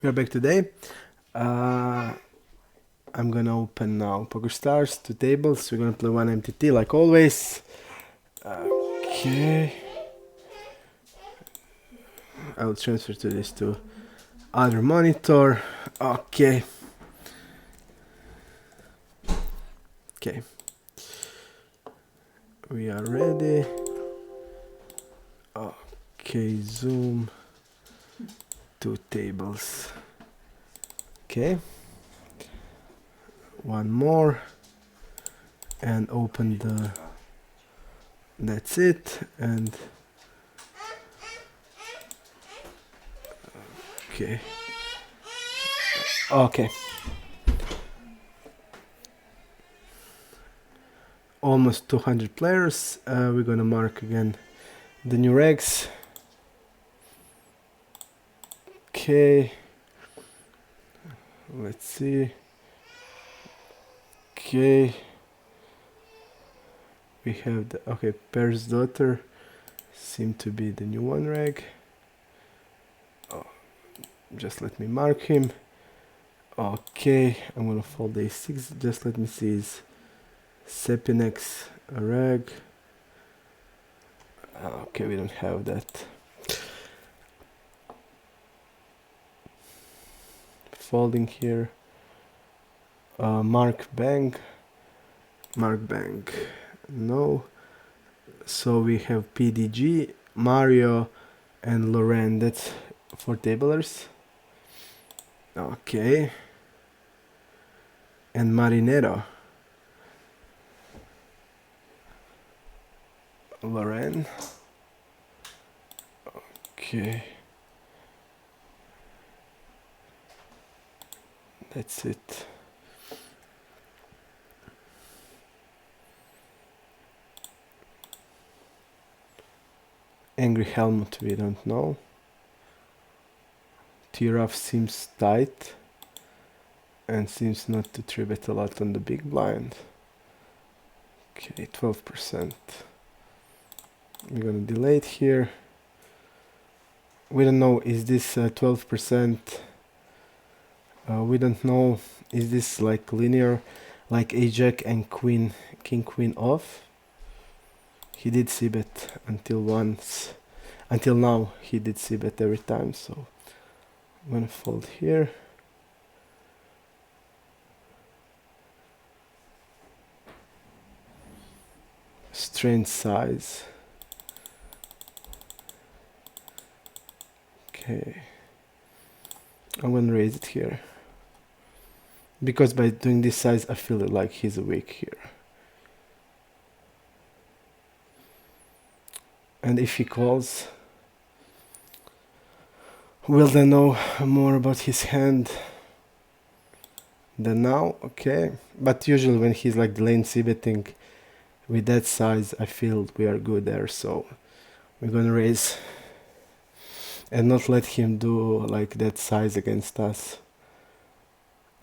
We are back today. I'm gonna open now Poker Stars, 2 tables. We're gonna play one MTT like always. Okay. I'll transfer to this to other monitor. Okay. Okay. We are ready. Okay, zoom. 2 tables. Okay. One more. And open the... That's it. And... Okay. Okay. Almost 200 players. We're gonna mark again the new regs. Okay. Let's see. Okay. We have the... Okay, Pear's daughter seem to be the new one reg. Oh, just let me mark him. Okay, I'm gonna fold a6. Just let me see his Sepinex reg. Okay, we don't have that. Folding here. Mark Bang. Mark Bang. No. So we have PDG, Mario, and Loren. That's 4 tablers. Okay. And Marinero. Loren. Okay. That's it. Angry Helmut, we don't know. T-Ruff seems tight and seems not to 3-bet a lot on the big blind. Okay, 12%. We're gonna delay it here. We don't know, is this 12%? We don't know, is this like linear, like a-jack and queen, king-queen off? He did c-bet until now he did c-bet every time, so I'm gonna fold here. Strange size. Okay. I'm gonna raise it here. Because by doing this size, I feel like he's weak here. And if he calls, we'll then know more about his hand than now. Okay, but usually when he's like delaying c-betting with that size, I feel we are good there, so we're gonna raise and not let him do like that size against us.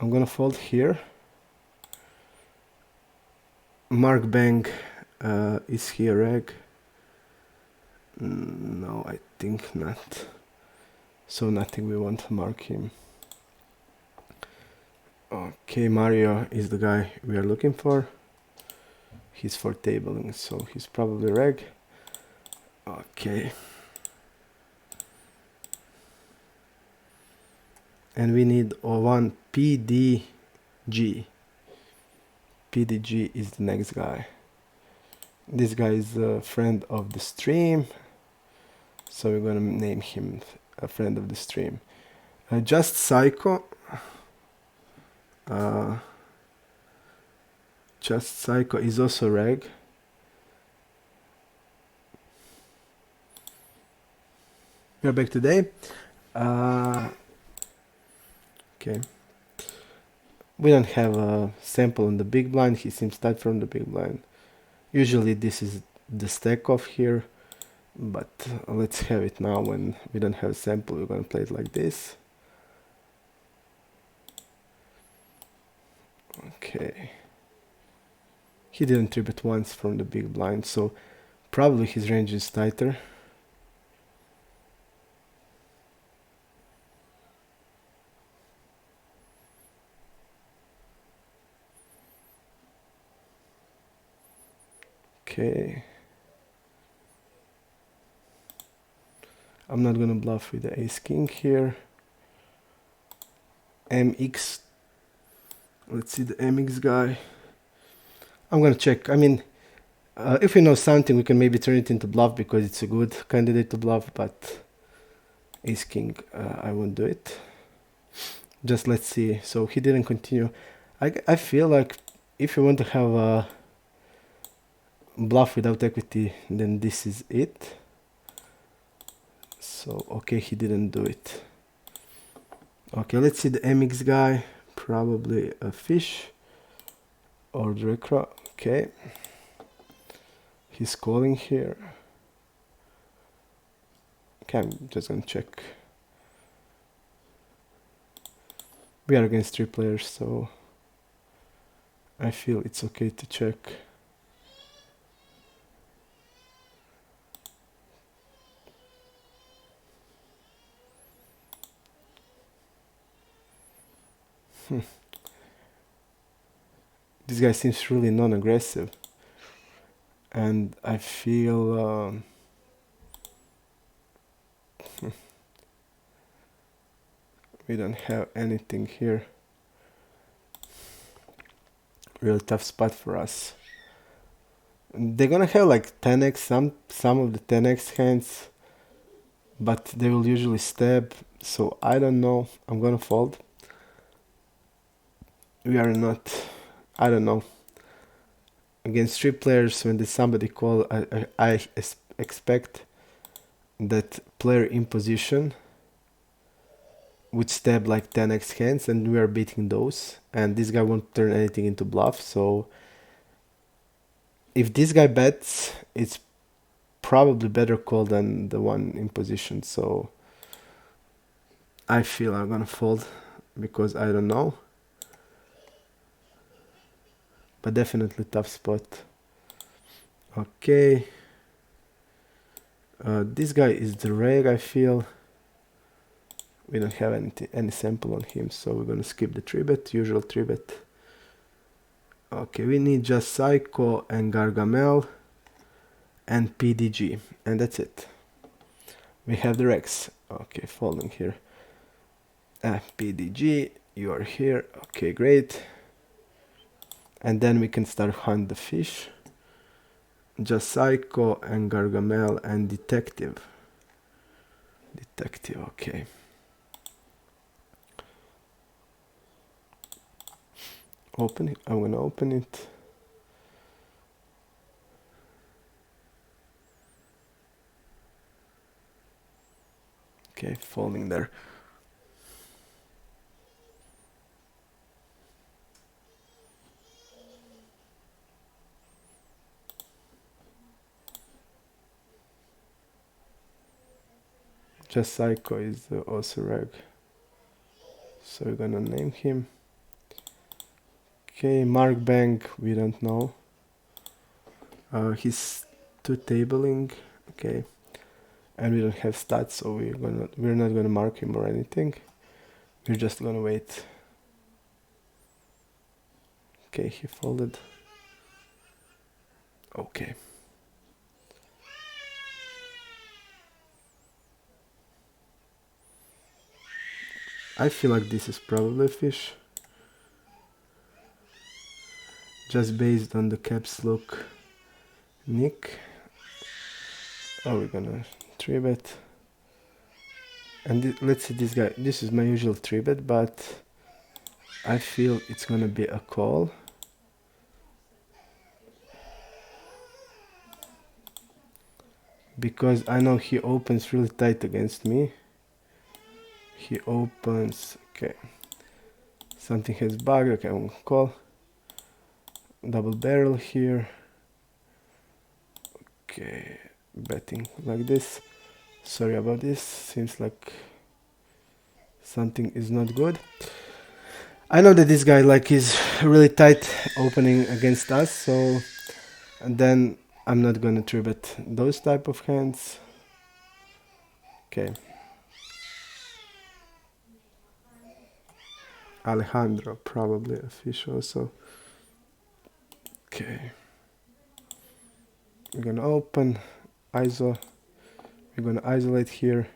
I'm gonna fold here. Mark Bang is he a reg? No, I think not. So nothing, we won't mark him. Okay, Mario is the guy we are looking for. He's for tabling, so he's probably reg. Okay. And we need one PDG. PDG is the next guy. This guy is a friend of the stream, so we're gonna name him a friend of the stream. Just Psycho. Just Psycho is also reg. We're back today. Okay. We don't have a sample on the big blind. He seems tight from the big blind. Usually this is the stack off here, but let's have it now when we don't have a sample. We're gonna play it like this. Okay. He didn't 3-bet once from the big blind, so probably his range is tighter. Okay. I'm not gonna bluff with the ace king here. MX. Let's see the MX guy. I'm gonna check. I mean, if we know something, we can maybe turn it into bluff because it's a good candidate to bluff, but ace king, I won't do it. Just let's see. So he didn't continue. I feel like if you want to have a bluff without equity, then this is it. So, okay, he didn't do it. Okay, let's see the MX guy. Probably a fish or Drekra. Okay. He's calling here. Okay, I'm just gonna check. We are against 3 players, so I feel it's okay to check. This guy seems really non-aggressive, and I feel we don't have anything here. Real tough spot for us. They're gonna have like 10x, some of the 10x hands, but they will usually stab, so I don't know. I'm gonna fold. We are not, I don't know. Against 3 players, when there's somebody call, I expect that player in position would stab like 10x hands, and we are beating those, and this guy won't turn anything into bluff. So if this guy bets, it's probably better call than the one in position. So I feel I'm gonna fold because I don't know, but definitely tough spot. Okay, this guy is the reg. I feel we don't have any sample on him, so we're gonna skip the 3-bet, usual 3-bet. Okay, we need just Psycho and Gargamel and PDG, and that's it. We have the Rex. Okay, folding here. PDG, you are here. Okay, great. And then we can start hunt the fish. Just Psycho and Gargamel and Detective. Detective, okay. Open it. I'm gonna open it. Okay, folding there. Just Psycho is also reg. So we're gonna name him. Okay, Mark Bank, we don't know. He's 2 tabling. Okay. And we don't have stats, so we're not gonna mark him or anything. We're just gonna wait. Okay, he folded. Okay. I feel like this is probably a fish. Just based on the caps look. Nick. Oh, we're gonna 3-bet. And let's see this guy. This is my usual 3-bet, but I feel it's gonna be a call. Because I know he opens really tight against me. He opens, okay. Something has bugged, okay, I'm gonna call. Double barrel here. Okay, betting like this. Sorry about this, seems like something is not good. I know that this guy like is really tight opening against us, so and then I'm not gonna 3-bet those type of hands. Okay. Alejandro, probably a fish also. Okay. We're gonna open ISO. We're gonna isolate here.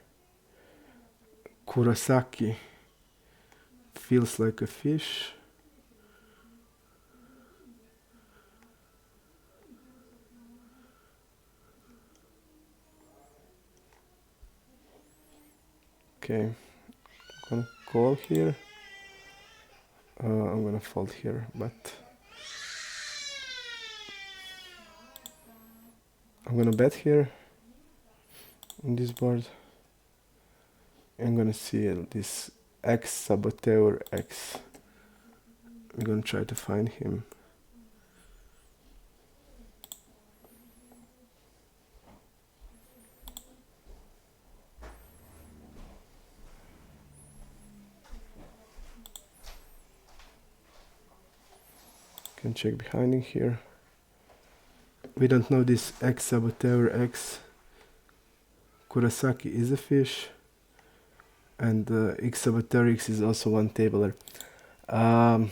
Kurosaki feels like a fish. Okay, I'm gonna call here. I'm gonna fold here, but I'm gonna bet here on this board. I'm gonna see this X Saboteur X. We're gonna try to find him. Can check behind him here. We don't know this X Saboteur X. Kurosaki is a fish, and X Saboteur X is also one tabler. I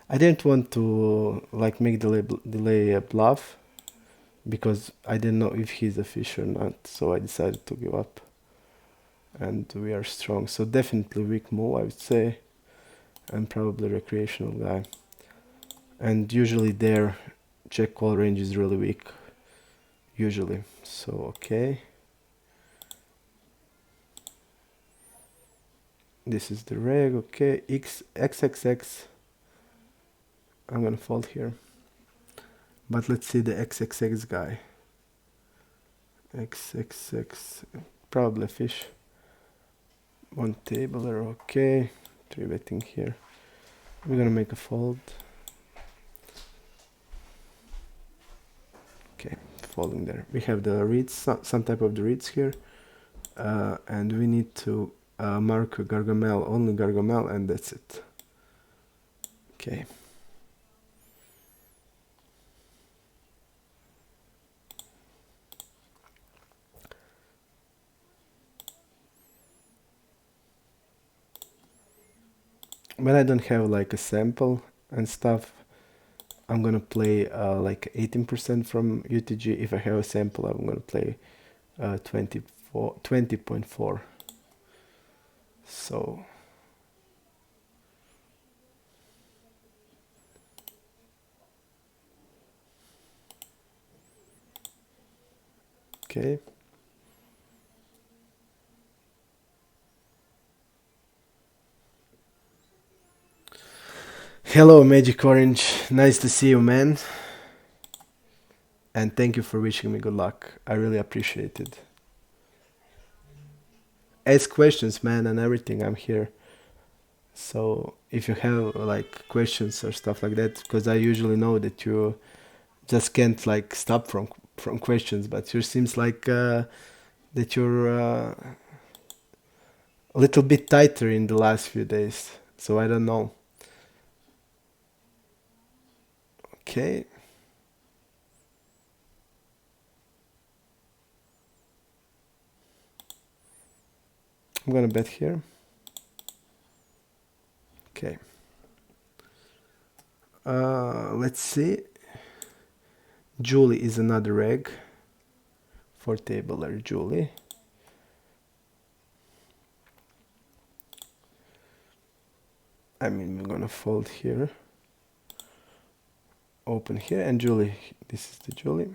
didn't want to like make delay a bluff because I didn't know if he's a fish or not, so I decided to give up. And we are strong, so definitely weak move, I would say, and probably recreational guy. And usually their check call range is really weak, usually. So okay, this is the reg. Okay, XXX. I'm gonna fold here, but let's see the XXX guy. XXX, probably a fish. One tabler. Okay, 3-betting here. We're gonna make a fold. Okay, folding there. We have the reeds, some type of the reeds here, and we need to mark Gargamel, only Gargamel, and that's it. Okay. When I don't have like a sample and stuff, I'm gonna play like 18% from UTG. If I have a sample, I'm gonna play 20.4. So okay. Hello, Magic Orange. Nice to see you, man. And thank you for wishing me good luck. I really appreciate it. Ask questions, man, and everything. I'm here. So if you have like questions or stuff like that, because I usually know that you just can't like stop from questions, but it seems like that you're a little bit tighter in the last few days. So I don't know. Okay. I'm gonna bet here. Okay. Let's see. Julie is another reg. 4-tabler Julie. I mean, we're gonna fold here. Open here, and Julie. This is the Julie.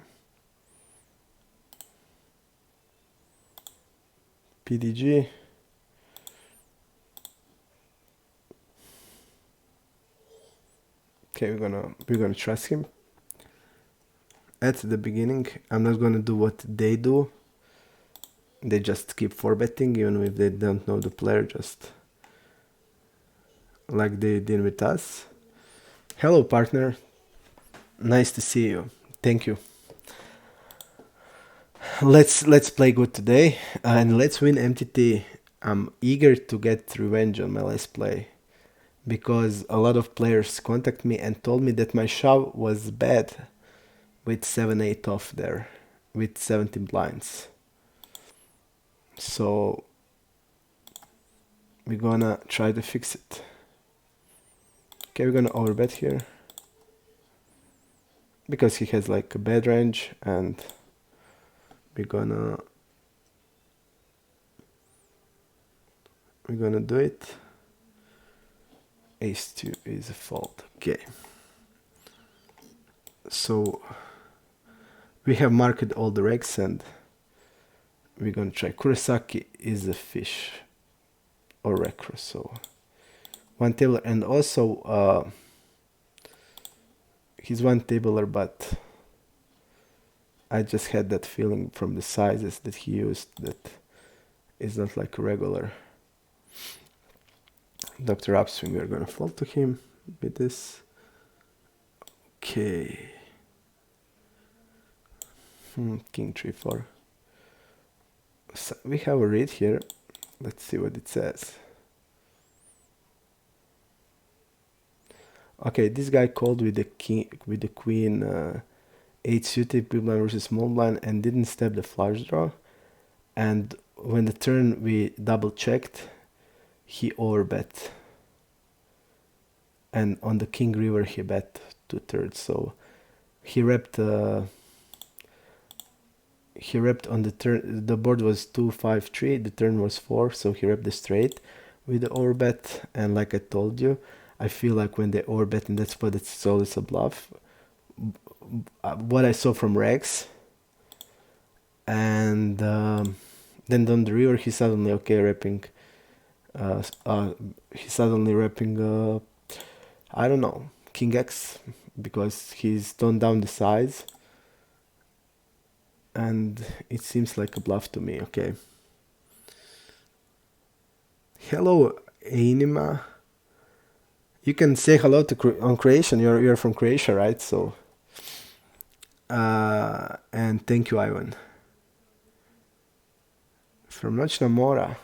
PDG. Okay, we're gonna trust him. At the beginning, I'm not gonna do what they do. They just keep 4-betting even if they don't know the player, just like they did with us. Hello, partner. Nice to see you. Thank you. Let's play good today and let's win MTT. I'm eager to get revenge on my last play because a lot of players contact me and told me that my shove was bad with 7-8 off there with 17 blinds. So we're gonna try to fix it. Okay, we're gonna overbet here. because he has like a bad range, and we're gonna do it. Ace-2 is a fold. Okay. So we have marked all the regs, and we're gonna try. Kurosaki is a fish or recro, so one tabler, and also he's one tabler, but I just had that feeling from the sizes that he used that is not like a regular Dr. Upswing. We're gonna fold to him with this. Okay. King 3-4. So we have a read here. Let's see what it says. Okay, this guy called with the king, with the queen 8 suited, big blind versus small blind, and didn't step the flush draw. And when the turn we double checked, he overbet. And on the king river he bet 2/3. So he repped on the turn. The board was 2-5-3. The turn was 4, so he repped the straight with the overbet. And like I told you, I feel like when they overbet in that spot, it's always a bluff. What I saw from Rex, and then on the river he suddenly repping. He suddenly repping. I don't know, King X, because he's toned down the size. And it seems like a bluff to me. Okay. Hello, Anima. You can say hello to on Croatian. You're from Croatia, right? So, and thank you, Ivan. From Noćna Mora.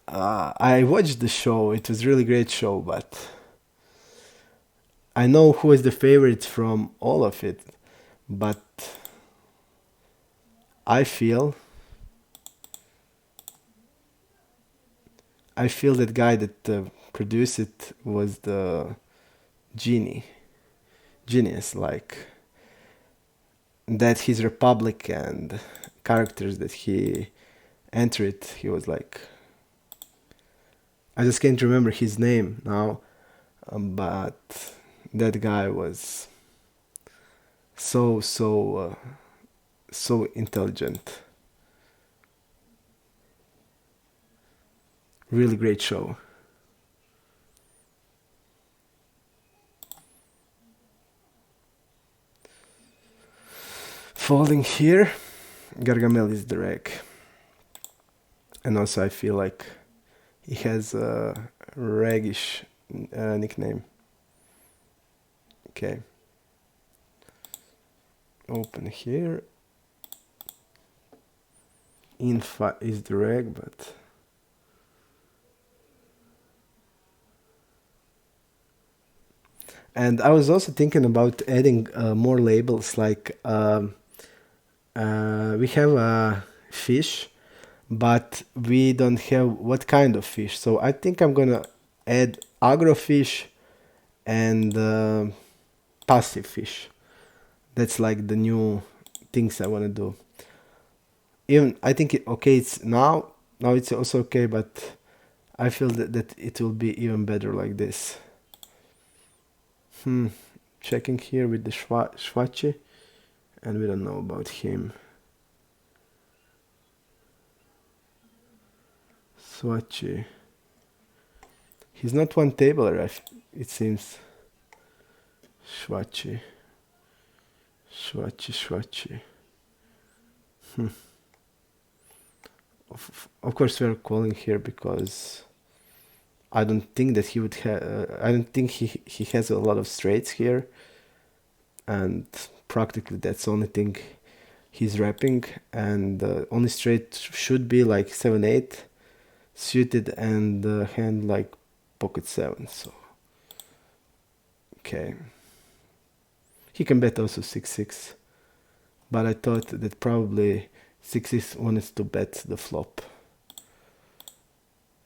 I watched the show. It was a really great show, but I know who is the favorite from all of it. But I feel that guy that produced it was the genius, like that his Republic and characters that he entered, he was like, I just can't remember his name now, but that guy was so intelligent. Really great show. Folding here, Gargamel is the reg. And also I feel like he has a regish nickname. Okay. Open here. Infa is the reg, but and I was also thinking about adding more labels, like we have a fish, but we don't have what kind of fish. So I think I'm gonna add agro fish and passive fish. That's like the new things I want to do. Even I think it's now it's also okay, but I feel that it will be even better like this. Checking here with the Schwachi, and we don't know about him. Schwachi. He's not one tabler, it seems. Schwachi. Of course, we are calling here because I don't think that he would have. I don't think he has a lot of straights here, and practically that's the only thing he's rapping. And the only straight should be like 7-8 suited, and hand like pocket 7. So okay, he can bet also 6-6, but I thought that probably 6-6 wanted to bet the flop,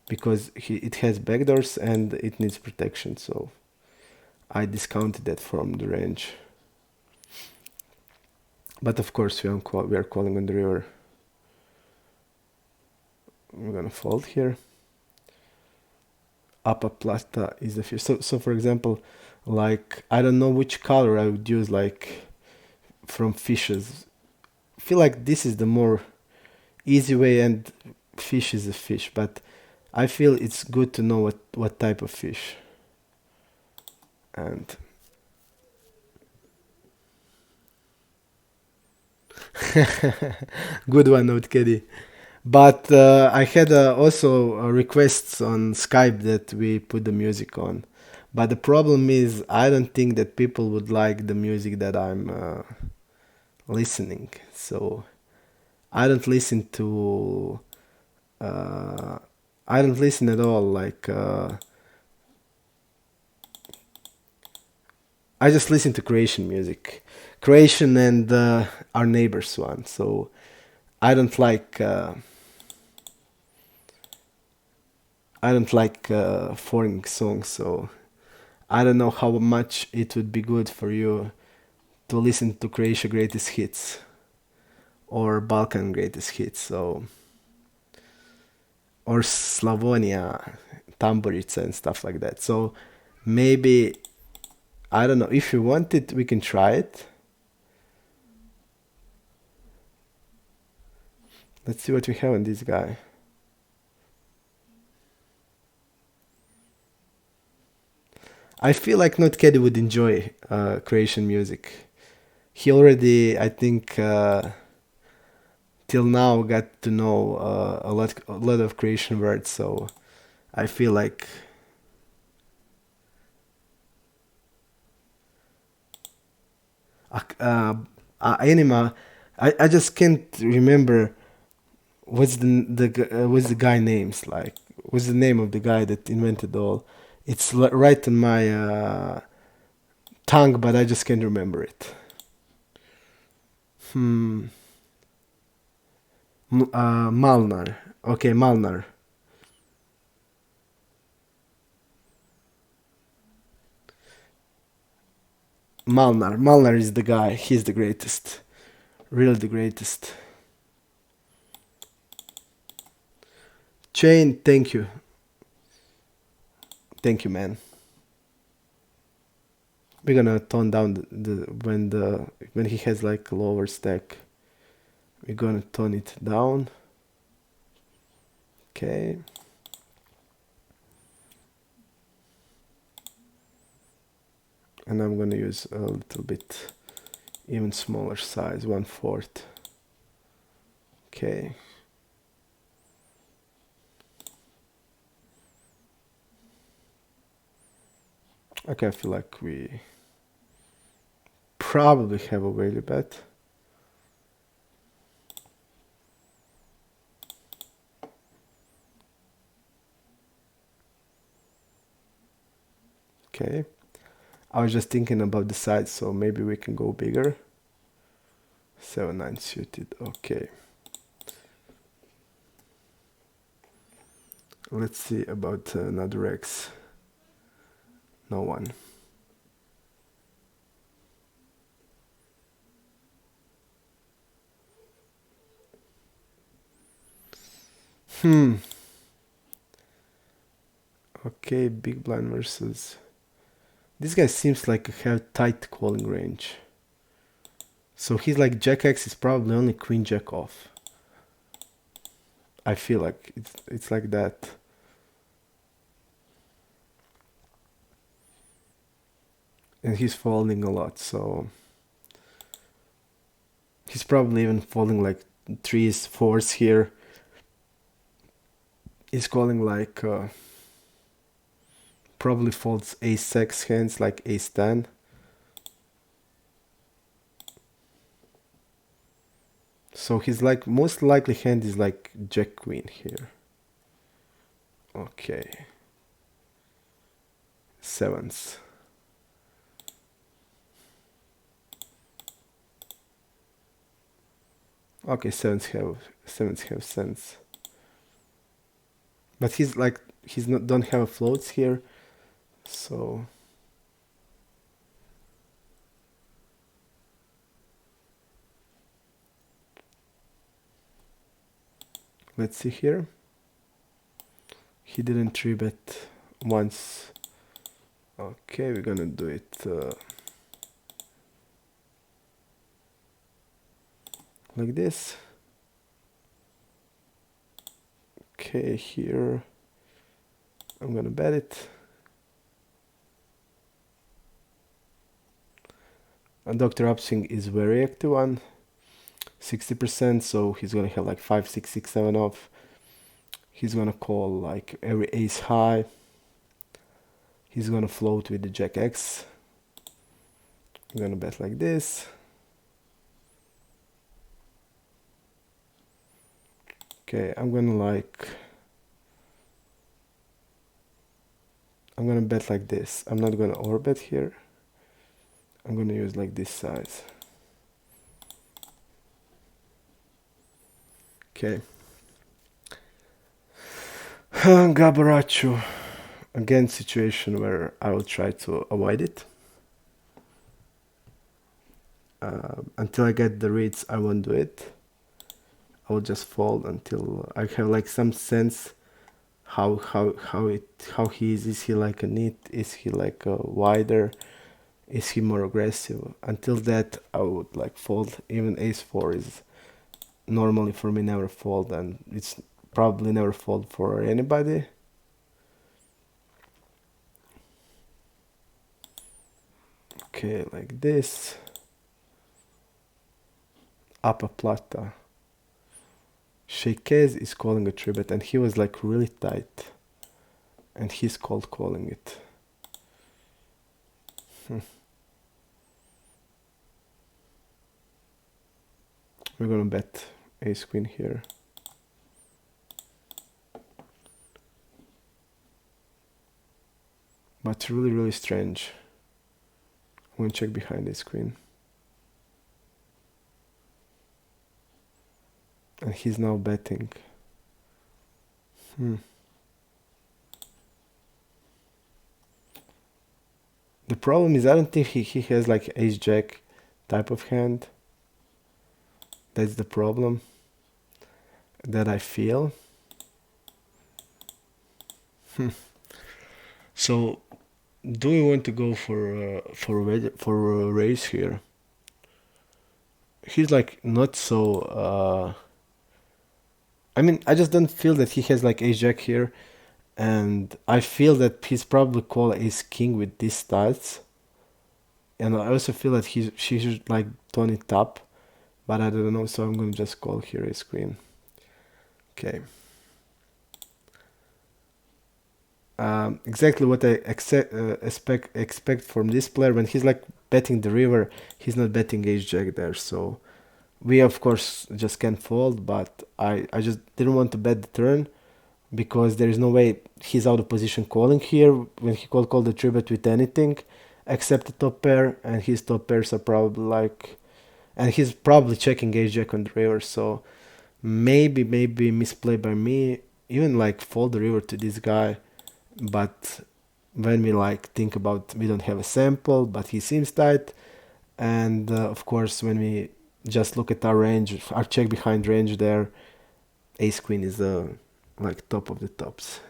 because it has backdoors and it needs protection. So I discounted that from the range. But of course we are calling on the river. I'm gonna fold here. Upper plata is the fish. So for example, like I don't know which color I would use like from fishes. I feel like this is the more easy way, and fish is a fish, but I feel it's good to know what type of fish. And good one, Note Caddy. But I had also requests on Skype that we put the music on. But the problem is, I don't think that people would like the music that I'm listening. So I don't listen to. Uh, I don't listen at all. Like I just listen to Croatian music, Croatian and our neighbors one. So I don't like. I don't like foreign songs, so I don't know how much it would be good for you to listen to Croatia greatest hits or Balkan greatest hits, so or Slavonia, Tamburica and stuff like that. So maybe I don't know, if you want it, we can try it. Let's see what we have on this guy. I feel like Not Caddy would enjoy Croatian music. He already, I think, till now got to know a lot of Croatian words, so I feel like uh, anima. I just can't remember what's the guy names like. What's the name of the guy that invented all? It's right on my tongue, but I just can't remember it. Hmm. Malnar. Okay, Malnar. Malnar. Malnar is the guy. He's the greatest. Really the greatest. Chain, thank you. Thank you, man. We're gonna tone down when he has like a lower stack. We're gonna tone it down. Okay. And I'm gonna use a little bit even smaller size, 1/4. Okay. Okay, I feel like we probably have a whaley bet. Okay. I was just thinking about the size, so maybe we can go bigger. 7-9 suited. Okay. Let's see about another X. No one. Okay, big blind versus. This guy seems like he have tight calling range. So he's like Jack X is probably only Queen Jack off. I feel like it's like that. And he's folding a lot, so he's probably even folding like 3s, 4s here. He's calling like probably folds ace-6 hands like ace-10. So his like most likely hand is like Jack Queen here. Okay. 7s. Okay, sevens have sense. But he's like he's not don't have floats here, so Let's see here. He didn't 3-bet once. Okay, we're gonna do it like this. Okay, here I'm gonna bet it. And Dr. Upswing is very active one, 60%, so he's gonna have like 5, 6, 6, 7 off. He's gonna call like every ace high. He's gonna float with the Jack X. I'm gonna bet like this. Okay, I'm gonna bet like this. I'm not gonna overbet here. I'm gonna use like this size. Okay. Gabaracho. Again, situation where I will try to avoid it. Until I get the reads, I won't do it. I will just fold until I have like some sense how he is. Is he like a neat? Is he like a wider? Is he more aggressive? Until that, I would like fold. Even ace 4 is normally for me never fold, and it's probably never fold for anybody. Okay, like this. Upper plata. Shakez is calling a 3-bet, and he was like really tight, and he's cold calling it. We're gonna bet ace queen here. But really strange. I'm gonna check behind ace queen. And he's now betting. The problem is I don't think he has like ace jack type of hand. That's the problem that I feel. So, do we want to go for a raise here? He's like not so. I mean, I just don't feel that he has like ace jack here, and I feel that he's probably call ace king with these stats. And I also feel that she should like tone it up, but I don't know, so I'm gonna just call here ace queen. Okay. Exactly what I expect from this player. When he's like betting the river, he's not betting ace jack there, so we of course just can't fold, but I just didn't want to bet the turn because there is no way he's out of position calling here when he call the 3-bet with anything except the top pair, and his top pairs are probably like, and he's probably checking ace jack on the river, so maybe misplay by me, even like fold the river to this guy. But when we like think about, we don't have a sample, but he seems tight, and of course when we just look at our range, our check behind range there, ace queen is like top of the tops.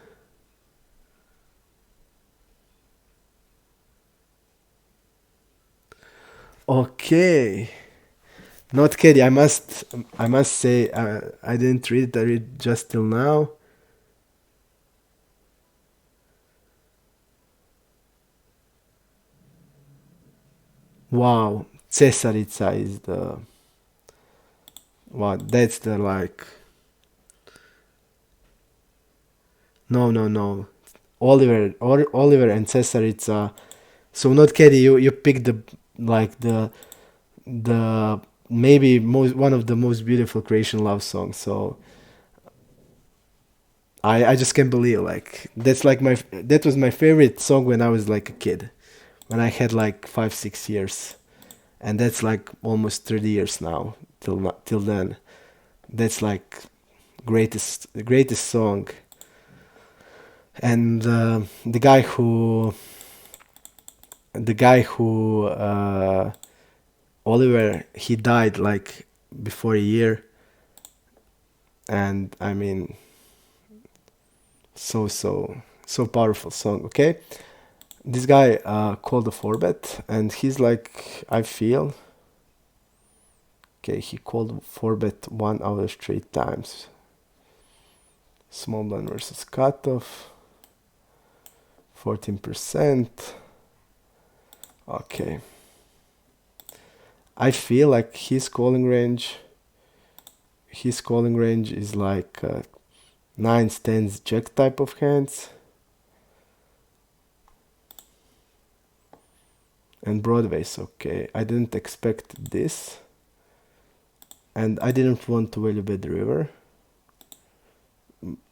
Okay, not Katie. I must say I didn't read it. I read just till now. Wow, Cesarica is the, wow, that's the like, no, Oliver and Cesarica. So not Katie, you picked the like the maybe one of the most beautiful Croatian love songs. So I just can't believe, like, that was my favorite song when I was like a kid, when I had like 5, 6 years, and that's like almost 30 years now till then. That's like greatest song. And the guy who Oliver, he died like before a year, And I mean, so powerful song. Okay, this guy called a 4-bet, and he's like, I feel. Okay, he called 4-bet 1 out of 3 times. Small blind versus cutoff. 14%. Okay. I feel like his calling range is like 9s, 10s, jack type of hands. And Broadway's okay. I didn't expect this. And I didn't want to value bet the river.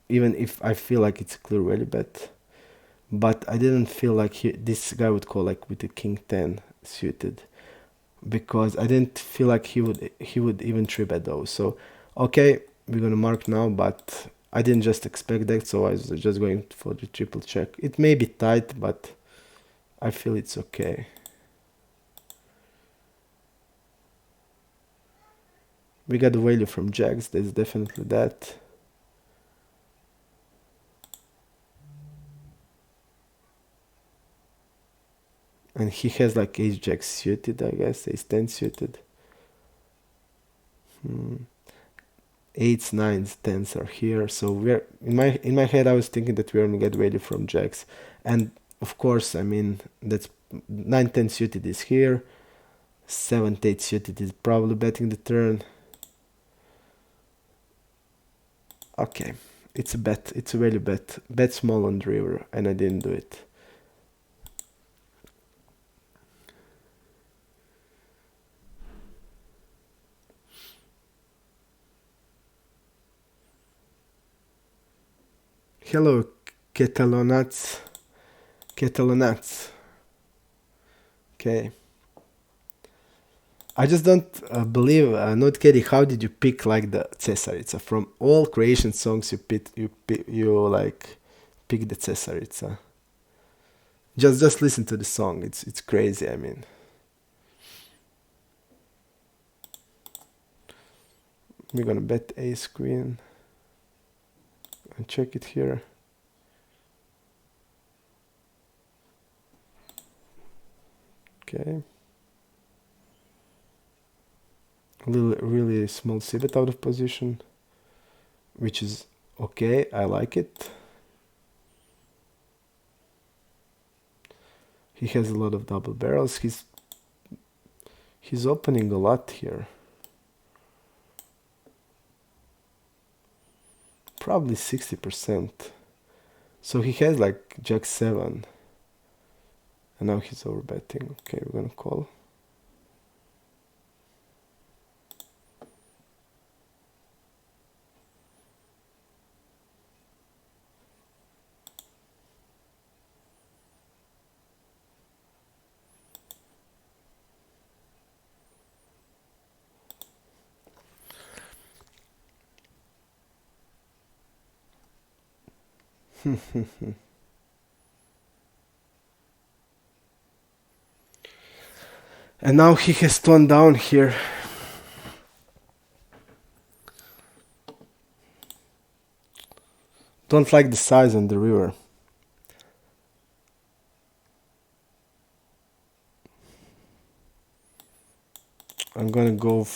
Even if I feel like it's a clear value bet. But I didn't feel like this guy would call like with the king 10 suited. Because I didn't feel like he would even 3-bet those. So okay, we're gonna mark now, but I didn't just expect that, so I was just going for the triple check. It may be tight, but I feel it's okay. We got the value from jacks, there's definitely that. And he has like ace jack suited, I guess, ace 10 suited. 8s, 9s, 10s are here. So we're in my head I was thinking that we're gonna get value from jacks. And of course, I mean, that's 9, 10 suited is here. 7, 8 suited is probably betting the turn. Okay, it's a bet, it's a value bet. Bet small on the river, and I didn't do it. Hello, Catalonats. Catalonats. Okay. I just don't believe, not Katie, how did you pick like the Cesarica? From all Croatian songs you like pick the Cesarica. Just listen to the song. It's crazy, I mean. We're gonna bet ace queen. And check it here. Okay. Really small c-bet out of position, which is okay. I like it. He has a lot of double barrels. He's opening a lot here. Probably 60%. So he has like jack 7. And now he's overbetting. Okay, we're gonna call. And now he has toned down here. Don't like the size on the river. I'm gonna go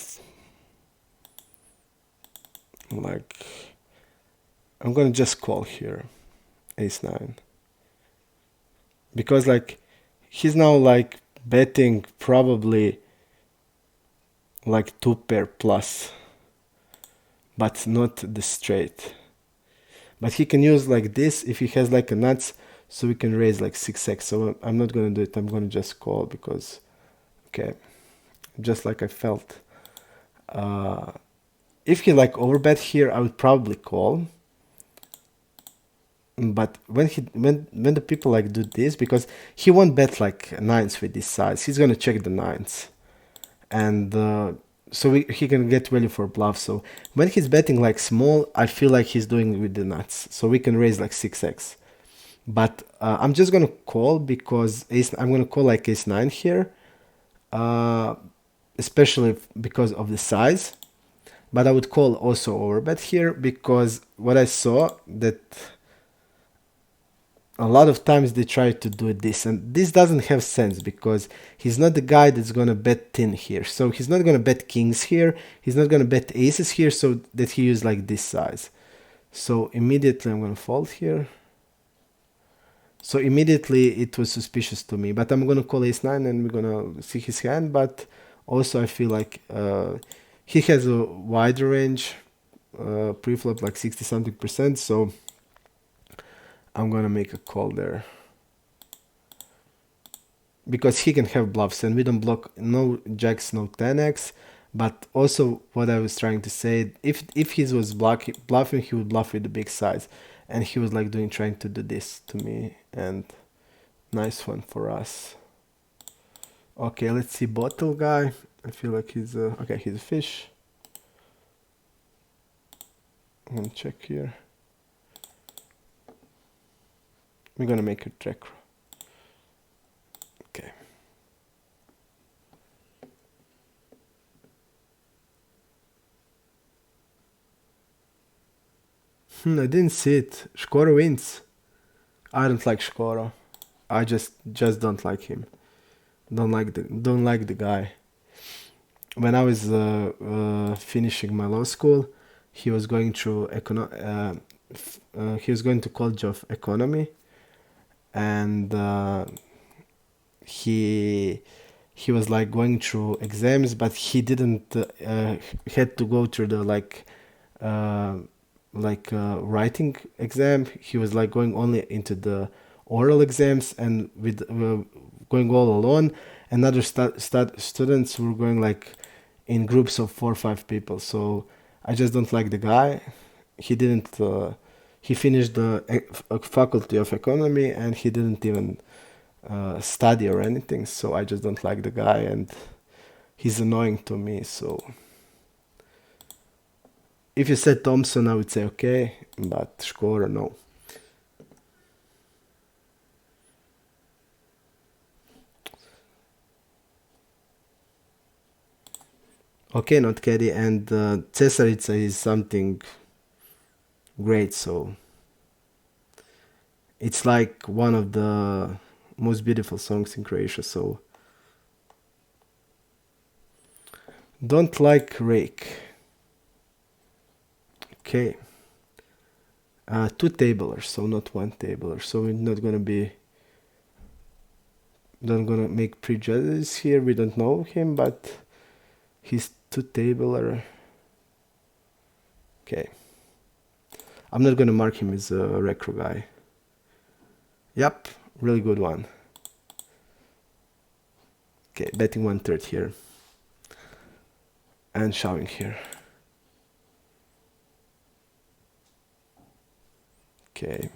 I'm gonna just call here ace 9, because like he's now like betting probably like 2 pair plus, but not the straight. But he can use like this if he has like a nuts, so we can raise like 6x. So I'm not gonna do it. I'm gonna just call because, okay, just like I felt. If he like overbet here, I would probably call. But when the people like do this, because he won't bet like 9s with this size, he's gonna check the 9s, and so he can get value for bluff. So when he's betting like small, I feel like he's doing with the nuts, so we can raise like 6x. But I'm just gonna call because I'm gonna call like ace 9 here, especially because of the size. But I would call also overbet here, because what I saw that a lot of times they try to do this, and this doesn't have sense because he's not the guy that's gonna bet thin here. So he's not gonna bet kings here, he's not gonna bet aces here, so that he use like this size. So immediately I'm gonna fold here. So immediately it was suspicious to me, but I'm gonna call ace-9 and we're gonna see his hand. But also I feel like he has a wider range, pre-flop like 60 something percent, so I'm gonna make a call there. Because he can have bluffs and we don't block no jacks, no 10x. But also what I was trying to say, if he was bluffing, he would bluff with the big size. And he was like trying to do this to me, and nice one for us. Okay, let's see bottle guy. I feel like he's okay, he's a fish. I'm gonna check here. We're gonna make a track. Okay. I didn't see it. Skoro wins. I don't like Skoro. I just don't like him. Don't like the guy. When I was finishing my law school, he was going through he was going to College of Economy, and he was like going through exams, but he didn't had to go through the writing exam. He was like going only into the oral exams, and with going all alone, and other students were going like in groups of 4 or 5 people. So I just don't like the guy. He didn't he finished the faculty of economy, and he didn't even study or anything. So I just don't like the guy, and he's annoying to me. So if you said Thompson, I would say okay, but Skoro, no. Okay, not Caddy, and Cesarica is something great, so it's like one of the most beautiful songs in Croatia, so don't like rake. Okay, 2 tablers, so not 1 tabler, so we're not gonna make prejudice here. We don't know him, but he's 2 tabler. Okay, I'm not gonna mark him as a recro guy. Yep, really good one. Okay, betting 1/3 here and shoving here. Okay.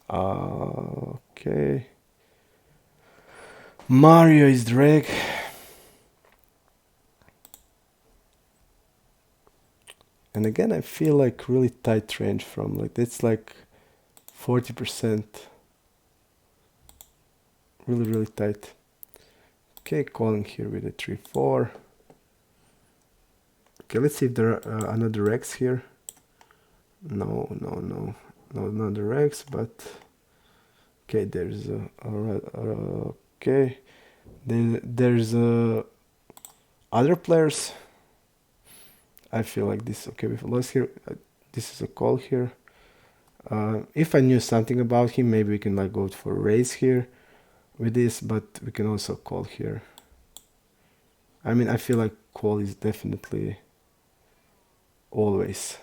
Okay. Mario is drag. And again, I feel like really tight range from like that's like 40%. Really tight. Okay, calling here with a 3-4. Okay, let's see if there are another X here. No, another X, but okay, there's okay. There's other players. I feel like this. Okay, we've lost here. This is a call here. If I knew something about him, maybe we can like go for a raise here with this, but we can also call here. I mean, I feel like call is definitely always.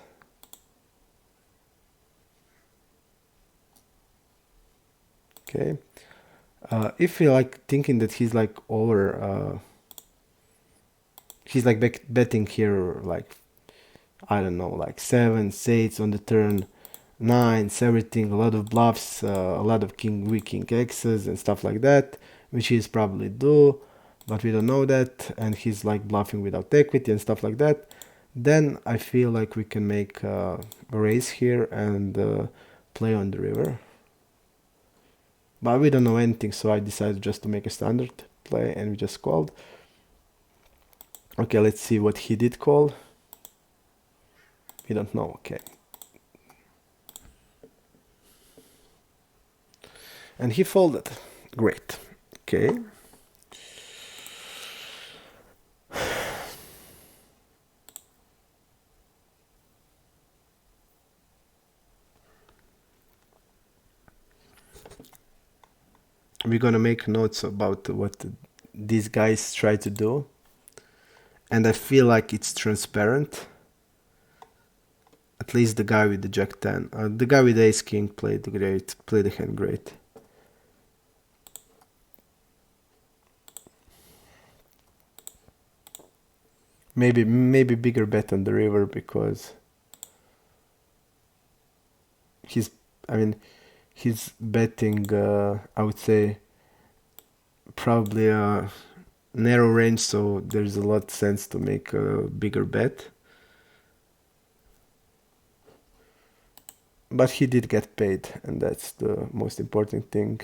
Okay. If you're like thinking that he's like over, he's like betting here like, I don't know, like 7s, 8s on the turn, 9s, everything, a lot of bluffs, a lot of king X's and stuff like that, which he's probably do, but we don't know that, and he's like bluffing without equity and stuff like that, then I feel like we can make a raise here and play on the river. But we don't know anything, so I decided just to make a standard play, and we just called. Okay, let's see what he did call. We don't know, okay. And he folded. Great. Okay. We're gonna make notes about what these guys try to do. And I feel like it's transparent. At least the guy with the Jack 10. The guy with Ace King played the hand great. Maybe bigger bet on the river because he's betting, I would say, probably a narrow range, so there's a lot of sense to make a bigger bet. But he did get paid, and that's the most important thing.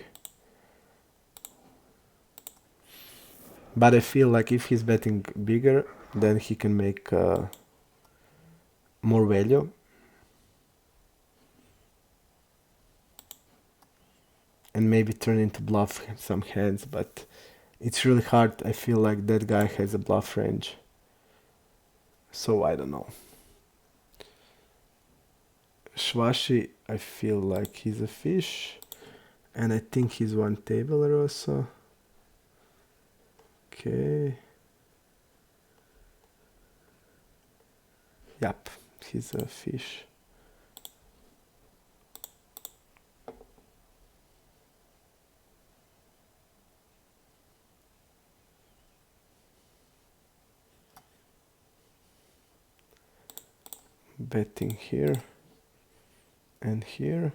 But I feel like if he's betting bigger, then he can make more value. And maybe turn into bluff some hands, but it's really hard. I feel like that guy has a bluff range. So I don't know. Shwashi, I feel like he's a fish. And I think he's one tabler also. Okay. Yep, he's a fish. Betting here and here.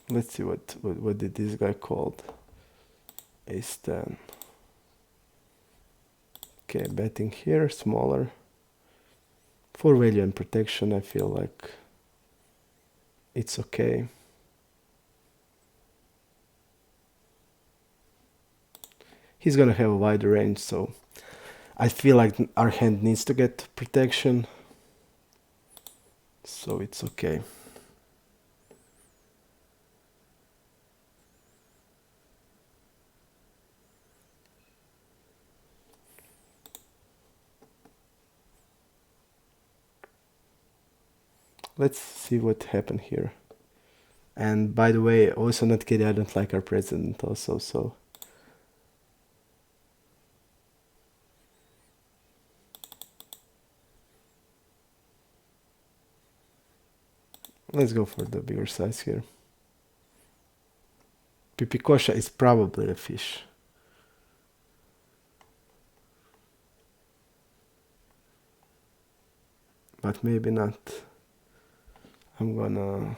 Let's see what did this guy called. Ace 10. Okay, betting here, smaller. For value and protection, I feel like it's okay. He's gonna have a wider range, so I feel like our hand needs to get protection. So it's okay. Let's see what happened here. And by the way, also not kidding, I don't like our president also, so. Let's go for the bigger size here. Pipikosha is probably a fish. But maybe not. I'm gonna...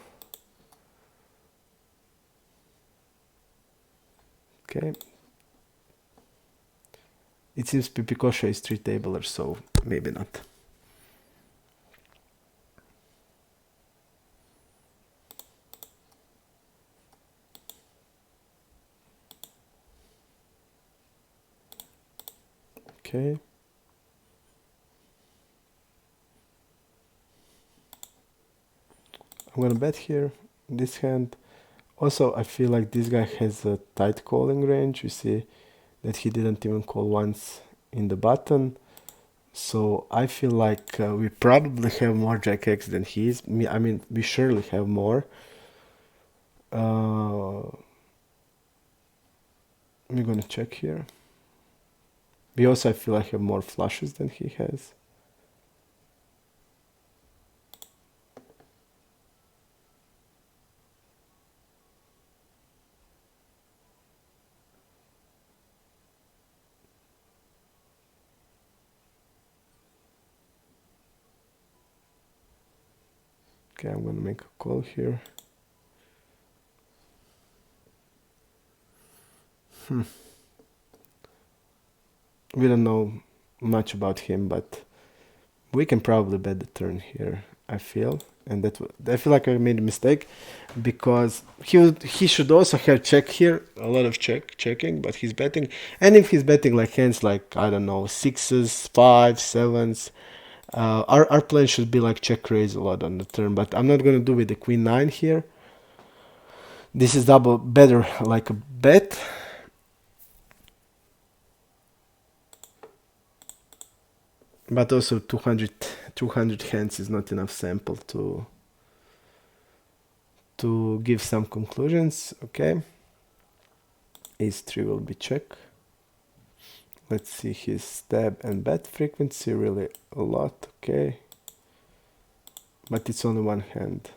Okay. It seems Pipikosha is 3-tabler, so maybe not. Okay. I'm gonna bet here, this hand. Also, I feel like this guy has a tight calling range. You see that he didn't even call once in the button. So I feel like we probably have more Jack X than he is. I mean, we surely have more. We're gonna check here. We also, I feel like, have more flushes than he has. Okay, I'm gonna make a call here. We don't know much about him, but We can probably bet the turn here, I feel. And I feel like I made a mistake, because he should also have check here, a lot of checking, but he's betting. And if he's betting like hands like, I don't know, sixes, fives, sevens, our plan should be like check raise a lot on the turn. But I'm not gonna do with the queen nine here. This is double better like a bet. But also 200 hands is not enough sample to give some conclusions. Okay, ace-3 will be check. Let's see his stab and bet frequency, really a lot. Okay, but it's only one hand.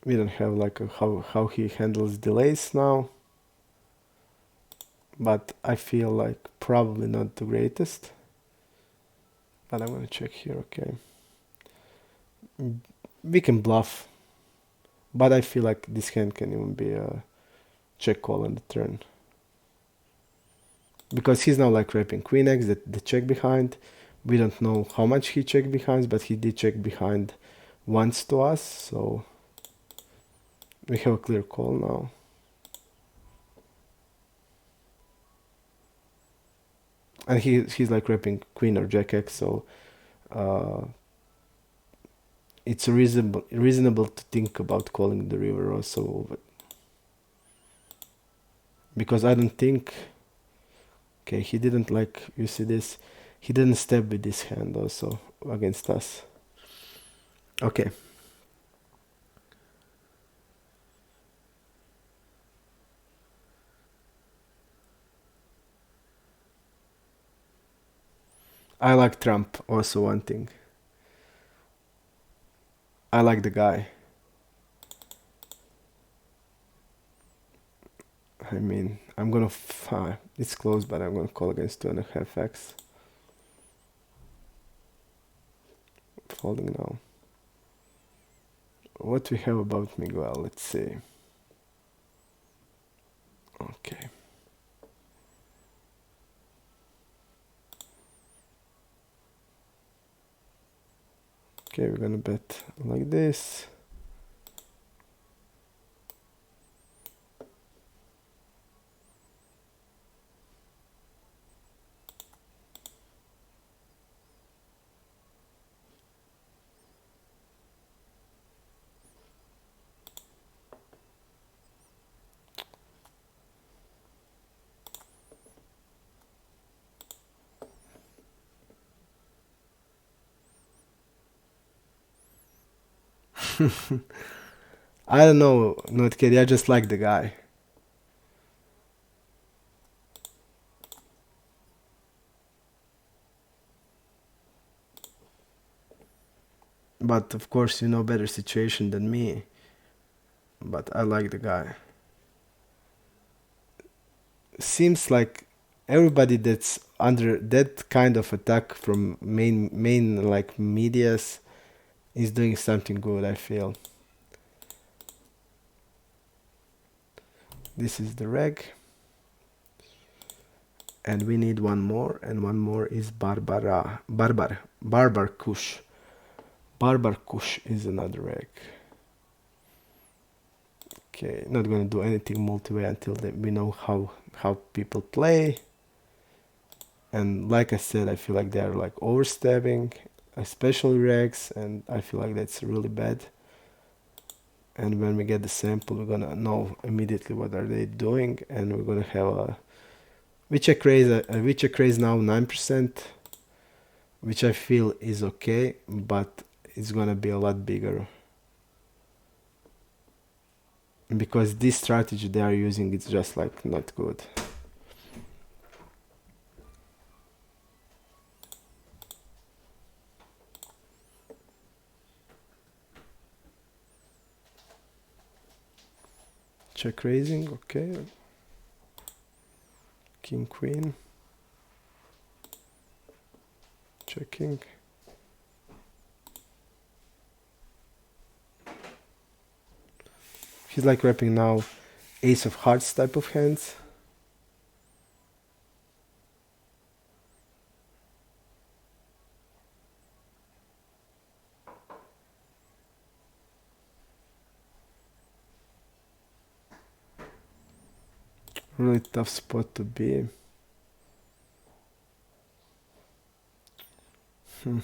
We don't have like how he handles delays now, but I feel like probably not the greatest. But I'm gonna check here. Okay, we can bluff, but I feel like this hand can even be a check call on the turn, because he's now like wrapping queen x, the check behind. We don't know how much he checked behind, but he did check behind once to us, so we have a clear call now. And he's like wrapping queen or jack x, so it's reasonable to think about calling the river also, but because I don't think, okay, he didn't like, you see this, he didn't step with this hand also against us. Okay. I like Trump, also one thing. I like the guy. I mean, I'm gonna, it's close, but I'm gonna call against 2.5x. Folding now. What we have about Miguel, let's see. Okay. Okay, we're gonna bet like this. I don't know, not kidding, I just like the guy. But of course, you know better situation than me. But I like the guy. Seems like everybody that's under that kind of attack from main like medias is doing something good, I feel. This is the reg. And we need one more, and one more is Barbar Kush. Barbar Kush is another reg. Okay, not gonna do anything multi-way until we know how people play. And like I said, I feel like they're like overstepping, especially regs, and I feel like that's really bad. And when we get the sample, we're gonna know immediately what are they doing, and we're gonna have a we check raise now 9%, which I feel is okay, but it's gonna be a lot bigger, because this strategy they are using is just like not good. Check raising, okay. King queen. Checking. He's like wrapping now ace of hearts type of hands. Really tough spot to be. Hmm.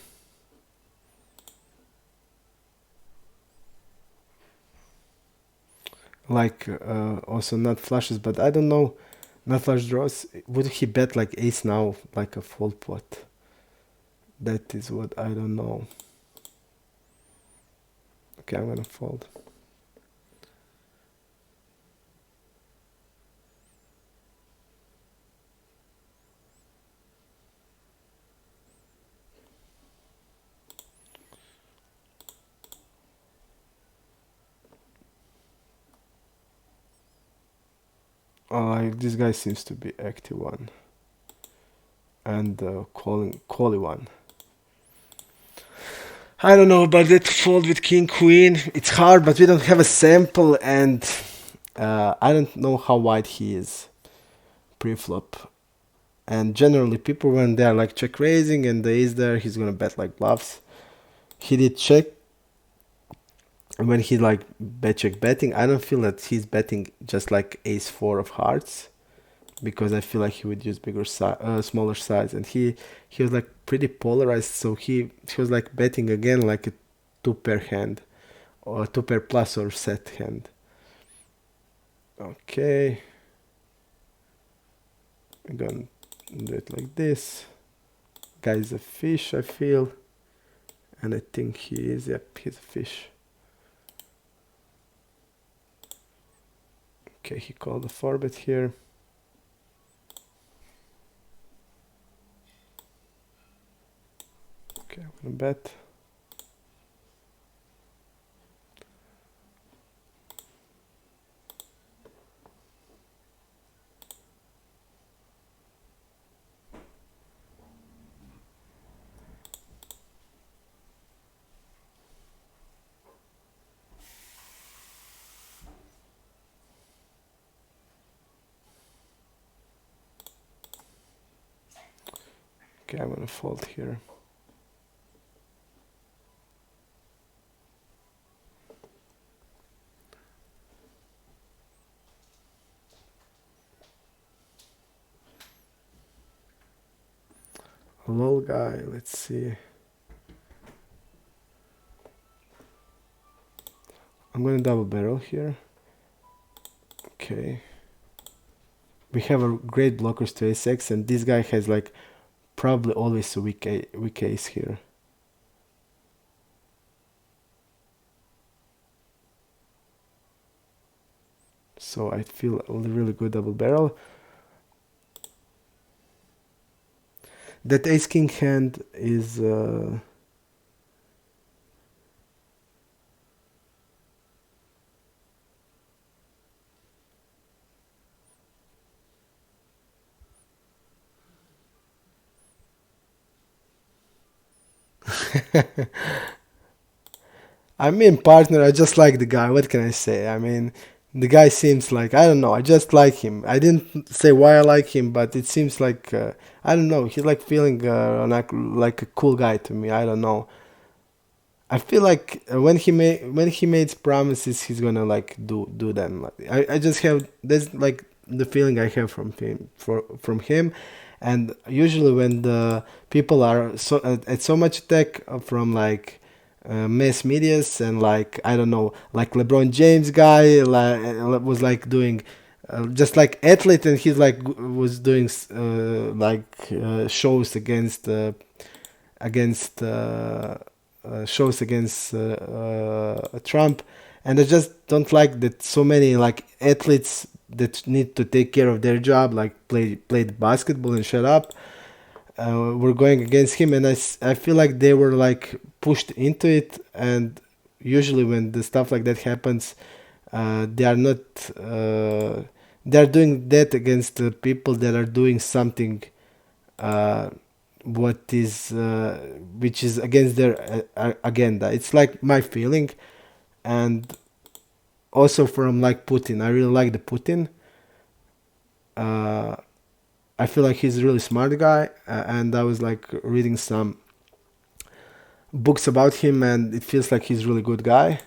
Like also not flushes, but I don't know. Not flush draws. Would he bet like ace now, like a fold pot? That is what I don't know. Okay, I'm gonna fold. This guy seems to be active one and calling one. I don't know about that fold with king queen. It's hard, but we don't have a sample, and I don't know how wide he is pre-flop. And generally, people when they're like check raising and the ace there, he's gonna bet like bluffs. He did check, and when he like bet check betting, I don't feel that he's betting just like ace four of hearts, because I feel like he would use smaller size, and he was like pretty polarized, so he was like betting again like a two pair hand or two pair plus or set hand. Okay, I'm gonna do it like this. Guy's a fish, I feel, and I think he is. Yep, he's a fish. Okay, he called a 4-bet here. Okay, I'm gonna bet. Okay, I'm gonna fold here. Lol guy, let's see. I'm gonna double barrel here. Okay. We have a great blockers to ace-x, and this guy has like probably always a weak ace here. So I feel a really good double barrel. That ace king hand is I mean, partner, I just like the guy. What can I say? I mean, the guy seems like, I don't know, I just like him. I didn't say why I like him, but it seems like, I don't know, he's like feeling like a cool guy to me. I don't know. I feel like when he makes promises, he's gonna like do them. Like, I just have that's like the feeling I have from him, and usually when the people are at so much attack from like mass medias and like I don't know like LeBron James guy was like doing just like athlete, and he's like was doing shows against shows against Trump, and I just don't like that so many like athletes that need to take care of their job, like play basketball and shut up. Were going against him, and I feel like they were like pushed into it, and usually when the stuff like that happens, they are not. They are doing that against the people that are doing something uh, what is which is against their agenda. It's like my feeling, and also from like Putin. I really like the Putin. Uh, I feel like he's a really smart guy, and I was like reading some books about him, and it feels like he's a really good guy,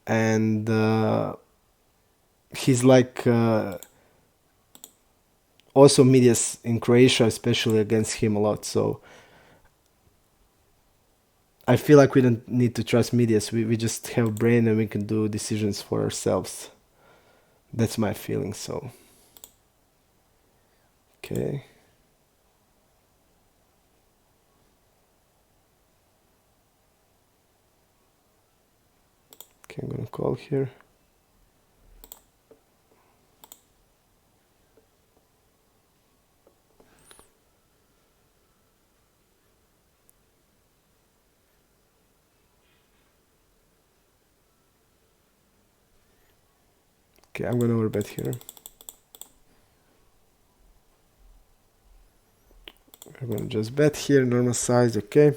and he's like also media's in Croatia, especially against him a lot. So I feel like we don't need to trust medias. We just have a brain and we can do decisions for ourselves. That's my feeling. So okay. Okay, I'm gonna call here. Okay, I'm gonna overbet here. I'm gonna just bet here, normal size, okay.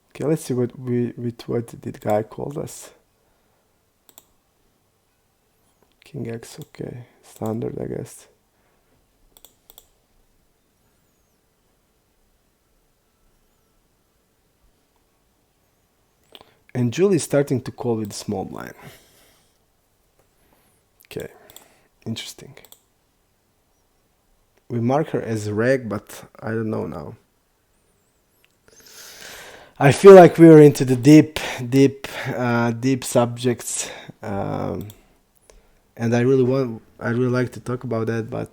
Okay, let's see what did guy called us. King X, okay. Standard, I guess. And Julie's starting to call with the small blind. Okay, interesting. We mark her as reg, but I don't know now. I feel like we are into the deep subjects, and I really like to talk about that, but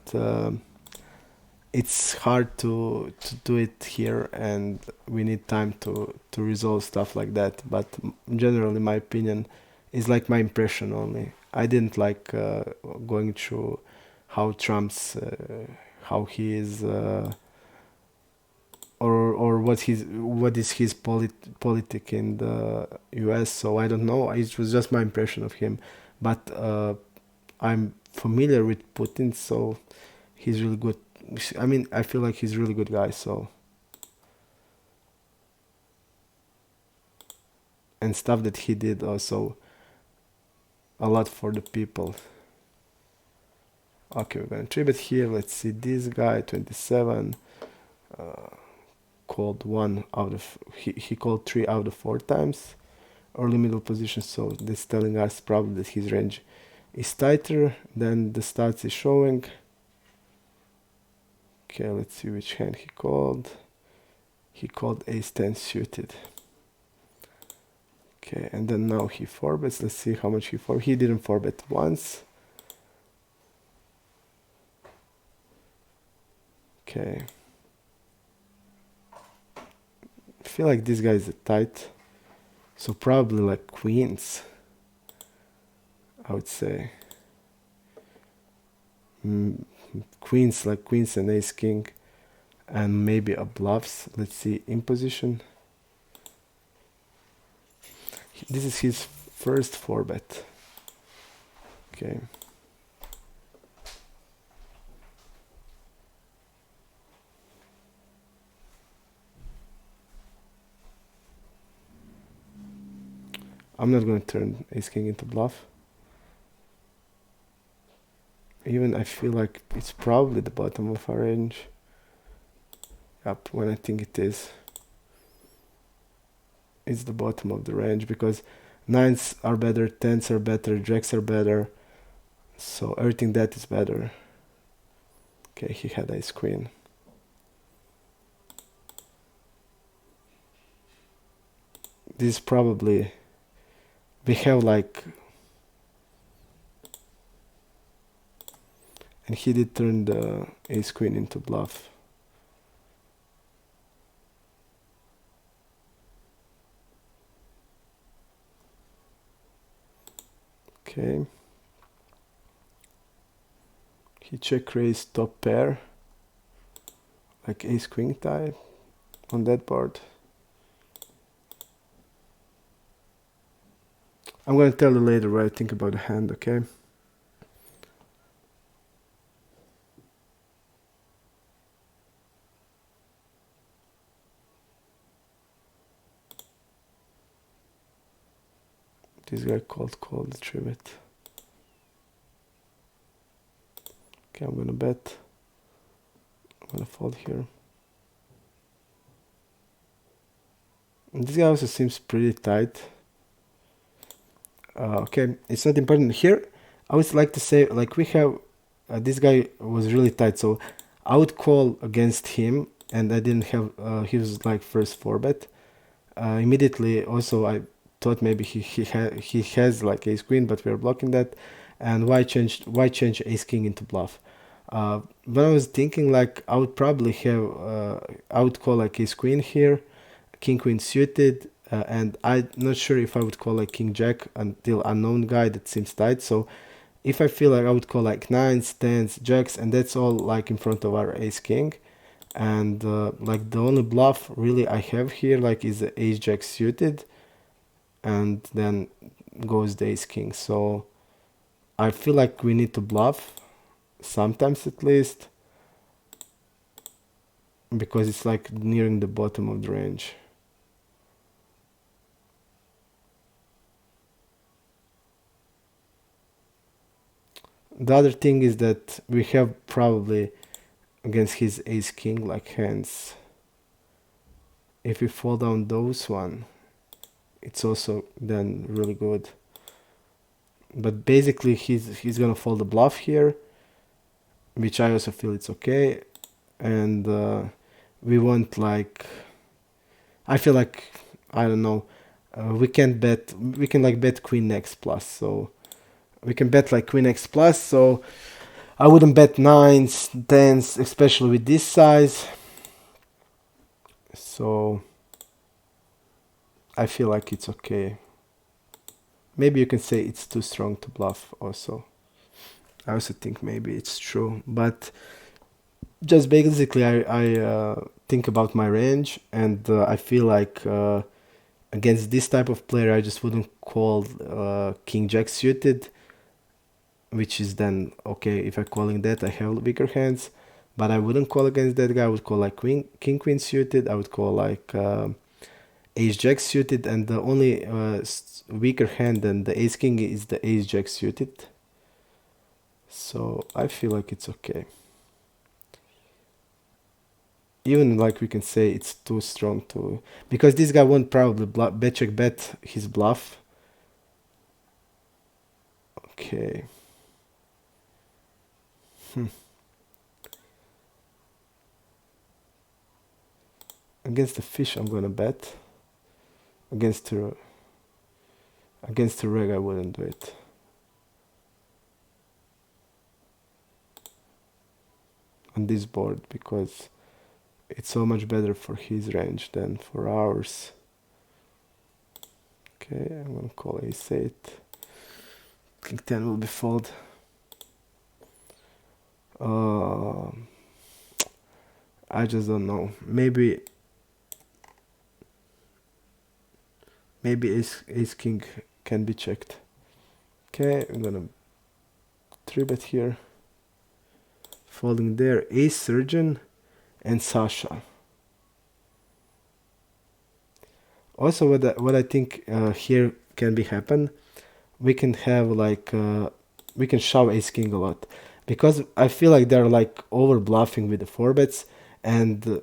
it's hard to do it here, and we need time to resolve stuff like that. But generally, my opinion is like my impression only. I didn't like going through how Trump's how he is. Or what is his politic in the US. So I don't know. It was just my impression of him, but I'm familiar with Putin, so he's really good. I mean, I feel like he's a really good guy. So and stuff that he did also a lot for the people. Okay, we're gonna tribute here. Let's see this guy, 27. Called one out of he called 3 out of 4 times early middle position, so this telling us probably that his range is tighter than the stats is showing. Okay, let's see which hand he called. He called ace 10 suited. Okay, and then now he 4-bets. Let's see how much he 4. He didn't 4-bet once. Okay, I feel like this guy is a tight, so probably like queens, I would say. Queens, like queens and ace king, and maybe a bluffs. Let's see in position. This is his first 4-bet. Okay. I'm not going to turn ace king into bluff. Even I feel like it's probably the bottom of our range. Yep, when I think it is. It's the bottom of the range because 9s are better, 10s are better, jacks are better. So everything that is better. Okay, he had ace queen. This is probably, we have like, and he did turn the ace queen into bluff. Okay. He check raised top pair, like ace queen type on that board. I'm gonna tell you later what I think about the hand, okay? This guy called the tribute. Okay, I'm gonna bet. I'm gonna fold here. And this guy also seems pretty tight. Okay, it's not important here. I would like to say, like, we have this guy was really tight, so I would call against him, and I didn't have he was like first four bet. Immediately, also I thought maybe he has like ace queen, but we are blocking that. And why change ace king into bluff? When I was thinking, like, I would probably have I would call like ace queen here, king queen suited, and I'm not sure if I would call like king jack until unknown guy that seems tight. So if I feel like I would call like nines, tens, jacks, and that's all like in front of our ace king. And like the only bluff really I have here like is the ace jack suited, and then goes the ace king. So I feel like we need to bluff sometimes at least, because it's like nearing the bottom of the range. The other thing is that we have probably against his ace king like hands. If we fall down those one, it's also then really good. But basically he's gonna fold the bluff here, which I also feel it's okay. And we want like, I feel like, I don't know, we can like bet queen x plus, so we can bet like queen x plus, so I wouldn't bet nines, tens, especially with this size. So I feel like it's okay. Maybe you can say it's too strong to bluff also. I also think maybe it's true, but just basically I think about my range, and I feel like against this type of player I just wouldn't call king jack suited, which is then okay. If I'm calling that, I have bigger hands, but I wouldn't call against that guy. I would call like king queen suited. I would call like ace jack suited, and the only weaker hand than the ace king is the ace jack suited. So I feel like it's okay. Even like we can say it's too strong to, because this guy won't probably bet check bet his bluff. Okay. Against the fish I'm gonna bet. Against the reg I wouldn't do it. On this board, because it's so much better for his range than for ours. Okay, I'm gonna call ace 8. King 10 will be fold. I just don't know. Maybe ace king can be checked. Okay, I'm gonna 3-bet here. Folding there, ace surgeon and Sasha. Also, what I think here can be happen, we can have like we can shove ace king a lot, because I feel like they're like over bluffing with the 4-bets, and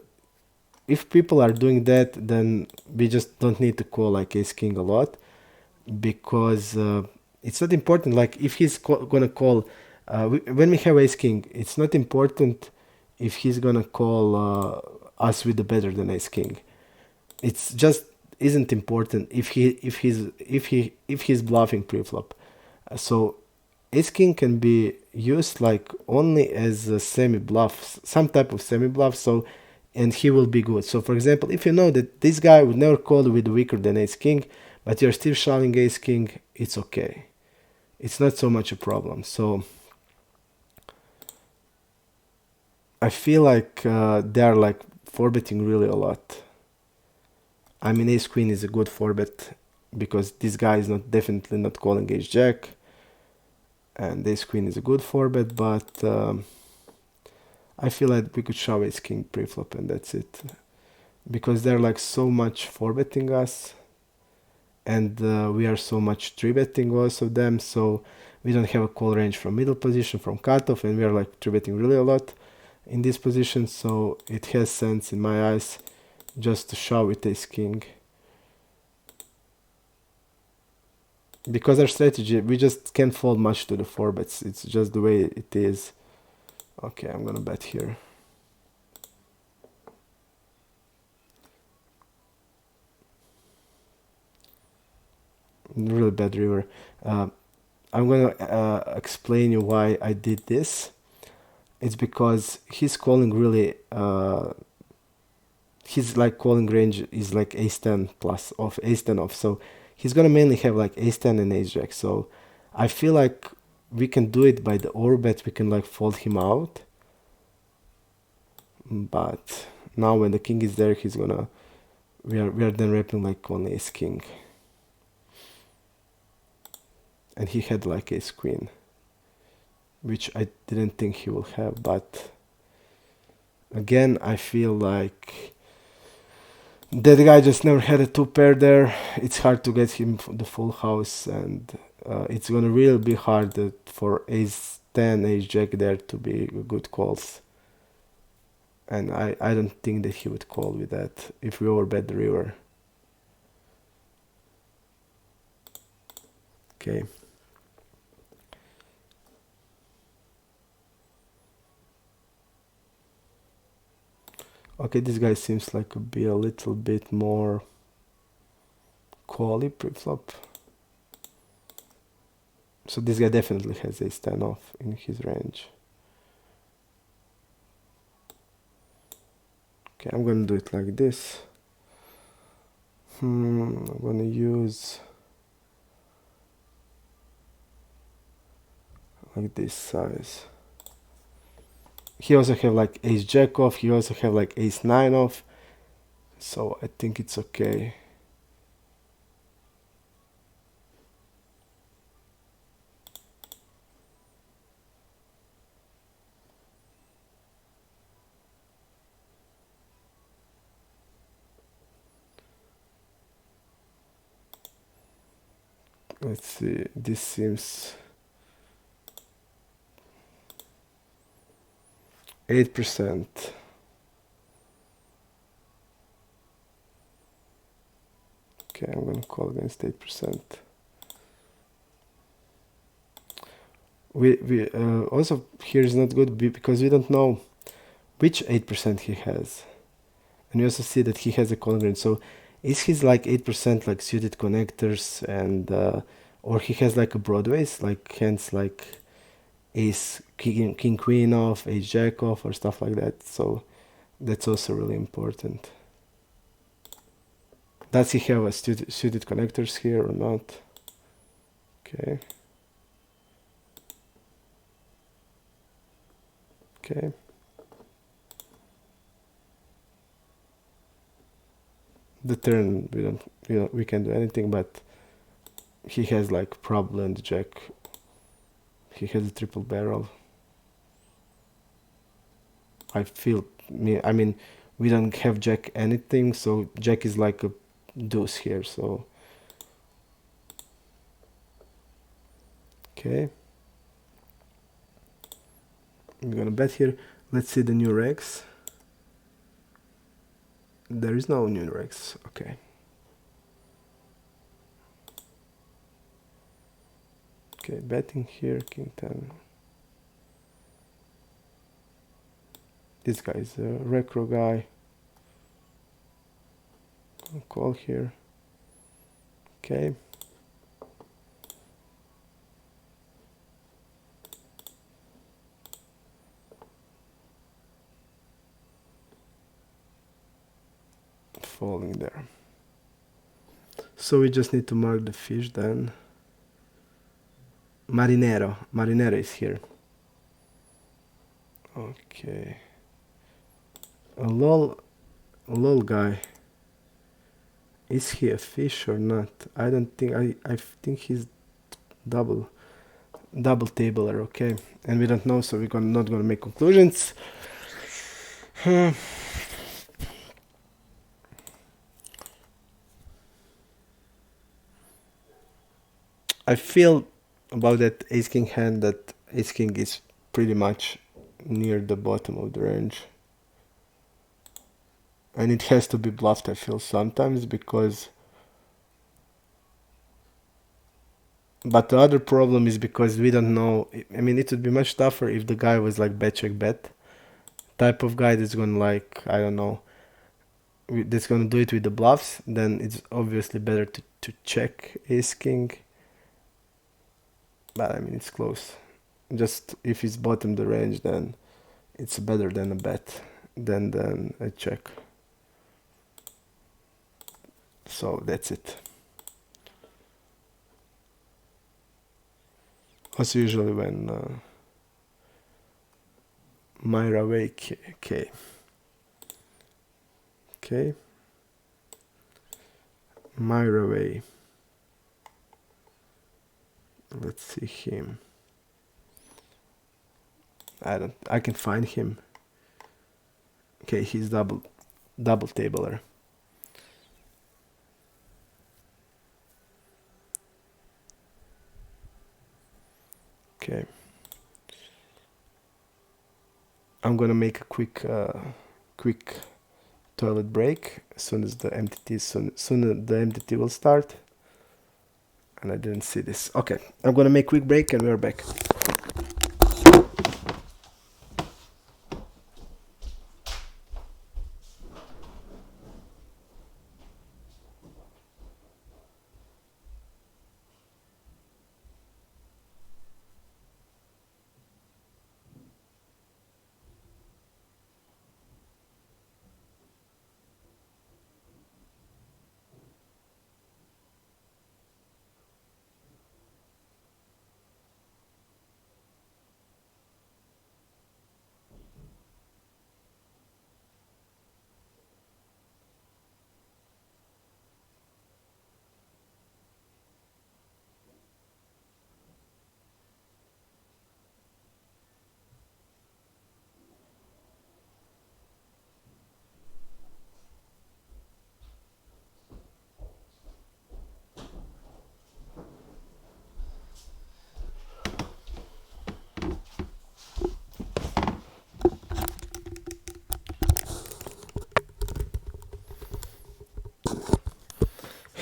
if people are doing that, then we just don't need to call like ace king a lot, because it's not important. Like if he's gonna call when we have ace king, it's not important if he's gonna call us with the better than ace king. It's just isn't important if he's bluffing pre-flop. So ace king can be used like only as a semi bluff, some type of semi bluff. So, and he will be good. So for example, if you know that this guy would never call with weaker than ace king, but you're still shoving ace king, it's okay. It's not so much a problem. So I feel like they are like 4-betting really a lot. I mean, ace queen is a good 4-bet because this guy is definitely not calling ace jack, and ace queen is a good 4-bet, but I feel like we could shove ace king pre-flop and that's it, because they're like so much 4-betting us, and we are so much 3-betting also them. So We don't have a call range from middle position, from cutoff, and we are like 3-betting really a lot in this position, so it has sense in my eyes just to shove with ace king. Because our strategy, we just can't fold much to the 4-bets. It's just the way it is. Okay, I'm gonna bet here. Really bad river. I'm gonna explain you why I did this. It's because he's calling really his like calling range is like ace 10 plus off, ace 10 off, so he's gonna mainly have like ace 10 and ace jack. So I feel like we can do it by the overbet, we can like fold him out, but now when the king is there, he's gonna we are then wrapping like on ace king, and he had like ace queen, which I didn't think he will have. But again, I feel like that guy just never had a 2-pair there. It's hard to get him the full house, and it's gonna really be hard for ace 10, ace jack there to be good calls. And I don't think that he would call with that if we overbet the river. Okay. Okay, this guy seems like to be a little bit more cally pre-flop. So this guy definitely has ace 10 off in his range. Okay, I'm gonna do it like this. I'm gonna use like this size. He also have like ace jack off, he also have like ace 9 off, so I think it's okay. Let's see, this seems 8%. Okay, I'm gonna call against 8%. We also here is not good because we don't know which 8% he has, and we also see that he has a calling range. So is his like 8% like suited connectors, and or he has like a broadways, like hands like ace king queen off, ace jack off, or stuff like that. So that's also really important. Does he have a suited connectors here or not? Okay. Okay. The turn we can't do anything, but he has like probably on the jack. He has a triple barrel. I mean, we don't have jack anything, so jack is like a deuce here, so okay. I'm gonna bet here. Let's see the new regs. There is no new regs. Okay. Okay, betting here, king 10. This guy is a recro guy. I'll call here. Okay. Falling there. So we just need to mark the fish then. Marinero is here. Okay. A lol guy. Is he a fish or not? I don't think, I think he's double tabler, okay. And we don't know, so we're not gonna make conclusions. I feel about that ace king hand, that ace king is pretty much near the bottom of the range. And it has to be bluffed, I feel, sometimes, because... But the other problem is because we don't know... I mean, it would be much tougher if the guy was like bet check bet type of guy that's gonna, like, I don't know, that's gonna do it with the bluffs. Then it's obviously better to check ace king. But I mean, it's close. Just if it's bottom the range, then it's better than a bet than a check. So that's it. Also, usually when Myra wake, okay, Myra way. Let's see him. I can find him. Okay, he's double tabler. Okay. I'm gonna make a quick toilet break as soon as the MTT will start. And I didn't see this. Okay, I'm gonna make a quick break and we're back.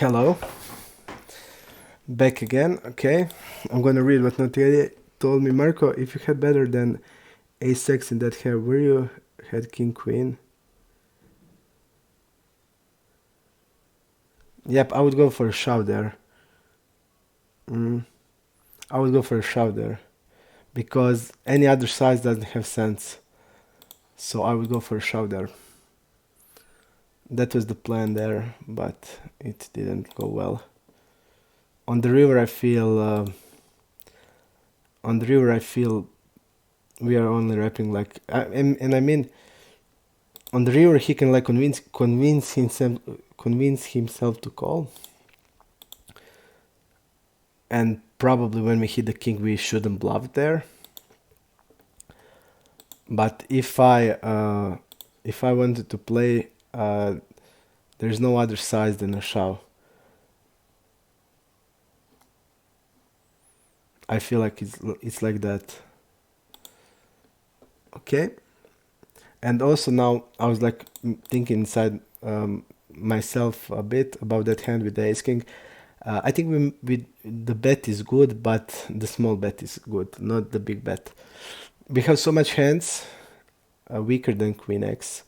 Hello, back again. Okay, I'm gonna read what Natalia told me. Marco, if you had better than ace-x in that hand, where you had king queen? Yep, I would go for a shove there. I would go for a shove there because any other size doesn't have sense. So I would go for a shove there. That was the plan there, but it didn't go well. On the river, I feel. We are only wrapping like, and I mean, on the river he can like convince himself to call. And probably when we hit the king, we shouldn't bluff there. But if I wanted to play, there's no other size than a shove. I feel like it's like that. Okay. And also now I was like thinking inside myself a bit about that hand with the ace king. I think the bet is good, but the small bet is good, not the big bet. We have so much hands weaker than queen x.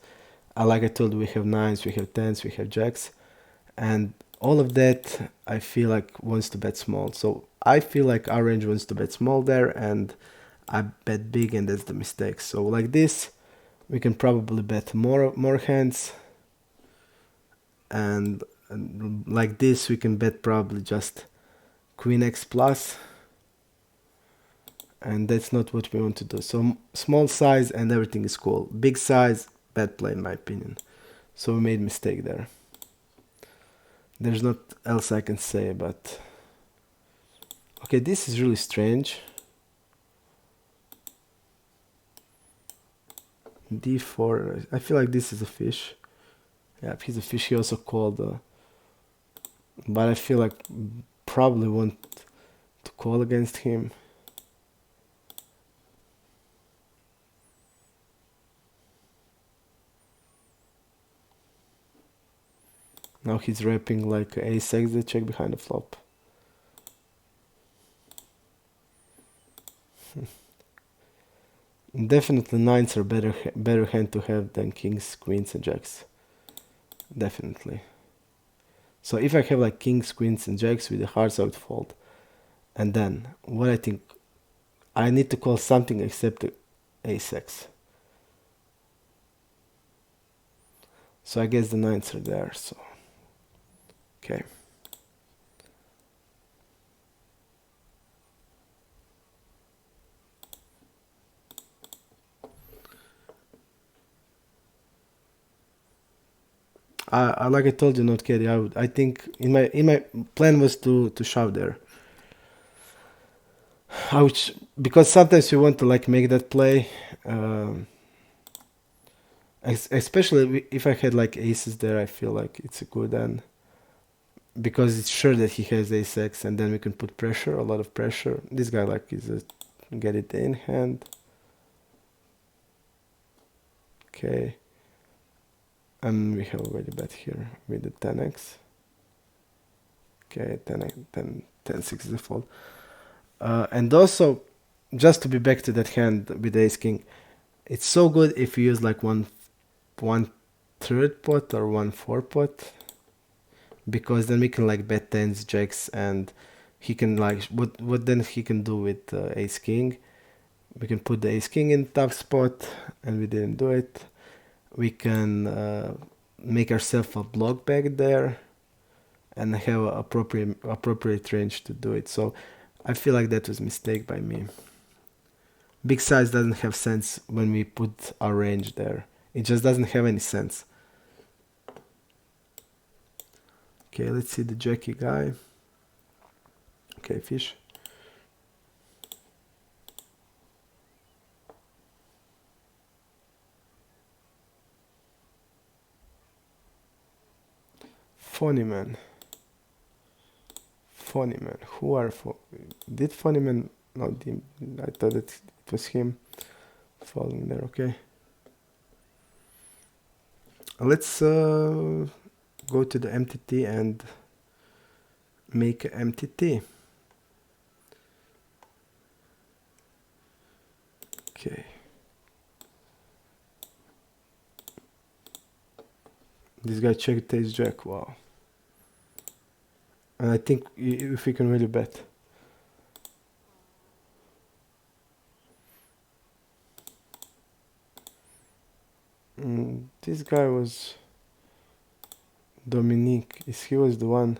Like I told you, we have nines, we have tens, we have jacks, and all of that I feel like wants to bet small. So I feel like our range wants to bet small there, and I bet big, and that's the mistake. So like this, we can probably bet more hands, and like this we can bet probably just queen x plus, and that's not what we want to do. So small size and everything is cool. Big size, bad play in my opinion. So we made a mistake there. There's not else I can say, but okay, this is really strange. d4, I feel like this is a fish. Yeah, he's a fish. He also called, but I feel like probably won't to call against him. Now he's wrapping like ace-x the check behind the flop. Definitely nines are better hand to have than kings, queens and jacks. Definitely. So if I have like kings, queens and jacks with the hearts, I would fold. And then what I think, I need to call something except ace-x. So I guess the nines are there, so okay. I like I told you, not carry. I think in my plan was to shove there. Because sometimes you want to like make that play, especially if I had like aces there. I feel like it's a good end because it's sure that he has ace-x, and then we can put pressure, a lot of pressure. This guy like is get it in hand. Okay, and we have already bet here with the 10x. Okay, 10-6 is the fold. And also, just to be back to that hand with ace king, it's so good if you use like one third pot or 1/4 pot, because then we can like bet tens, jacks, and he can like what then he can do with ace king. We can put the ace king in top spot, and we didn't do it. We can make ourselves a block back there and have a appropriate range to do it. So I feel like that was a mistake by me. Big size doesn't have sense when we put our range there. It just doesn't have any sense. Okay, let's see the jacky guy. Okay, fish. Funny man. Funny man. Who are did funny man? No, I thought that it was him falling there. Okay. Let's go to the MTT and make MTT. Okay. This guy checked ace jack. Wow. And I think if we can really bet. This guy was Dominique. He was the one?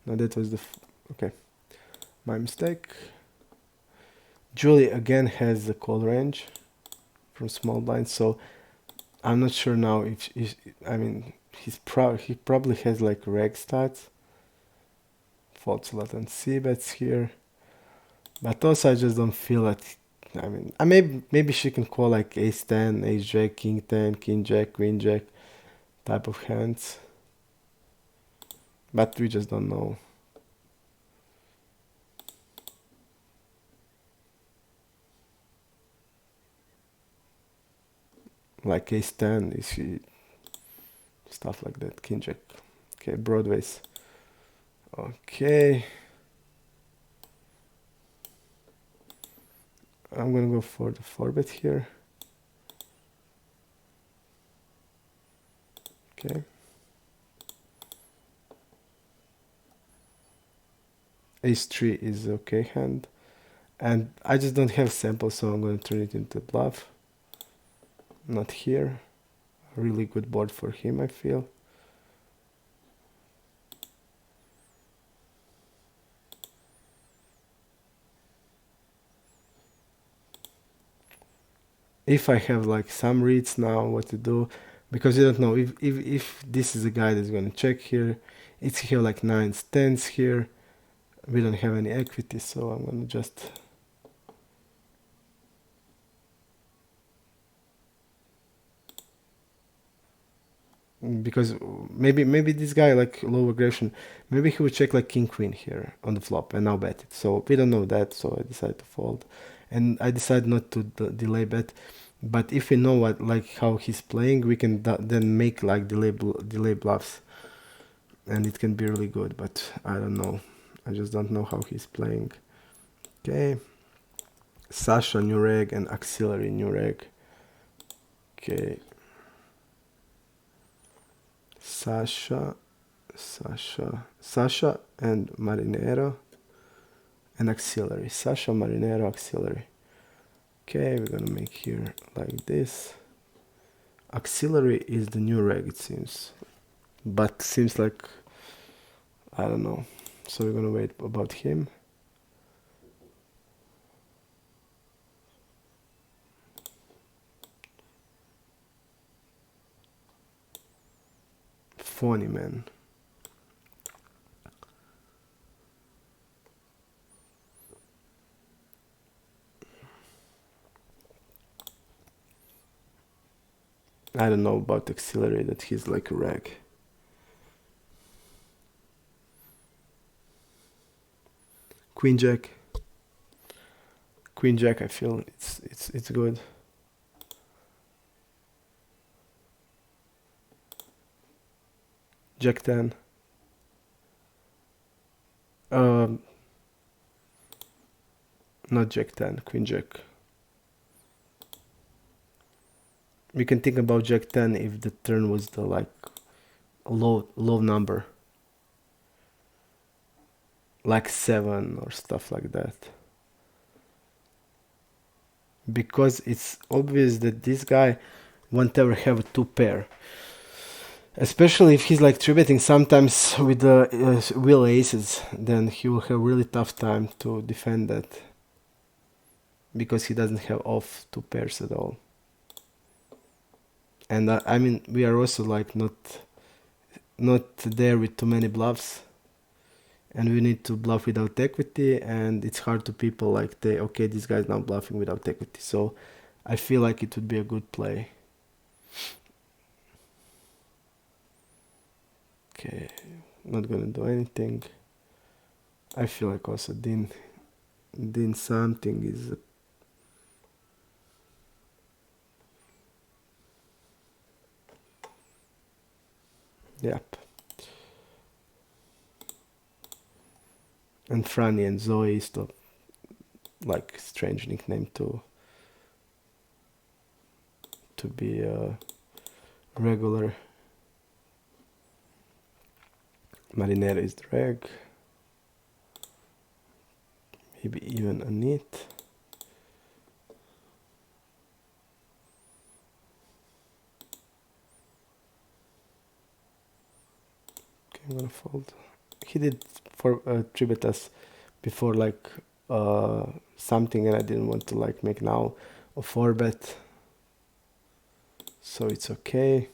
No, that was the... Okay. My mistake. Julie again has the call range from small blinds, so I'm not sure now if I mean he probably has like reg stats. Folds a lot on C bets here, but also I just don't feel that. I mean, maybe she can call like ace 10, ace jack, king 10, king jack, queen jack type of hands, but we just don't know. Like ace 10, is she stuff like that, king jack. Okay, broadways. Okay, I'm gonna go for the 4-bet here. Okay. Ace 3 is okay hand, and I just don't have sample, so I'm going to turn it into bluff. Not here. A really good board for him, I feel. If I have like some reads now what to do, because you don't know if this is a guy that's going to check here. It's here like 9s, 10s here. We don't have any equity, so I'm going to just... because maybe this guy like low aggression, maybe he would check like king queen here on the flop and now bet it. So we don't know that, so I decided to fold, and I decided not to delay bet. But if we know what like how he's playing, we can then make like delay bluffs, and it can be really good. But I don't know, I just don't know how he's playing. Okay, Sasha new reg and auxiliary new reg. Okay, Sasha and Marinero and auxiliary. Sasha, Marinero, auxiliary. Okay, we're gonna make here like this. Auxiliary is the new reg, it seems, but seems like I don't know. So we're gonna wait about him. Funny man. I don't know about auxiliary that he's like a reg. Queen Jack. Queen Jack, I feel it's good. Jack 10. Not Jack 10, Queen Jack. We can think about Jack 10 if the turn was the like low number, like 7 or stuff like that. Because it's obvious that this guy won't ever have a 2 pair. Especially if he's like 3-betting sometimes with the wheel aces, then he will have really tough time to defend that. Because he doesn't have off 2 pairs at all. And I mean, we are also like not there with too many bluffs. And we need to bluff without equity, and it's hard to people like okay, this guy's now bluffing without equity. So I feel like it would be a good play. Okay, not gonna do anything. I feel like also Din something is. Yep. And Franny and Zoe is the like strange nickname to be a regular. Marinera is the reg. Maybe even a neat. Okay, I'm gonna fold. He did for 3-bet us before like something, and I didn't want to like make now a 4-bet, so it's okay.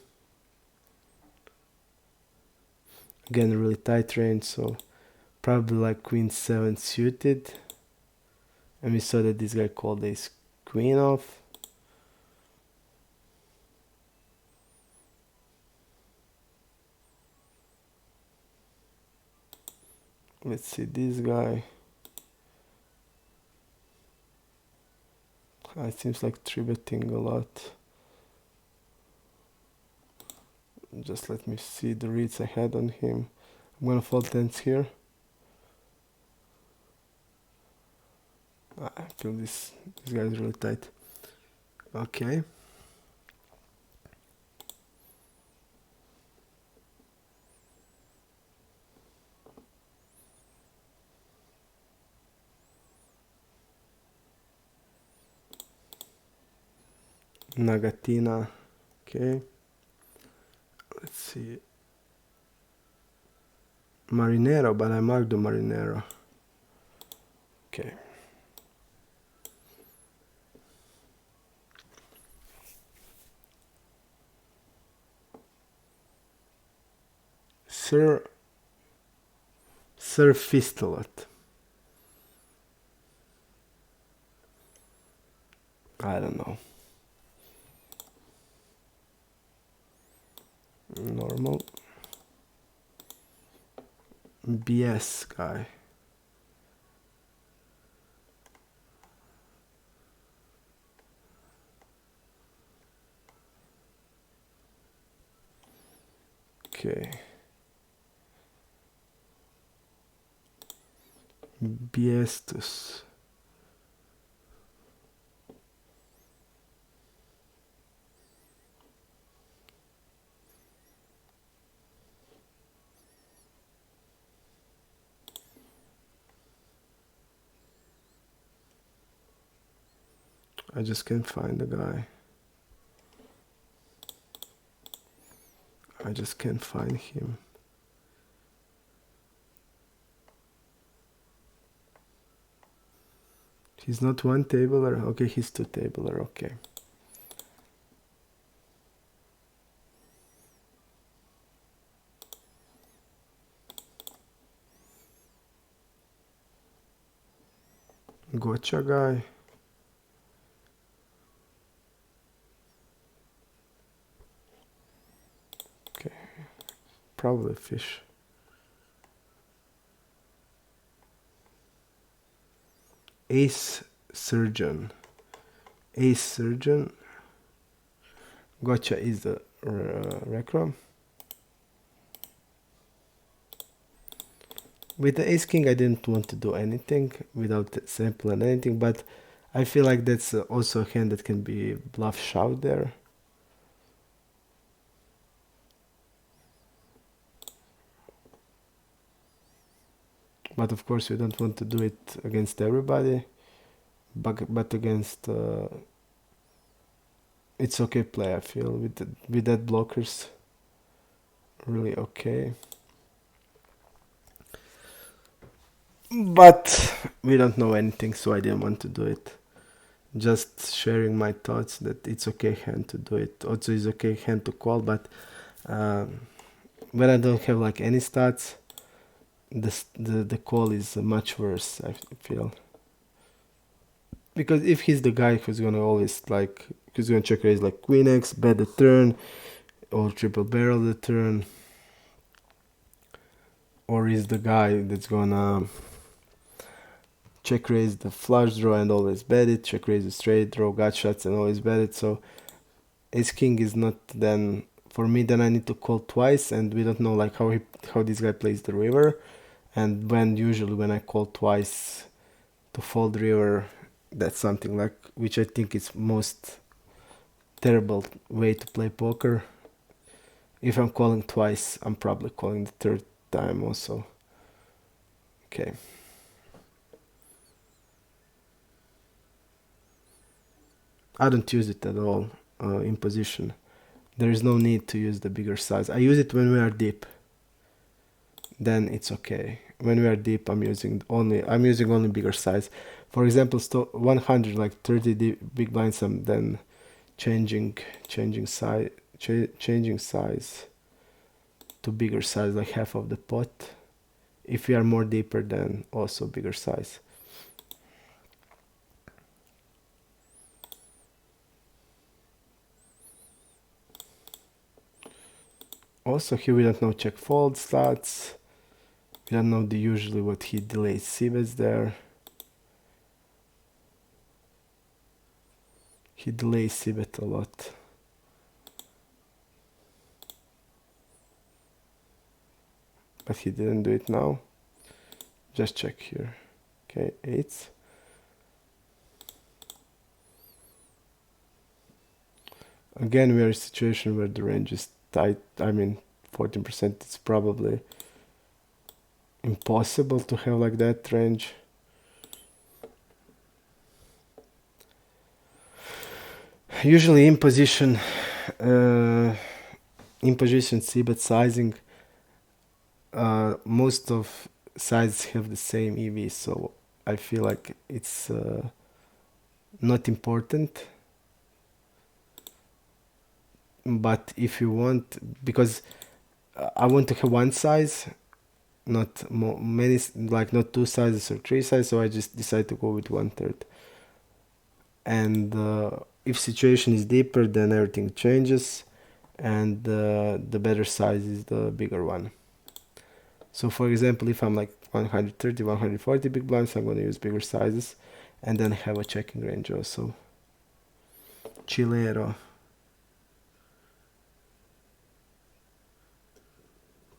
Again, a really tight range, so probably like queen 7 suited, and we saw that this guy called ace queen off. Let's see this guy. It seems like 3-betting a lot. Just let me see the reads I had on him. I'm gonna fold tens here. I feel this guy is really tight. Okay. Nagatina. Okay. Let's see. Marinero, but I marked the Marinero. Okay. Sir Fistolot. I don't know. BS guy. Okay. BS. I just can't find the guy. I just can't find him. He's not one tabler. Okay, he's two tabler. Okay. Gotcha guy. Okay, probably fish. Ace surgeon. Ace surgeon. Gotcha is the recrum. With the ace king I didn't want to do anything without sampling anything, but I feel like that's also a hand that can be bluff shove there. But of course we don't want to do it against everybody, but against it's okay play, I feel, with that blockers really okay. But we don't know anything, so I didn't want to do it. Just sharing my thoughts that it's okay hand to do it. Also it's okay hand to call, but when I don't have like any stats, the call is much worse, I feel. Because if he's the guy who's gonna always like, who's gonna check raise like queen x, bet the turn, or triple barrel the turn, or is the guy that's gonna check raise the flush draw and always bet it, check raise the straight draw, gut shots and always bet it. So ace king is not then for me. Then I need to call twice, and we don't know like how this guy plays the river. And usually when I call twice to fold river, that's something like which I think is most terrible way to play poker. If I'm calling twice, I'm probably calling the third time also. Okay. I don't use it at all in position. There is no need to use the bigger size. I use it when we are deep. Then it's okay. When we are deep, I'm using only bigger size. For example, 100 like 30 big blinds. I'm then changing size to bigger size, like half of the pot. If we are more deeper, then also bigger size. Also here we don't know check fold stats. We don't know usually what he delays c-bets there. He delays c-bet a lot. But he didn't do it now. Just check here. Okay, 8. Again, we are in a situation where the range is tight. I mean, 14%, it's probably impossible to have like that range. Usually in position c-bet sizing, most of sizes have the same EV, so I feel like it's not important. But if you want, because I want to have one size, not many, like not two sizes or three sizes, so I just decide to go with 1/3. And if situation is deeper, then everything changes, and the better size is the bigger one. So for example, if I'm like 130, 140 big blinds, I'm going to use bigger sizes and then have a checking range also. Chilero.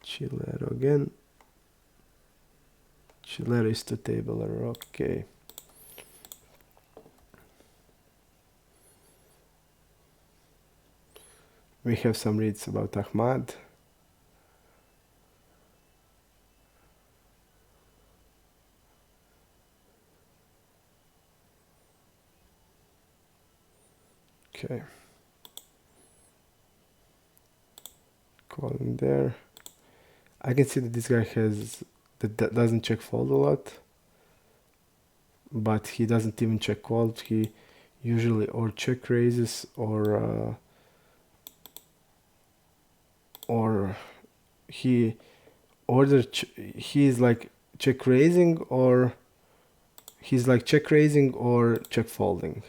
Chilero again. Chilero is to tabler, okay. We have some reads about Ahmad. Okay. Calling there. I can see that this guy that doesn't check fold a lot, but he doesn't even check call. He usually or check raises or he he's like check raising or he's like check raising or check folding.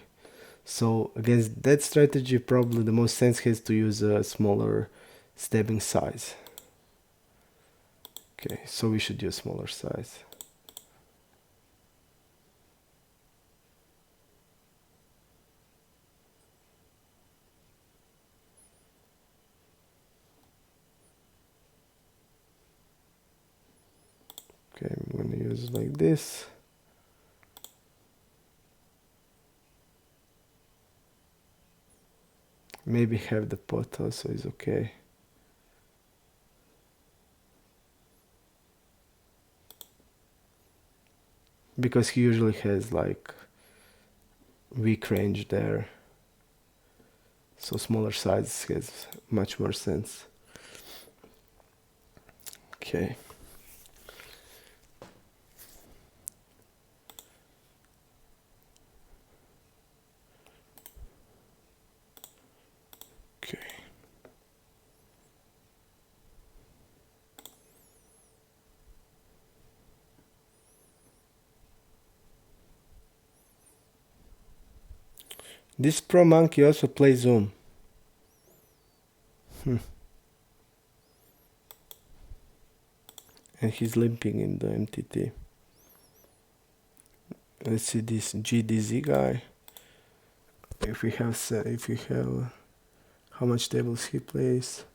So against that strategy, probably the most sense has to use a smaller stabbing size. Okay, so we should use smaller size. Okay, I'm gonna use it like this. Maybe have the pot also is okay. Because he usually has like weak range there. So smaller size has much more sense. Okay. Okay. This pro monkey also plays Zoom. And he's limping in the MTT. Let's see this GDZ guy. If we have how much tables he plays.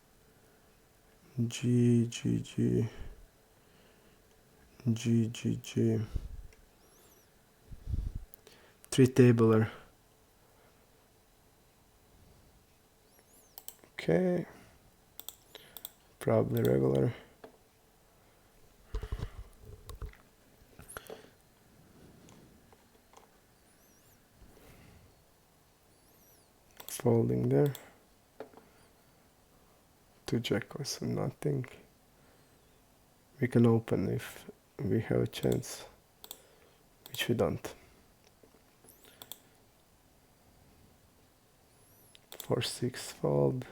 G. 3-tabler. Okay. Probably regular. Folding there. 2 jack also nothing. We can open if we have a chance, which we don't. 4-6 fold,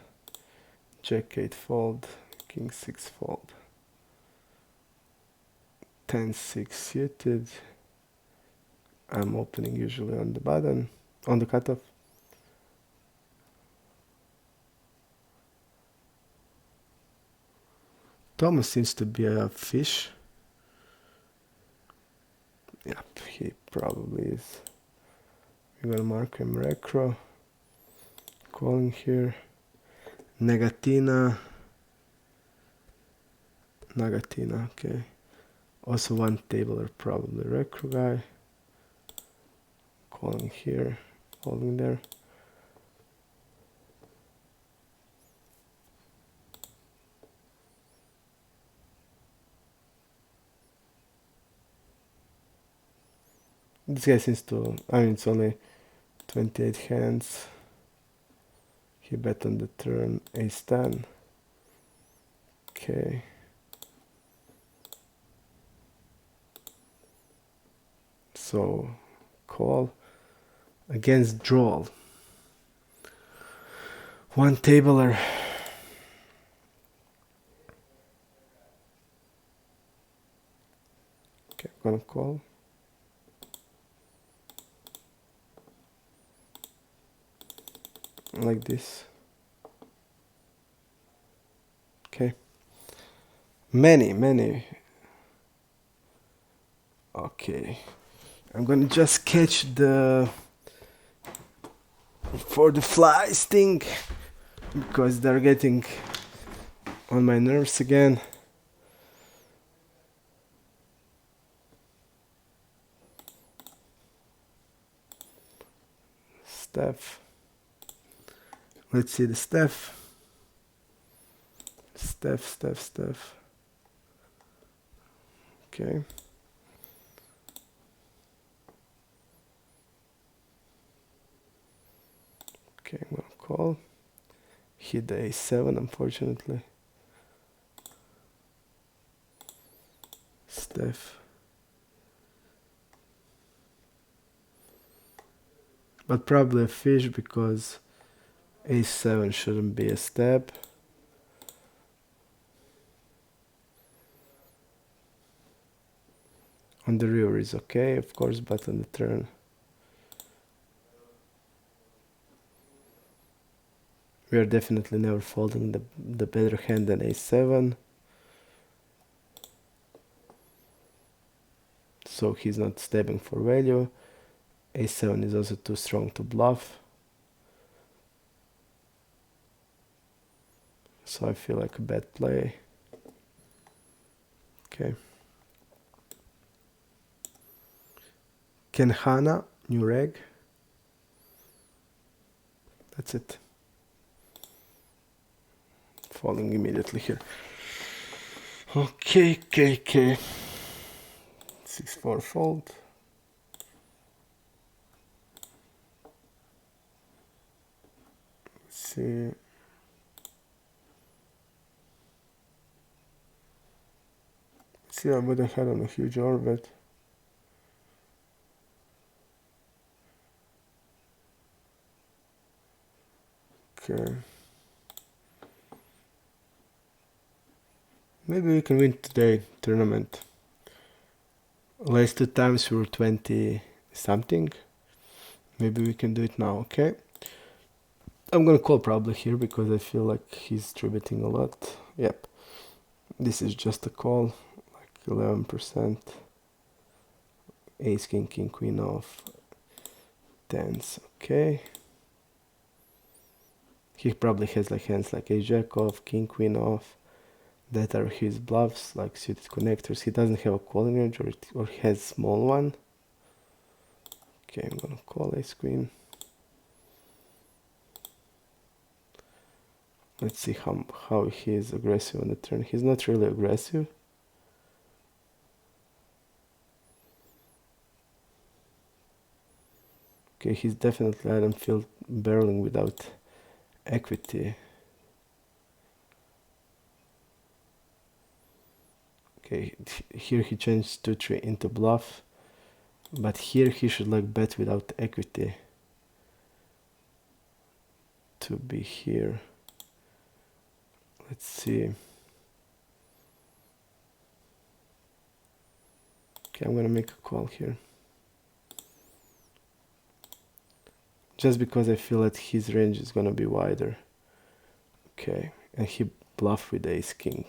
jack 8 fold, king 6 fold, 10-6 suited. I'm opening usually on the button, on the cutoff. Thomas seems to be a fish. Yep, he probably is. We're gonna mark him recro. Calling here. Negatina, okay. Also 1-tabler, probably recro guy. Calling here, holding there. This guy seems to, it's only 28 hands. He bet on the turn ace-10. Okay. So, call against draw. 1-tabler. Okay, I'm gonna call. Like this. Okay. Many Okay, I'm gonna just catch the for the flies thing because they're getting on my nerves again. Staff. Let's see the staff. Staff. Okay. Okay, I'm gonna call. Hit the a7, unfortunately. Staff. But probably a fish because a7 shouldn't be a step. On the river is okay, of course, but on the turn. We are definitely never folding the better hand than a7. So he's not stepping for value. a7 is also too strong to bluff. So I feel like a bad play. Okay. Ken Hana, new reg. That's it. Falling immediately here. Okay. 6-4 fold. Let's see. See, I would have had on a huge orbit. Okay. Maybe we can win today tournament. Last 2 times we were 20 something. Maybe we can do it now, okay? I'm gonna call probably here because I feel like he's tributing a lot. Yep. This is just a call, like 11%. Ace, king, queen off. Tens, okay. He probably has like hands like ace jack off, king, queen off. That are his bluffs, like suited connectors. He doesn't have a calling range or he has small one. Okay, I'm gonna call ace queen. Let's see how he is aggressive on the turn. He's not really aggressive. Okay, he's definitely, I don't feel barreling without equity. Okay, here he changed 2-3 into bluff. But here he should like bet without equity. To be here. Let's see. Okay, I'm gonna make a call here. Just because I feel that his range is gonna be wider. Okay, and he bluffed with ace king.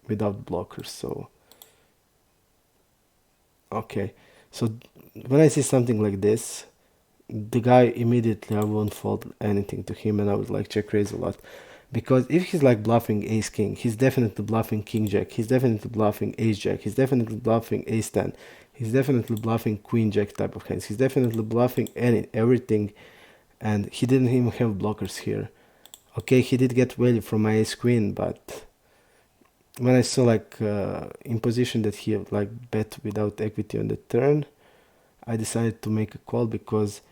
Without blockers, so... Okay, so when I see something like this, the guy immediately, I won't fold anything to him and I would like check raise a lot. Because if he's like bluffing ace king, he's definitely bluffing king jack, he's definitely bluffing ace jack, he's definitely bluffing ace 10, he's definitely bluffing queen jack type of hands, he's definitely bluffing everything, and he didn't even have blockers here. Okay, he did get value from my ace queen, but when I saw like in position that he like bet without equity on the turn, I decided to make a call because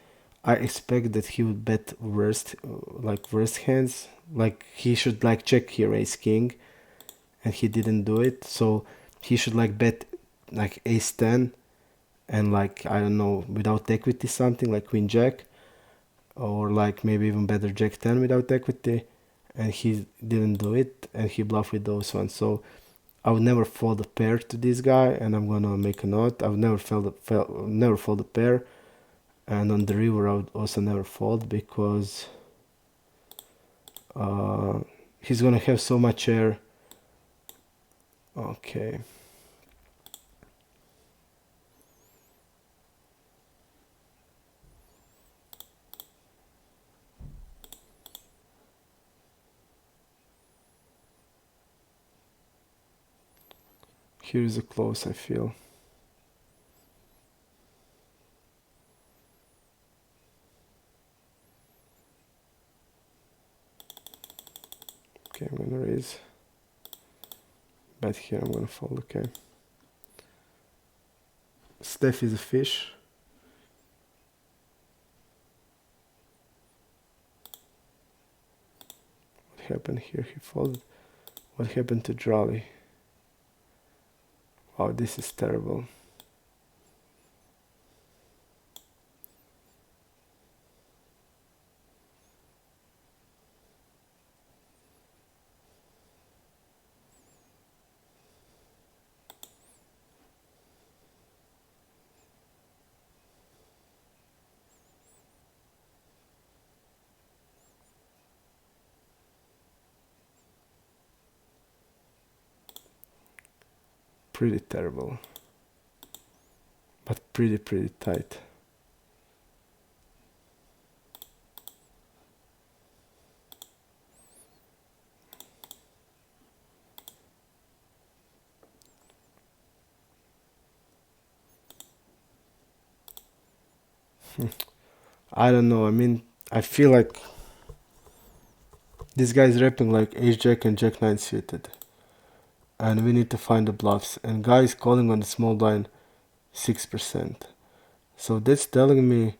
I expect that he would bet worst hands. Like he should like check here ace king, and he didn't do it. So he should like bet like ace 10 and like I don't know without equity something like queen jack, or like maybe even better jack 10 without equity, and he didn't do it and he bluffed with those ones. So I would never fold a pair to this guy, and I'm gonna make a note. I would never fold a pair. And on the river I would also never fold because he's gonna have so much air. Okay. Here is a close, I feel. Okay, I'm gonna raise. Bet here, I'm gonna fold, okay. Steph is a fish. What happened here? He folded. What happened to Jolly? Oh, this is terrible. Pretty terrible. But pretty tight. I don't know, I mean, I feel like this guy's repping like ace-jack and jack-9 suited. And we need to find the bluffs. And guy is calling on the small blind 6%. So that's telling me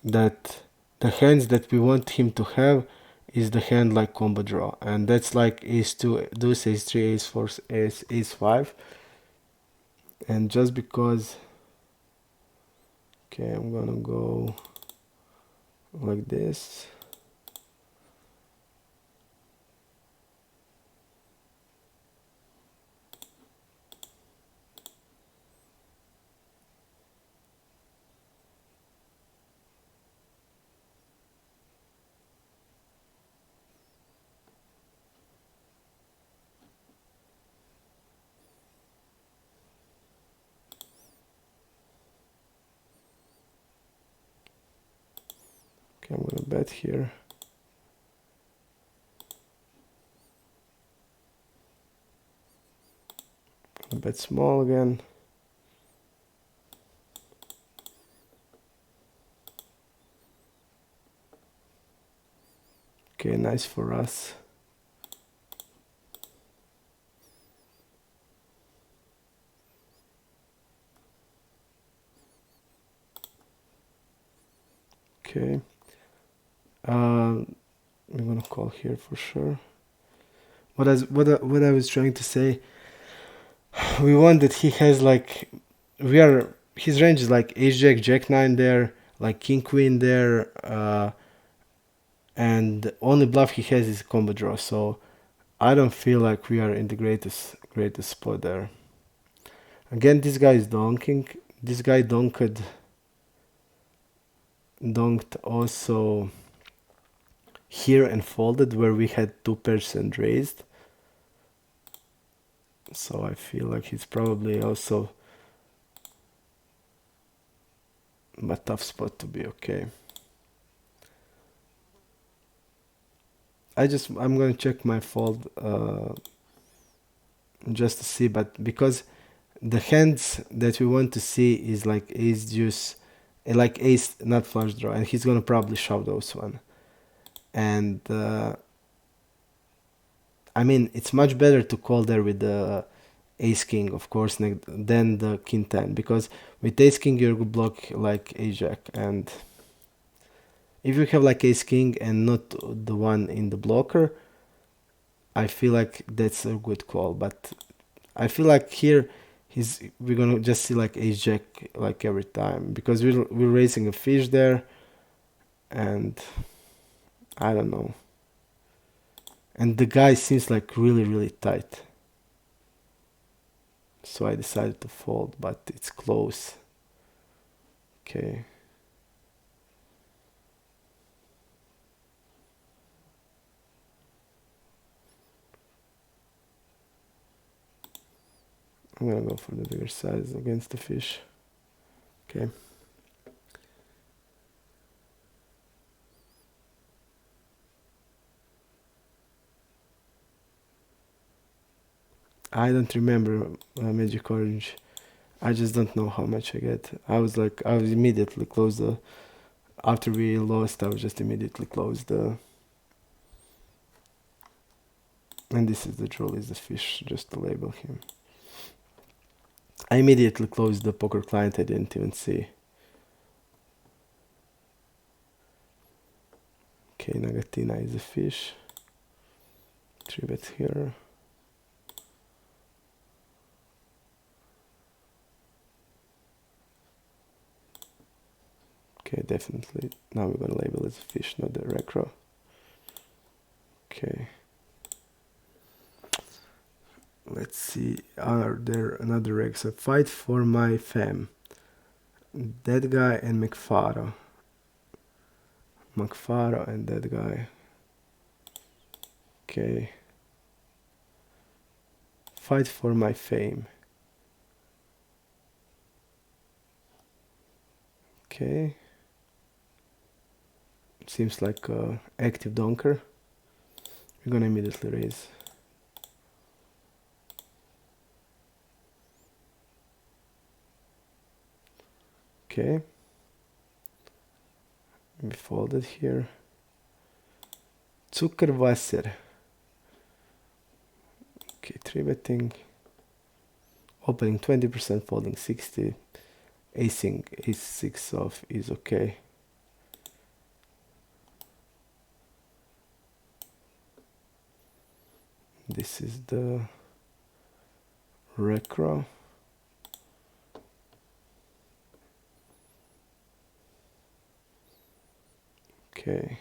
that the hands that we want him to have is the hand like combo draw. And that's like ace-2, deuce, ace-3, ace-4, ace-5. And just because... Okay, I'm gonna go like this. Okay, I'm gonna bet here. Gonna bet small again. Okay, nice for us. Okay. We're gonna call here for sure. What I was trying to say, we want that he has like, his range is like ace jack, jack 9 there, like king queen there, and the only bluff he has is combo draw. So I don't feel like we are in the greatest spot there. Again, this guy is donking. This guy donked also here and folded where we had 2% raised. So I feel like he's probably also a tough spot to be. Okay. I'm gonna check my fold just to see, but because the hands that we want to see is like ace deuce, like ace not flush draw, and he's gonna probably shove those one. And I mean, it's much better to call there with the ace king, of course, than the king 10, because with ace king you're gonna block like ace jack, and if you have like ace king and not the one in the blocker, I feel like that's a good call. But I feel like here we're gonna just see like ace jack like every time, because we're raising a fish there, and I don't know. And the guy seems like really tight. So I decided to fold, but it's close. Okay. I'm gonna go for the bigger size against the fish. Okay. I don't remember Magic Orange. I just don't know how much I get. I was immediately closed the, after we lost, I was just immediately closed the, and this is the troll, is the fish, just to label him. I immediately closed the poker client, I didn't even see. Okay, Nagatina is a fish. 3-bet here. Okay, definitely. Now we're gonna label as a fish, not the recro. Okay. Let's see, are there another reg? So fight for my fam. That guy and McFaro. McFaro and that guy. Okay. Fight for my fame. Okay. Seems like a active donker. We're gonna immediately raise. Okay. We folded here. Zuckerwasser. Okay, 3-betting. Opening 20%, folding 60. Acing ace-6 off is okay. This is the recro. Okay.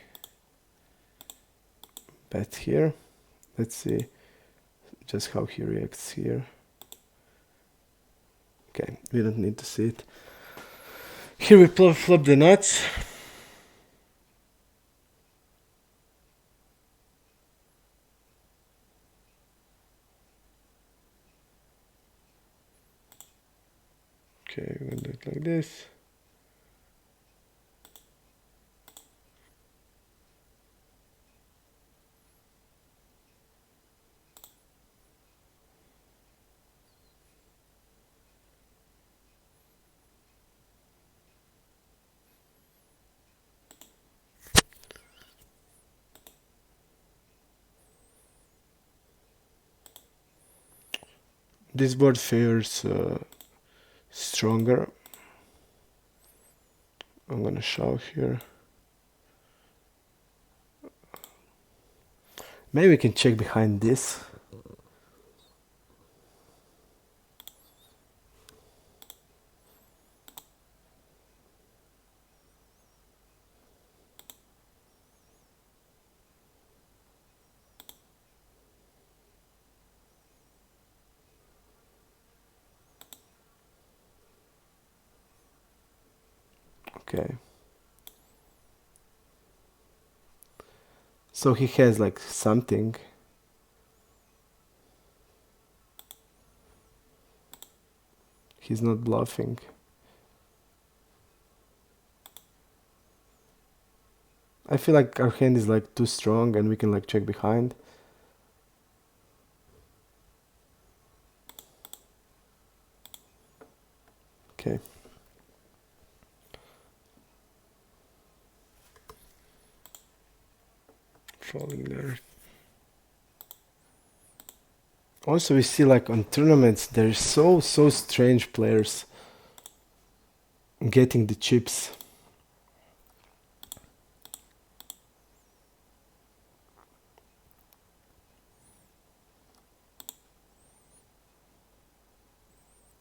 Bet here. Let's see just how he reacts here. Okay, we don't need to see it. Here we flop the nuts. Okay, we're gonna do it like this. This board favors stronger. I'm gonna shove here. Maybe we can check behind this. Okay. So he has like something. He's not bluffing. I feel like our hand is like too strong and we can like check behind. Okay. Falling there. Also, we see like on tournaments, there's so strange players getting the chips.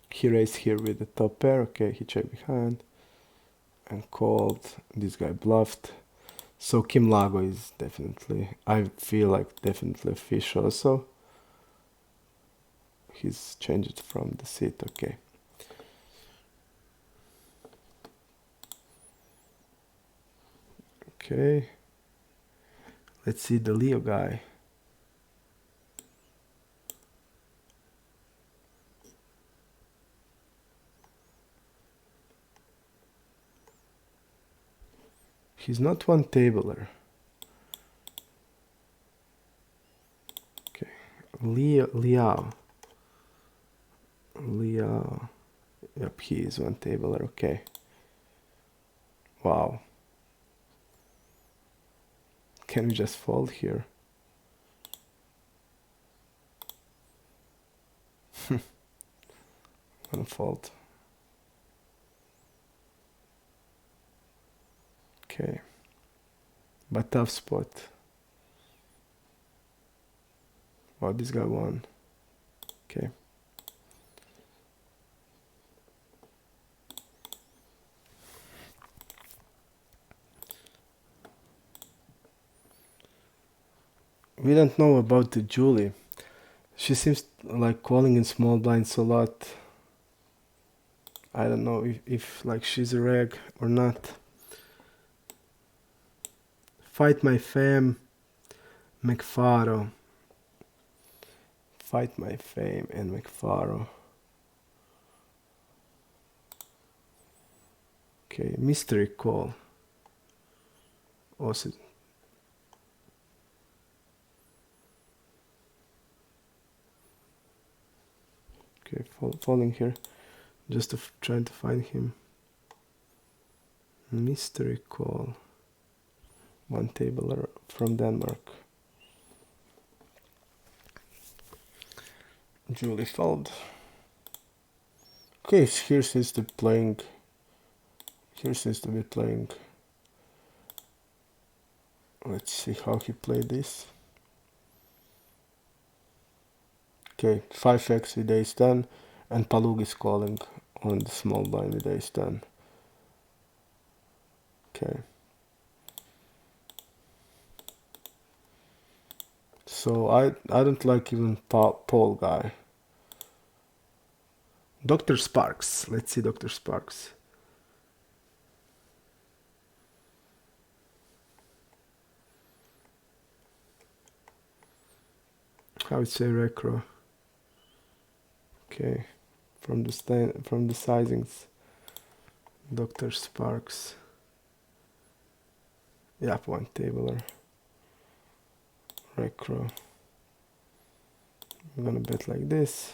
He raised here with the top pair. Okay, he checked behind and called. This guy bluffed. So Kim Lago is definitely, I feel like definitely a fish also. He's changed from the seat. Okay. Okay. Let's see the Leo guy. He's not one tabler. Okay. Liao. Leah. Yep, he is one tabler. Okay. Wow. Can we just fold here? Gonna fold. Okay. But tough spot. Oh, this guy won. Okay. We don't know about the Julie. She seems like calling in small blinds a lot. I don't know if like she's a reg or not. Fight my fam, McFaro. Fight my fame and McFaro. Okay, mystery call. Also, okay, falling here, just trying to find him. Mystery call. One tabler from Denmark. Julie fold. Okay, here seems to be playing. Let's see how he played this. Okay, 5x with ace 10, and Palug is calling on the small blind with ace 10. Okay. So I don't like even Paul guy. Dr. Sparks. Let's see Dr. Sparks. I would say Recro. Okay. From the sizings. Dr. Sparks. Yep, one tabler. Recro. I'm gonna bet like this.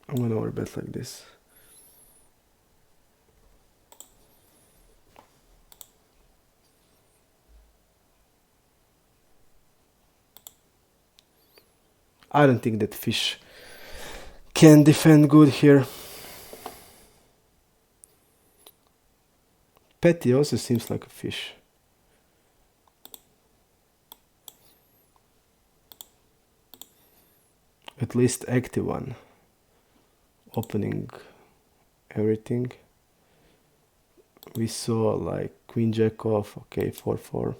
I'm gonna overbet like this. I don't think that fish can defend good here. Petty also seems like a fish. At least active one. Opening everything. We saw like queen jack off. Okay, 4-4.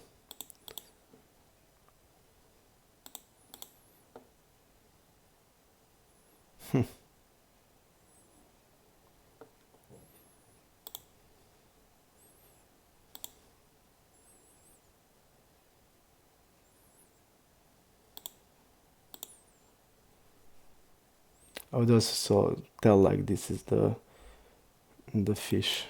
I would also tell like this is the fish.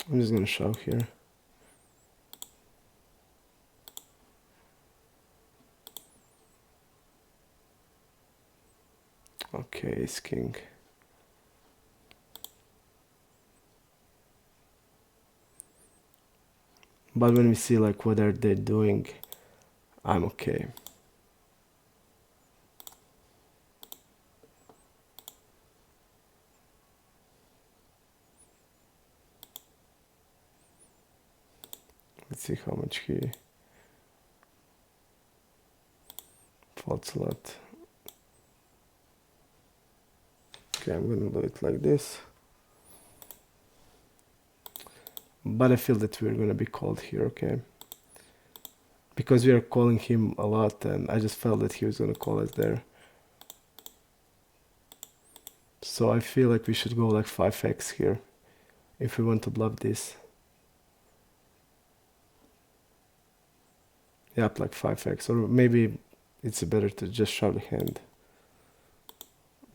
I'm just gonna shove here. Okay, ace king. But when we see like what are they doing, I'm okay. Let's see how much he folds a lot. Okay, I'm gonna do it like this. But I feel that we're gonna be called here, okay? Because we are calling him a lot and I just felt that he was gonna call us there. So I feel like we should go like 5x here. if we want to bluff this. Yep, like 5x, or maybe it's better to just shove the hand,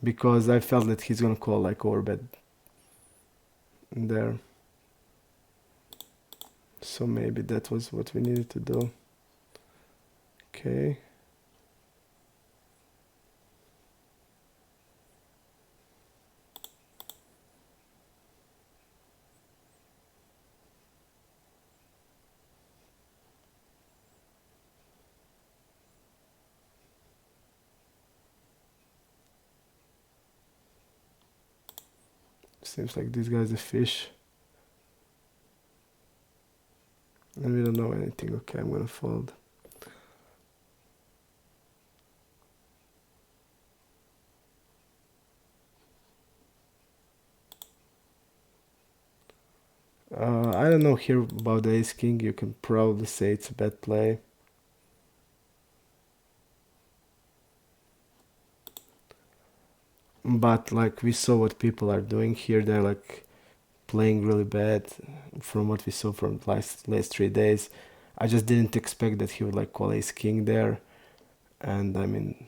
because I felt that he's gonna call like overbet there. So maybe that was what we needed to do. Okay. Seems like this guy's a fish. And we don't know anything. Okay, I'm gonna fold. I don't know here about the ace king. You can probably say it's a bad play. But like we saw what people are doing here, they're like playing really bad from what we saw from last 3 days. I just didn't expect that he would like call ace king there. And I mean,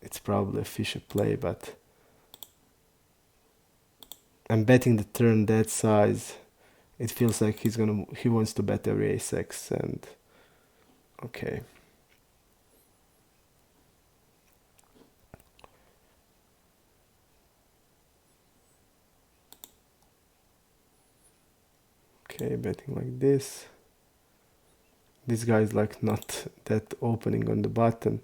it's probably a fishy play, but I'm betting the turn that size. It feels like he wants to bet every ace x, and okay. Okay, betting like this. This guy is like not that opening on the button,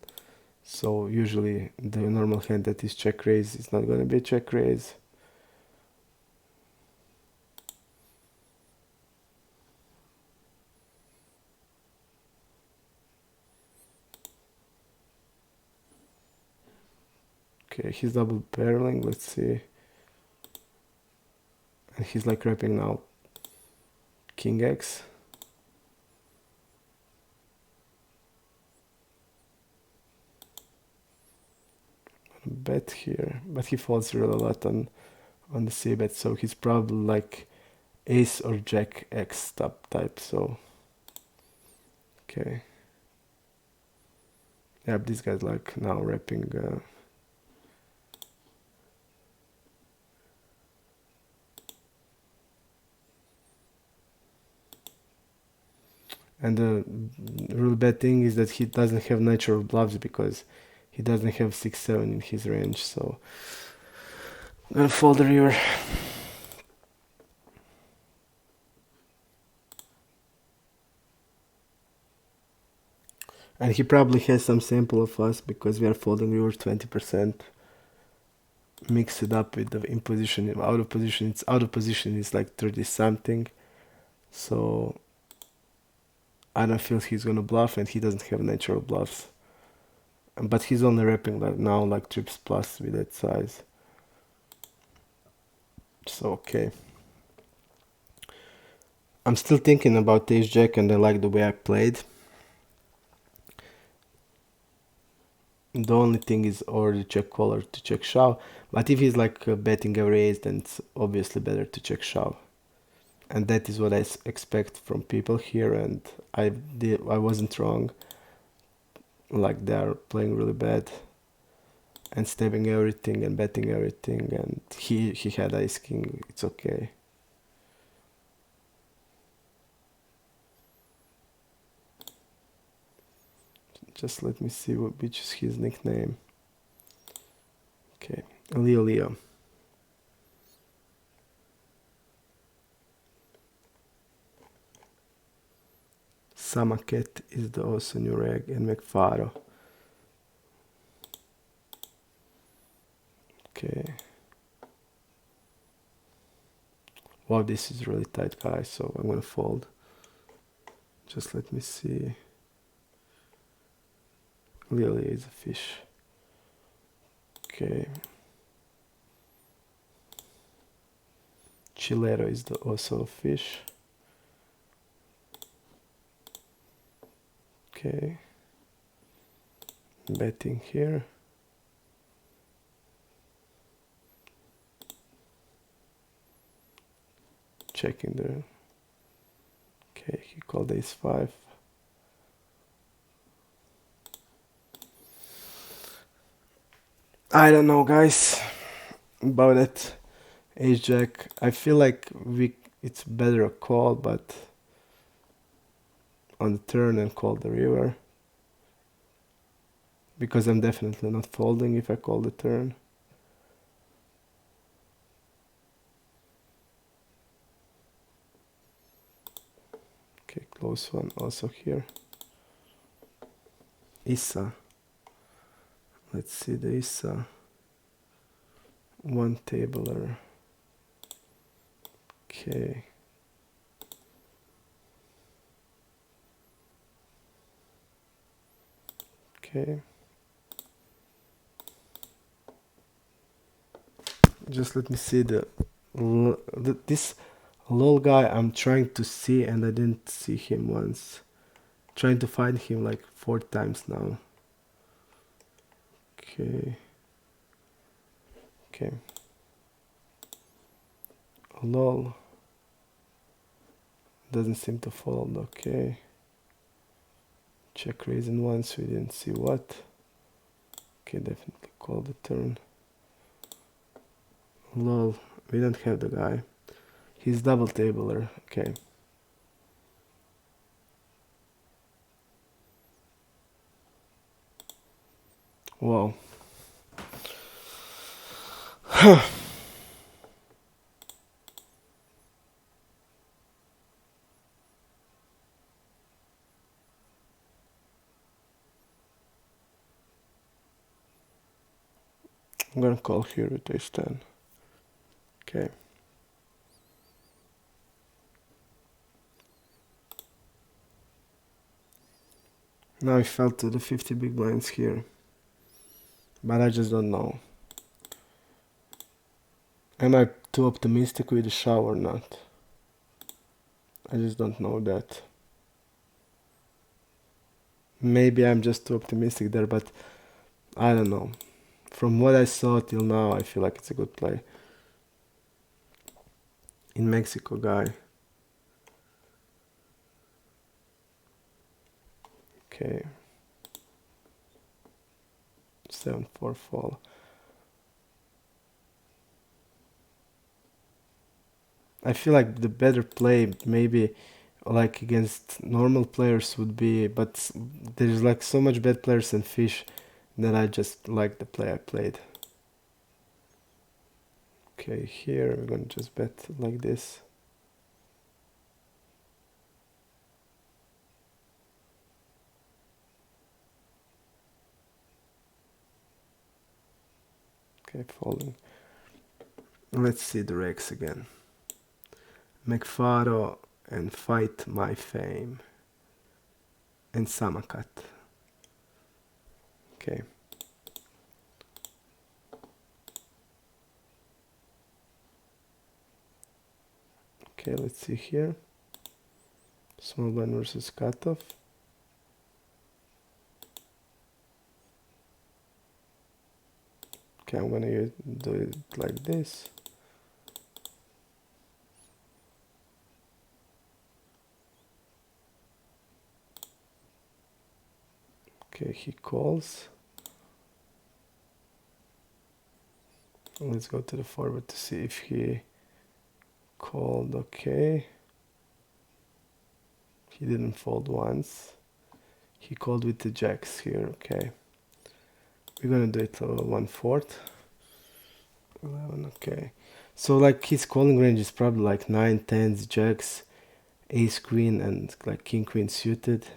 so usually the normal hand that is check raise is not gonna be a check raise. Okay, he's double barreling, let's see. And he's like wrapping now king x. Bet here, but he folds really a lot on the c bet, so he's probably like ace or jack x type. So okay, yeah, this guy's like now wrapping and the real bad thing is that he doesn't have natural bluffs because he doesn't have 6-7 in his range, so I'm gonna fold the river. And he probably has some sample of us because we are folding river 20%. Mix it up with the in position, out of position. It's out of position is like 30 something. So I don't feel he's gonna bluff, and he doesn't have natural bluffs. But he's only wrapping like now like trips plus with that size. So okay. I'm still thinking about ace jack, and I like the way I played. The only thing is or to check call or to check shove. But if he's like betting every ace, then it's obviously better to check shove. And that is what I expect from people here, and I wasn't wrong. Like they're playing really bad and stabbing everything and betting everything, and he had ace king. It's okay. Just let me see which is his nickname. Okay, Leo. Samaket is the also new reg, and McFaro. Okay. Wow, this is really tight, guys, so I'm gonna fold. Just let me see. Lily is a fish. Okay. Chilero is also a fish. Okay. Betting here. checking there. Okay, he called ace-5. I don't know, guys, about it. Ace-jack. I feel like it's better a call, but on the turn and call the river. Because I'm definitely not folding if I call the turn. Okay, close one also here. Issa. Let's see the Issa. One tabler. Okay. Okay. Just let me see this lol guy I'm trying to see, and I didn't see him once. Trying to find him like 4 times now. Okay. Okay. Lol. Doesn't seem to fold. Okay. Check raising once, we didn't see what. Okay, definitely call the turn. Lol, we don't have the guy. He's double tabler. Okay. Wow. I'm gonna call here with ace-10. Okay. Now I fell to the 50 big blinds here. But I just don't know. Am I too optimistic with the shove or not? I just don't know that. Maybe I'm just too optimistic there, but I don't know. From what I saw till now, I feel like it's a good play. In Mexico, guy. Okay. 7-4 fall. I feel like the better play maybe like against normal players would be, but there's like so much bad players in fish that I just like the play I played. Okay, here we're gonna just bet like this. Okay, folding. Let's see the Rex again. McFaro and Fight My Fame. And Samakat. Okay. Okay, let's see here. Small blind versus cutoff. Okay, I'm gonna do it like this. Okay, he calls. Let's go to the forward to see if he called. Okay. He didn't fold once. He called with the jacks here. Okay. We're gonna do it 1/4. 11, okay. So like his calling range is probably like 9, 10s, jacks, ace queen, and like king queen suited.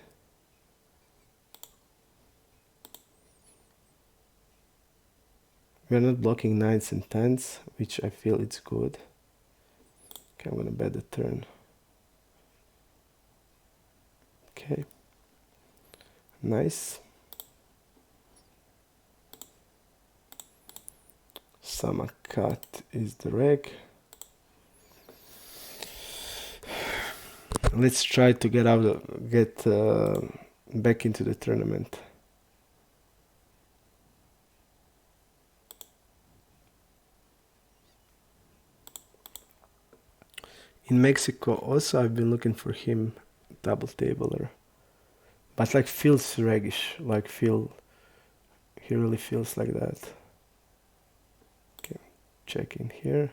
We're not blocking 9s and 10s, which I feel it's good. Okay, I'm gonna bet the turn. Okay. Nice. Samakat is the reg. Let's try to get back into the tournament. In Mexico also I've been looking for him double tabler, but like feels reggish, like he really feels like that. Okay, check in here.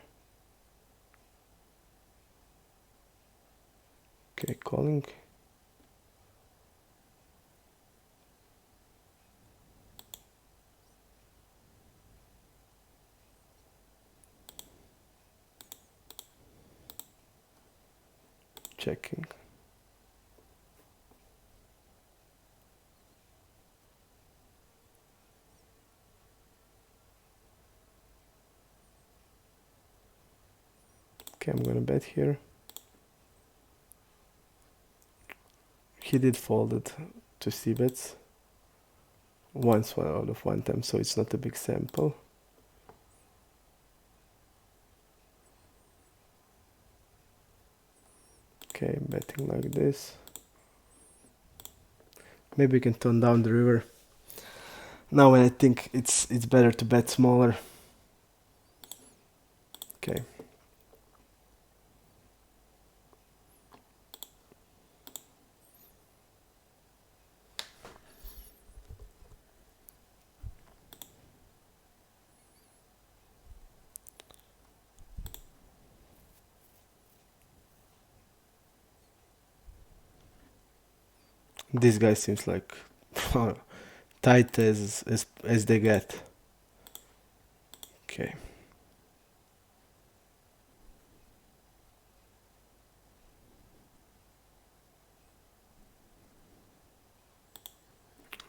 Okay, calling. Checking. Okay, I'm gonna bet here. He did fold it to c-bets once out of one time, so it's not a big sample. Okay, betting like this. Maybe we can tone down the river. Now when I think it's better to bet smaller. Okay. This guy seems like tight as they get. Okay.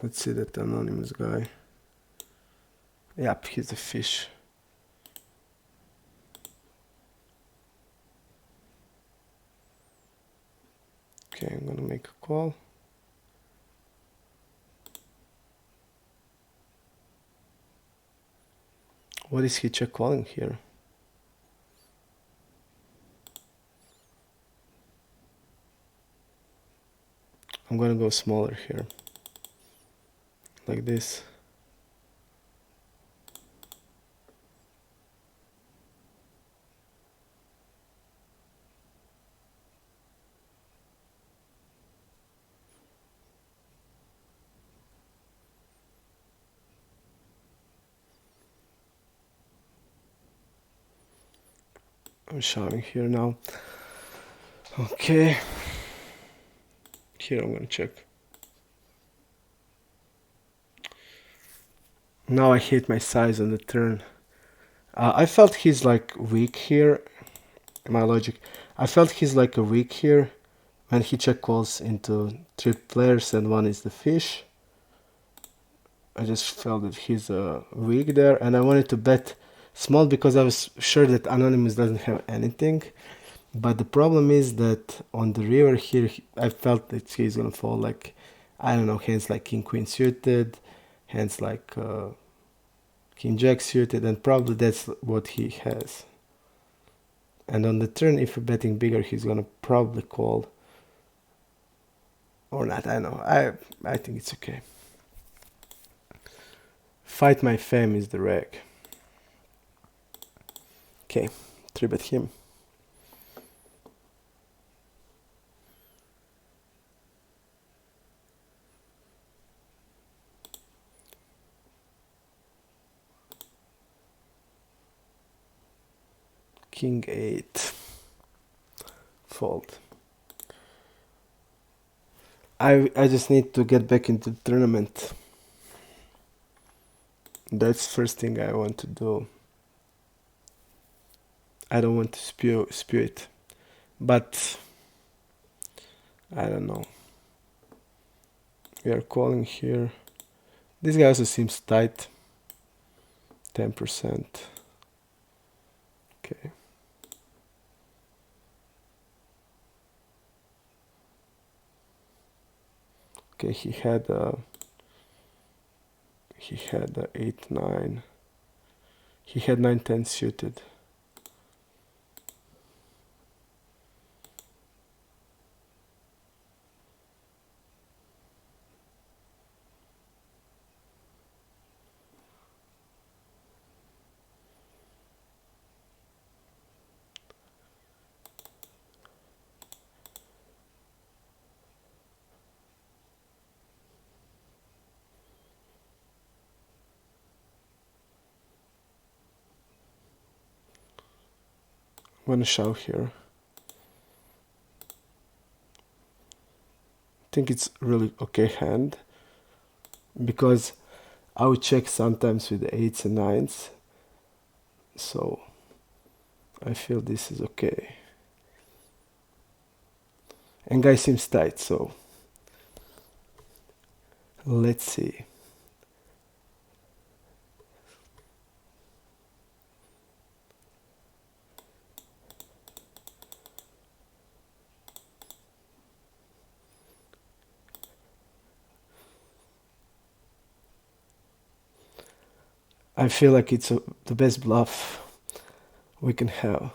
Let's see that anonymous guy. Yep, he's a fish. Okay, I'm gonna make a call. What is he check calling here? I'm gonna go smaller here. Like this. I'm showing here now. Okay. Here I'm gonna check. Now I hate my size on the turn. I felt he's like weak here. My logic. I felt he's like a weak here when he check calls into 3 players and one is the fish. I just felt that he's weak there, and I wanted to bet small because I was sure that Anonymous doesn't have anything. But the problem is that on the river here, I felt that he's gonna fall like, I don't know, hands like King Queen suited, hands like King Jack suited, and probably that's what he has. And on the turn, if we're betting bigger, he's gonna probably call. Or not, I don't know. I think it's okay. Fight My Fam is the reg. Okay, 3-bet him. King 8. Fold. I just need to get back into the tournament. That's the first thing I want to do. I don't want to spew it. But I don't know. We are calling here. This guy also seems tight. 10%. Okay. Okay, he had 8-9. He had 9-10 suited. I'm gonna shove here. I think it's really okay hand, because I would check sometimes with the 8s and 9s, so I feel this is okay. And guy seems tight, so let's see. I feel like it's the best bluff we can have.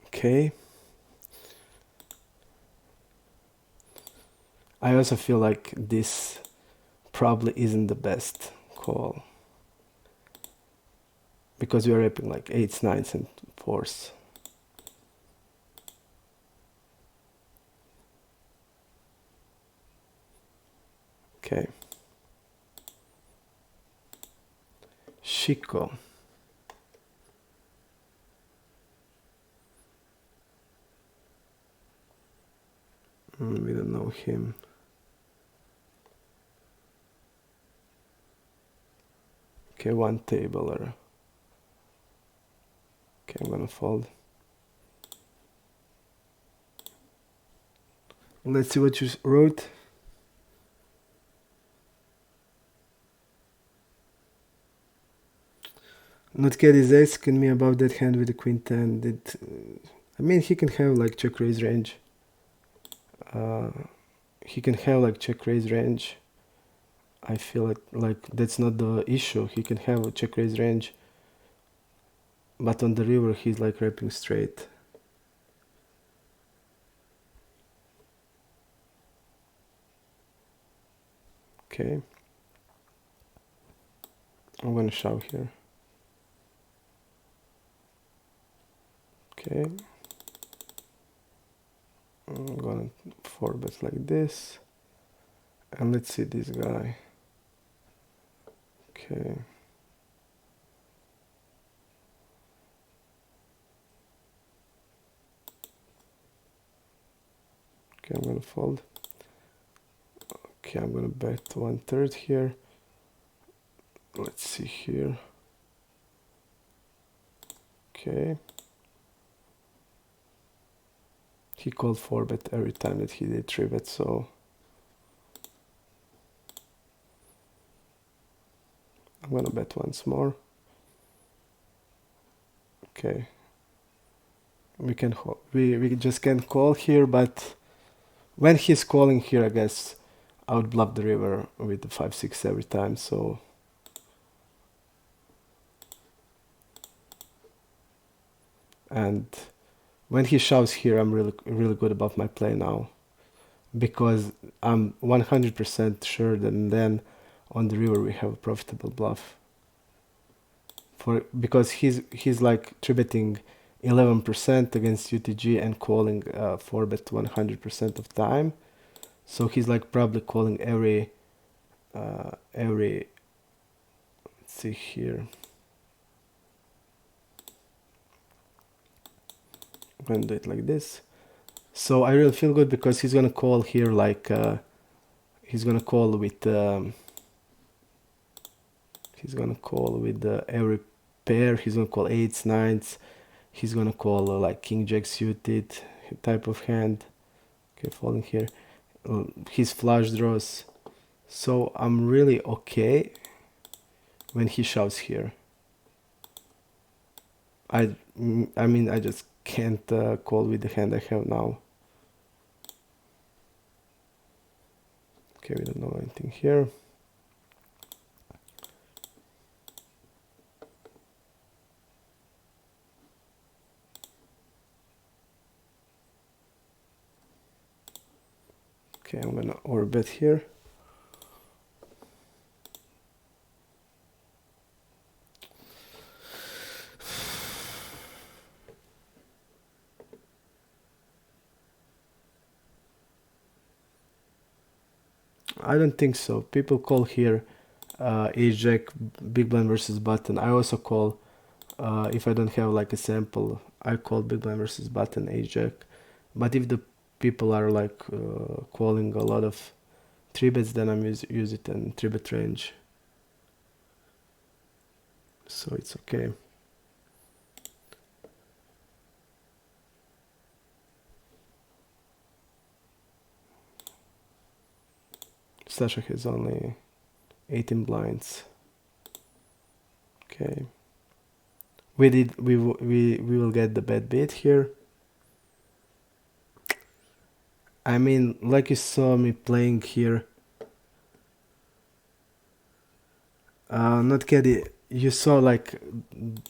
Okay. I also feel like this probably isn't the best call, because we are rapping like 8s, 9s and 4s. Okay. Chico. We don't know him. Okay, one tabler. Okay, I'm gonna fold. Let's see what you wrote. Nutcat is asking me about that hand with the queen 10. I mean, he can have like check raise range. He can have like check raise range. I feel like that's not the issue. He can have a check raise range, but on the river he's like rapping straight. Okay. I'm gonna shove here. Okay. I'm gonna 4-bet like this. And let's see this guy. Okay. Okay, I'm gonna fold. Okay, I'm gonna bet 1/3 here. Let's see here. Okay. He called 4-bet every time that he did 3-bet, so I'm gonna bet once more. Okay. We just can't call here, but when he's calling here, I guess I would bluff the river with the 5-6 every time, so and when he shoves here, I'm really good about my play now, because I'm 100% sure that then on the river we have a profitable bluff. Because he's like 3-betting 11% against UTG and calling 4-bet 100% of time, so he's like probably calling every let's see here. I'm gonna do it like this. So I really feel good because he's gonna call here like he's gonna call with every pair. He's gonna call 8s, 9s. He's gonna call like king jack suited type of hand. Okay, falling here. His flush draws. So I'm really okay when he shoves here. I mean I just can't call with the hand I have now. Okay, we don't know anything here. Okay, I'm gonna overbet here. I don't think so. People call here ace jack big blind versus button. I also call if I don't have like a sample, I call big blind versus button ace jack. But if the people are like calling a lot of 3 bets, then I'm use it in 3-bet range. So it's okay. Sasha has only 18 blinds. Okay. We will get the bad beat here. I mean, like you saw me playing here. Not caddy. You saw like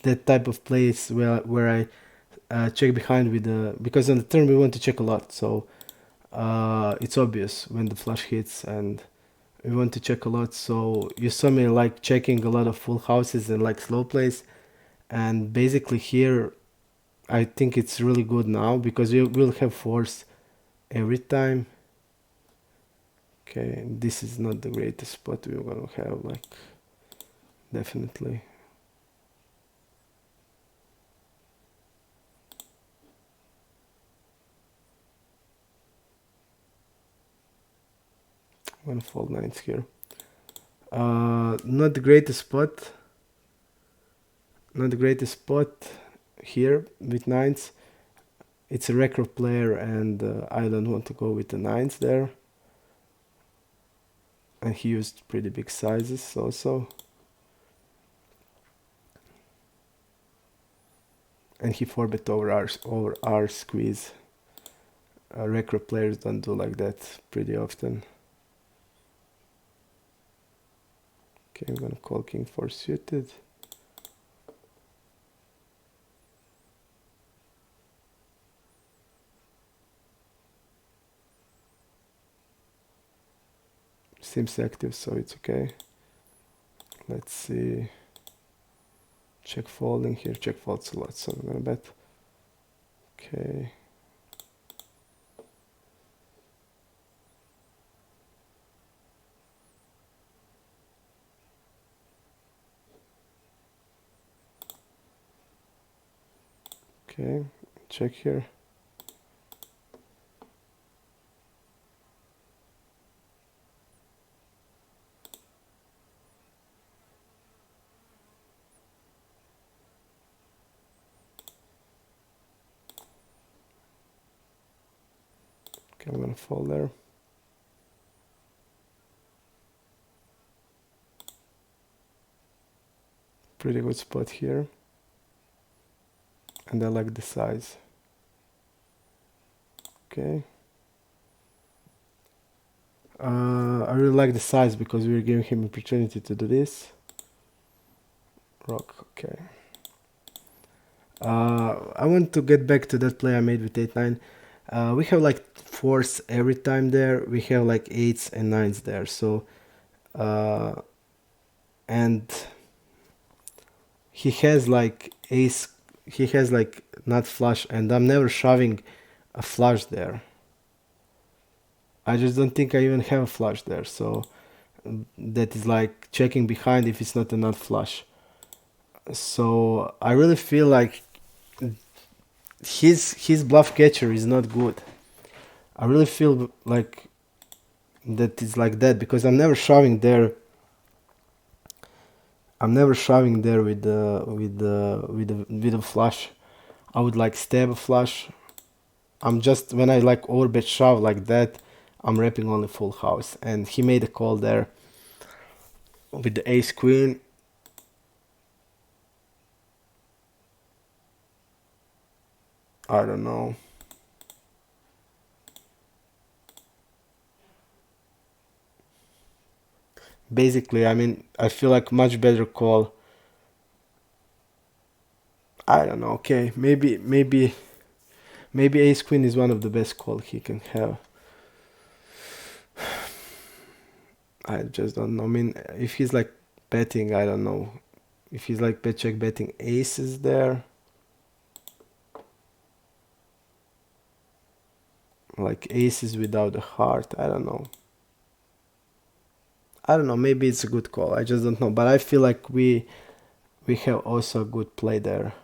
that type of plays where I check behind with the, because on the turn we want to check a lot, so it's obvious when the flush hits and we want to check a lot. So you saw me like checking a lot of full houses and like slow plays, and basically here I think it's really good now because we will have force every time. Okay, this is not the greatest spot we're gonna have, like, definitely. I'm gonna fold nines here. Not the greatest spot. Not the greatest spot here with nines. It's a record player and I don't want to go with the nines there. And he used pretty big sizes also. And he 4-bet over our squeeze. Record players don't do like that pretty often. Okay, I'm gonna call king 4 suited. Seems active, so it's okay. Let's see. Check folding here. Check folds a lot, so I'm gonna bet. Okay. Okay, check here. Okay, I'm gonna fold there. Pretty good spot here. And I like the size. Okay. I really like the size because we're giving him opportunity to do this. Rock, okay. I want to get back to that play I made with 8-9. We have like fours every time there. We have like 8s and 9s there. So, and he has like ace, he has like not flush, and I'm never shoving a flush there. I just don't think I even have a flush there. So that is like checking behind if it's not a nut flush. So I really feel like his bluff catcher is not good. I really feel like that is like that because I'm never shoving there. I'm never shoving there with the flush. I would like stab a flush. I'm just, when I like overbet shove like that, I'm wrapping only full house. And he made a call there with the ace queen. I don't know. Basically, I mean, I feel like much better call. I don't know. Okay, maybe ace queen is one of the best call he can have. I just don't know. I mean, if he's like betting, I don't know. If he's like bet check betting aces there, like aces without a heart, I don't know. I don't know, maybe it's a good call. I just don't know. But I feel like we have also a good play there.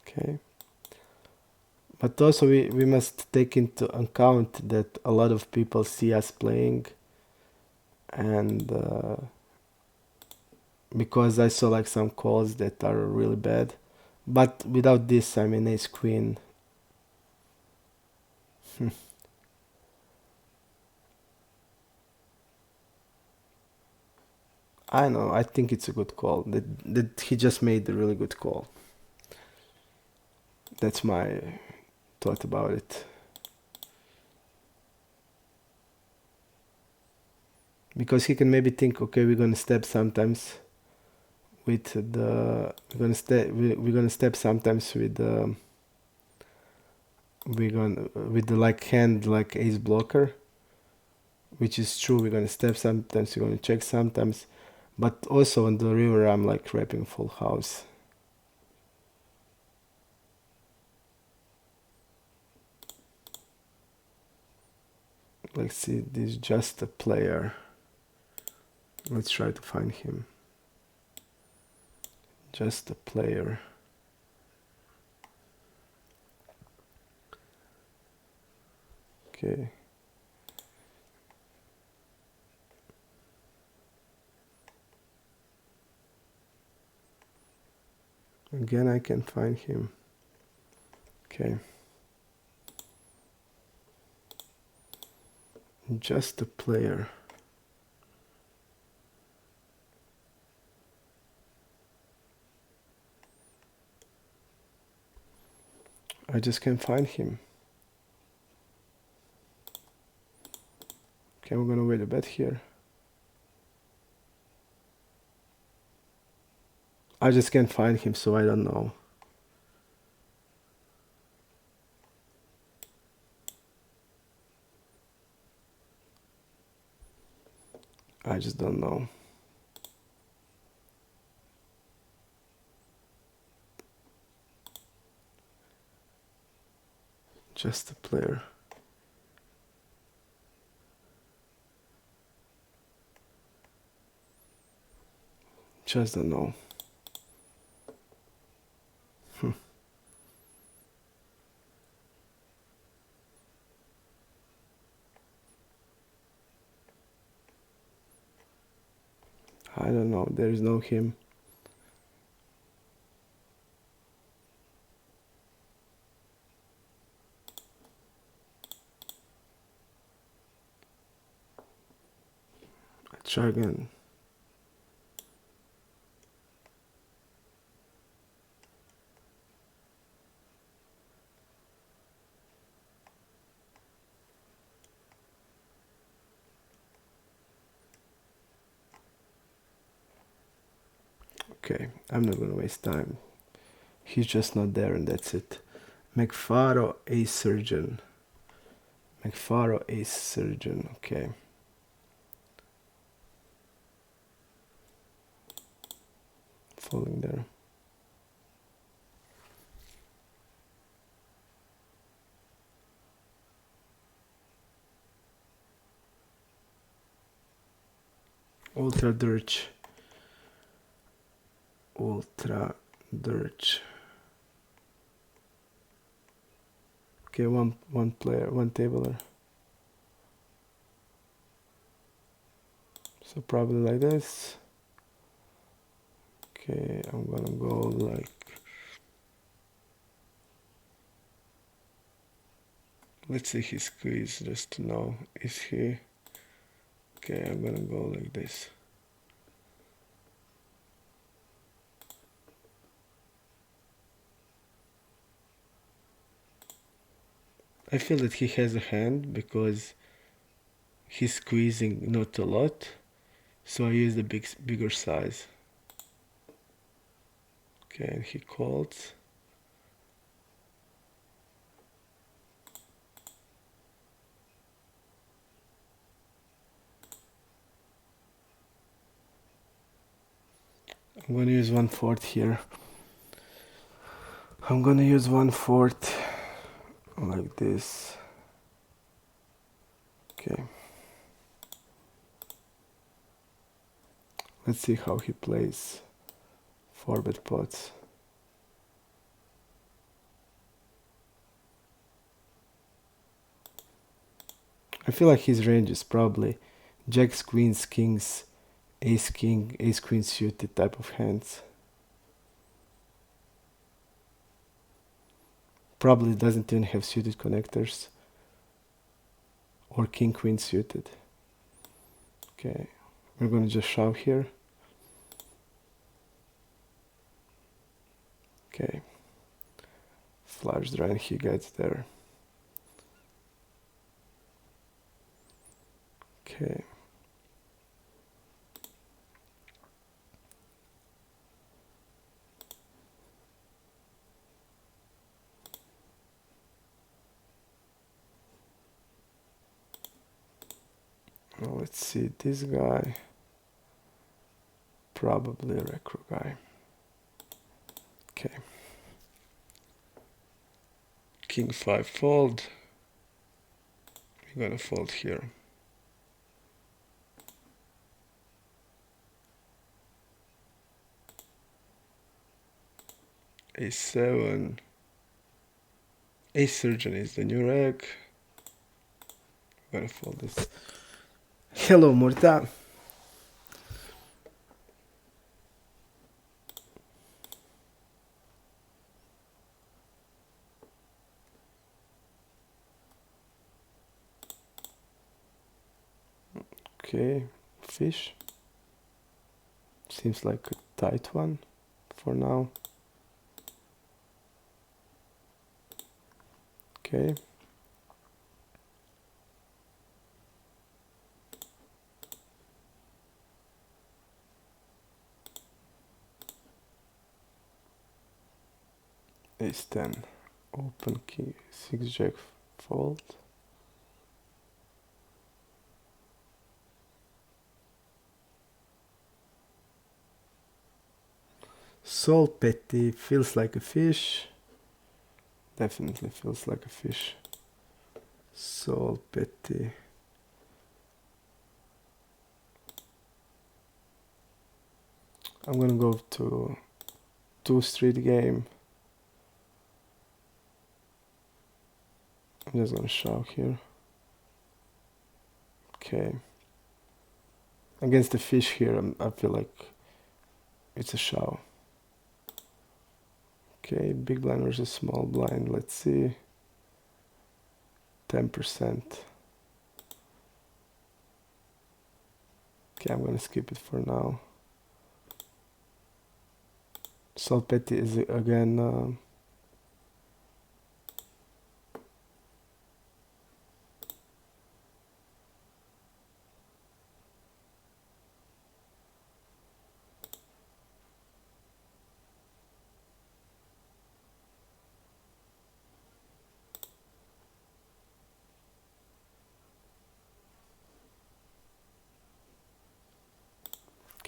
Okay. But also we must take into account that a lot of people see us playing, and because I saw like some calls that are really bad. But without this, I mean, ace queen. I know. I think it's a good call. That he just made a really good call. That's my thought about it. Because he can maybe think, okay, we're gonna step sometimes with the we're gonna step sometimes with the we're gonna with the like hand like ace blocker, which is true. We're gonna step sometimes. We're gonna check sometimes, but also on the river I'm like wrapping full house. Let's see, this is just a player. Let's try to find him. Just a player. Okay. Again, I can find him. Okay. Just a player. I just can't find him. Okay, we're gonna wait a bit here. I just can't find him, so I don't know. I just don't know. Just a player. Just don't know. I don't know. There is no him. I try again. Okay, I'm not gonna waste time. He's just not there, and that's it. McFaro ace surgeon. McFaro ace surgeon. Okay. Falling there. Ultra Dirge. Ultra Dirge. Okay, one player, one tabler. So probably like this. Okay, I'm gonna go like, let's see his squeeze just to know, is he? Okay, I'm gonna go like this. I feel that he has a hand because he's squeezing not a lot, so I use the bigger size. Okay, and he calls. I'm gonna use 1/4 here. I'm gonna use 1/4 like this. Okay. Let's see how he plays 4-bet pots. I feel like his range is probably jacks, queens, kings, ace king, ace queen suited type of hands. Probably doesn't even have suited connectors or king queen suited. Okay, we're gonna just shove here. Okay, flush draw and he gets there. Okay. Now let's see, this guy, probably a recro guy. Okay. King 5 fold. We're gonna fold here. A7. Ace surgeon is the new reg. I'm gonna fold this. Hello, Murta. Okay, fish. Seems like a tight one for now. Okay. Ace 10. Open key. 6 jack fold. Sol petty feels like a fish. Definitely feels like a fish. Sol petty. I'm gonna go to 2-street game. I'm just gonna shove here. Okay. Against the fish here, I feel like it's a shove. Okay, big blind versus small blind. Let's see. 10%. Okay, I'm gonna skip it for now. Sol petty is again.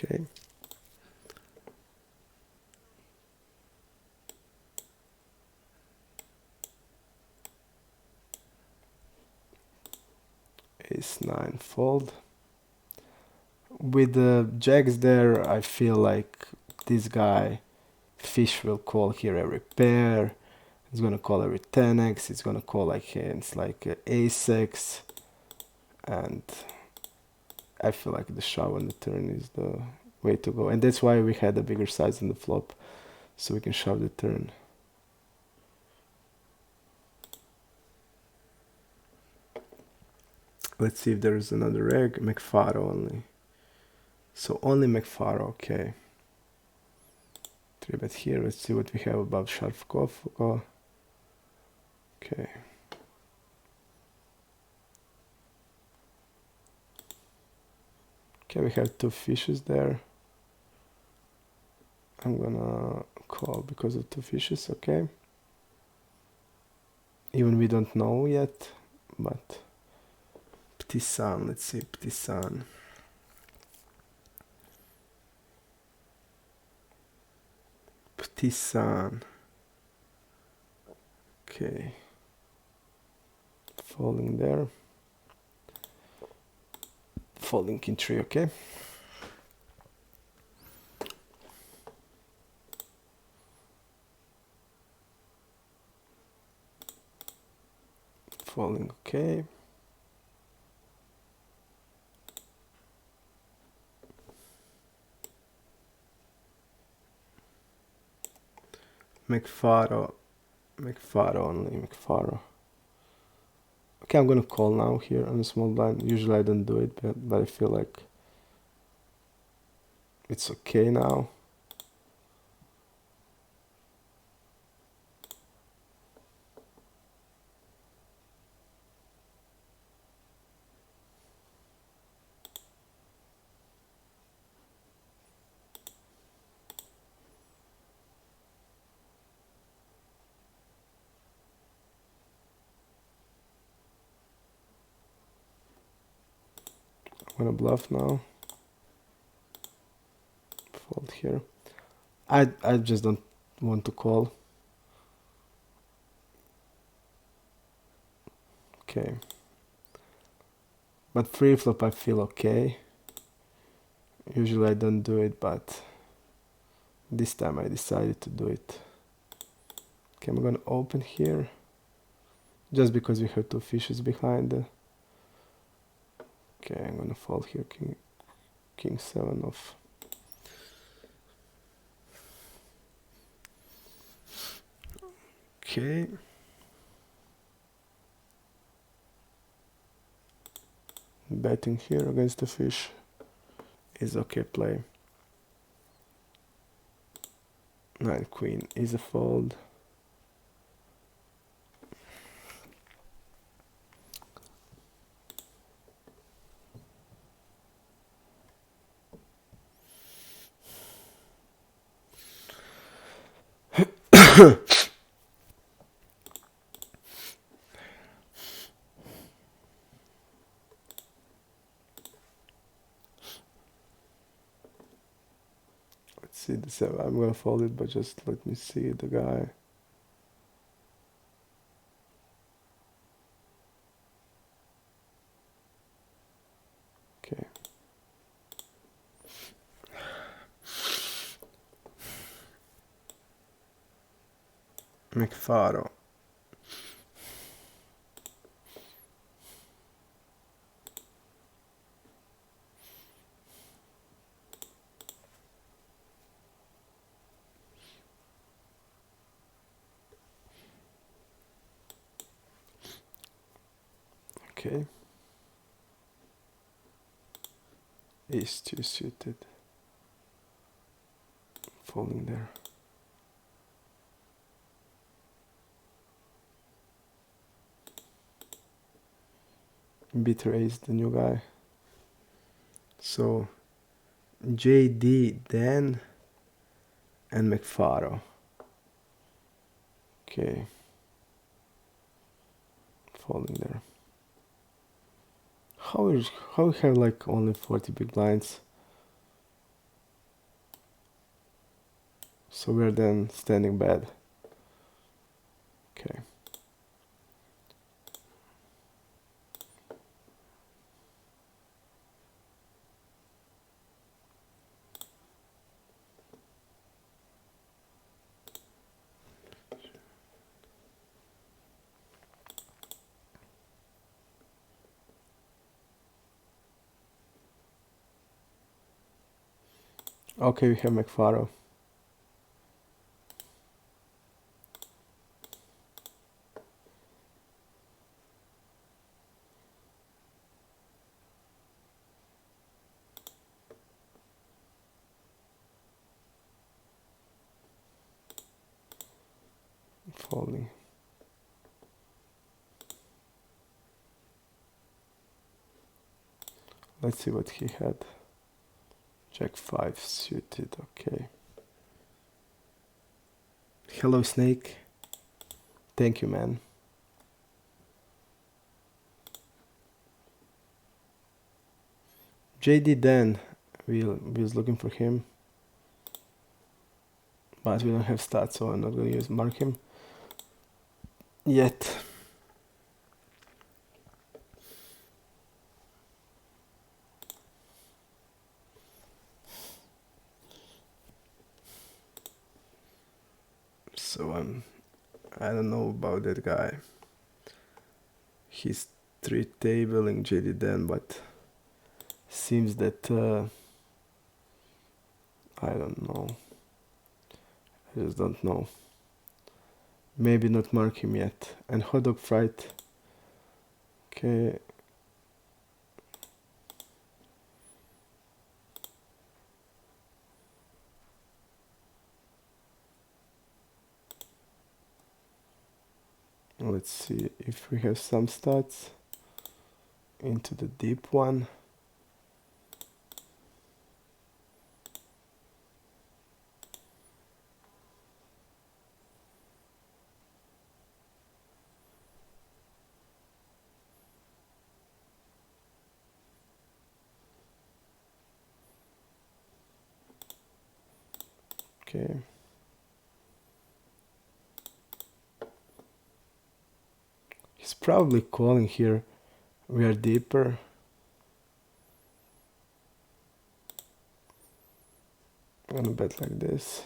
Okay. Ace 9 fold. With the jacks there, I feel like this guy, fish, will call here every pair. It's gonna call every 10x. It's gonna call like hands like ace-x. And I feel like the shove on the turn is the way to go. And that's why we had a bigger size on the flop. So we can shove the turn. Let's see if there's another reg. McFaro only. So only McFaro, okay. 3-bet here. Let's see what we have above Sharfkov. Okay. Okay, we have 2 fishes there. I'm gonna call because of 2 fishes, okay. Even we don't know yet, but Ptisan, let's see, Ptisan. Tisan. Okay. Falling there. Falling king 3, okay. Falling, okay. McFaro only, McFaro. Okay, I'm gonna call now here on the small blind. Usually I don't do it, but I feel like it's okay now. I'm gonna bluff now. Fold here. I just don't want to call. Okay. But free flop I feel okay. Usually I don't do it, but this time I decided to do it. Okay, I'm gonna open here. Just because we have two fishes behind. Okay, I'm gonna fold here, king 7 off. Okay. Betting here against the fish is okay play. 9 queen is a fold. Let's see the 7. I'm gonna fold it, but just let me see the guy. Okay. McFaro. Okay. s02 suited. Folding there. Bitter ace, the new guy. So JD, Dan, and McFaro. Okay. Folding there. How we have like only 40 big blinds? So we're then standing bad. Okay. Okay, we have McFaro. Folding. Let's see what he had. Jack 5 suited, okay. Hello, Snake. Thank you, man. JD Dan, we was looking for him. but we don't have stats, so I'm not going to use mark him yet. So I don't know about that guy. He's 3 tabling JD10, but seems that I don't know. I just don't know. Maybe not mark him yet. And hot dog fright. Okay. Let's see if we have some stats into the deep one. Okay. He's probably calling here. We are deeper. I'm gonna bet like this.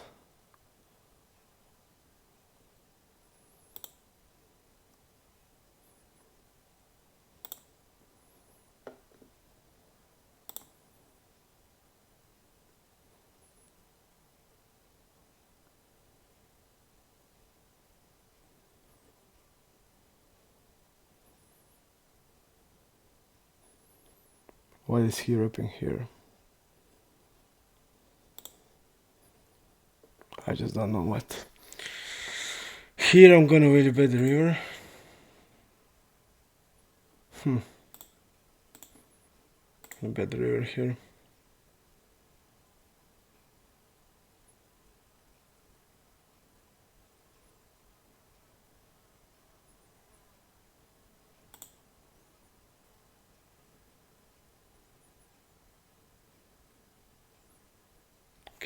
What is he ripping here? I just don't know what. Here I'm gonna really bet the river. Bet the river here.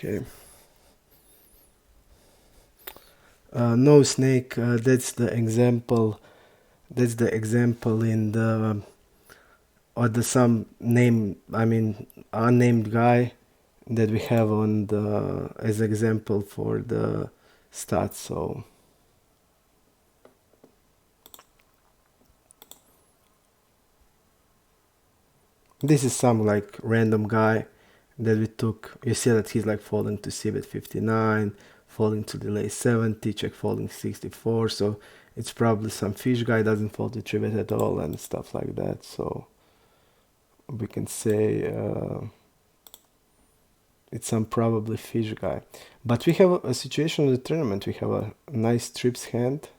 Okay. No snake. That's the example. That's the example in the or the some name. I mean unnamed guy that we have on the as example for the stats. So this is some like random guy that we took. You see that he's like falling to c-bet 59, falling to delay 70, check folding 64. So it's probably some fish guy, doesn't fold to 3-bet at all and stuff like that. So we can say it's some probably fish guy. But we have a situation in the tournament. We have a nice trips hand.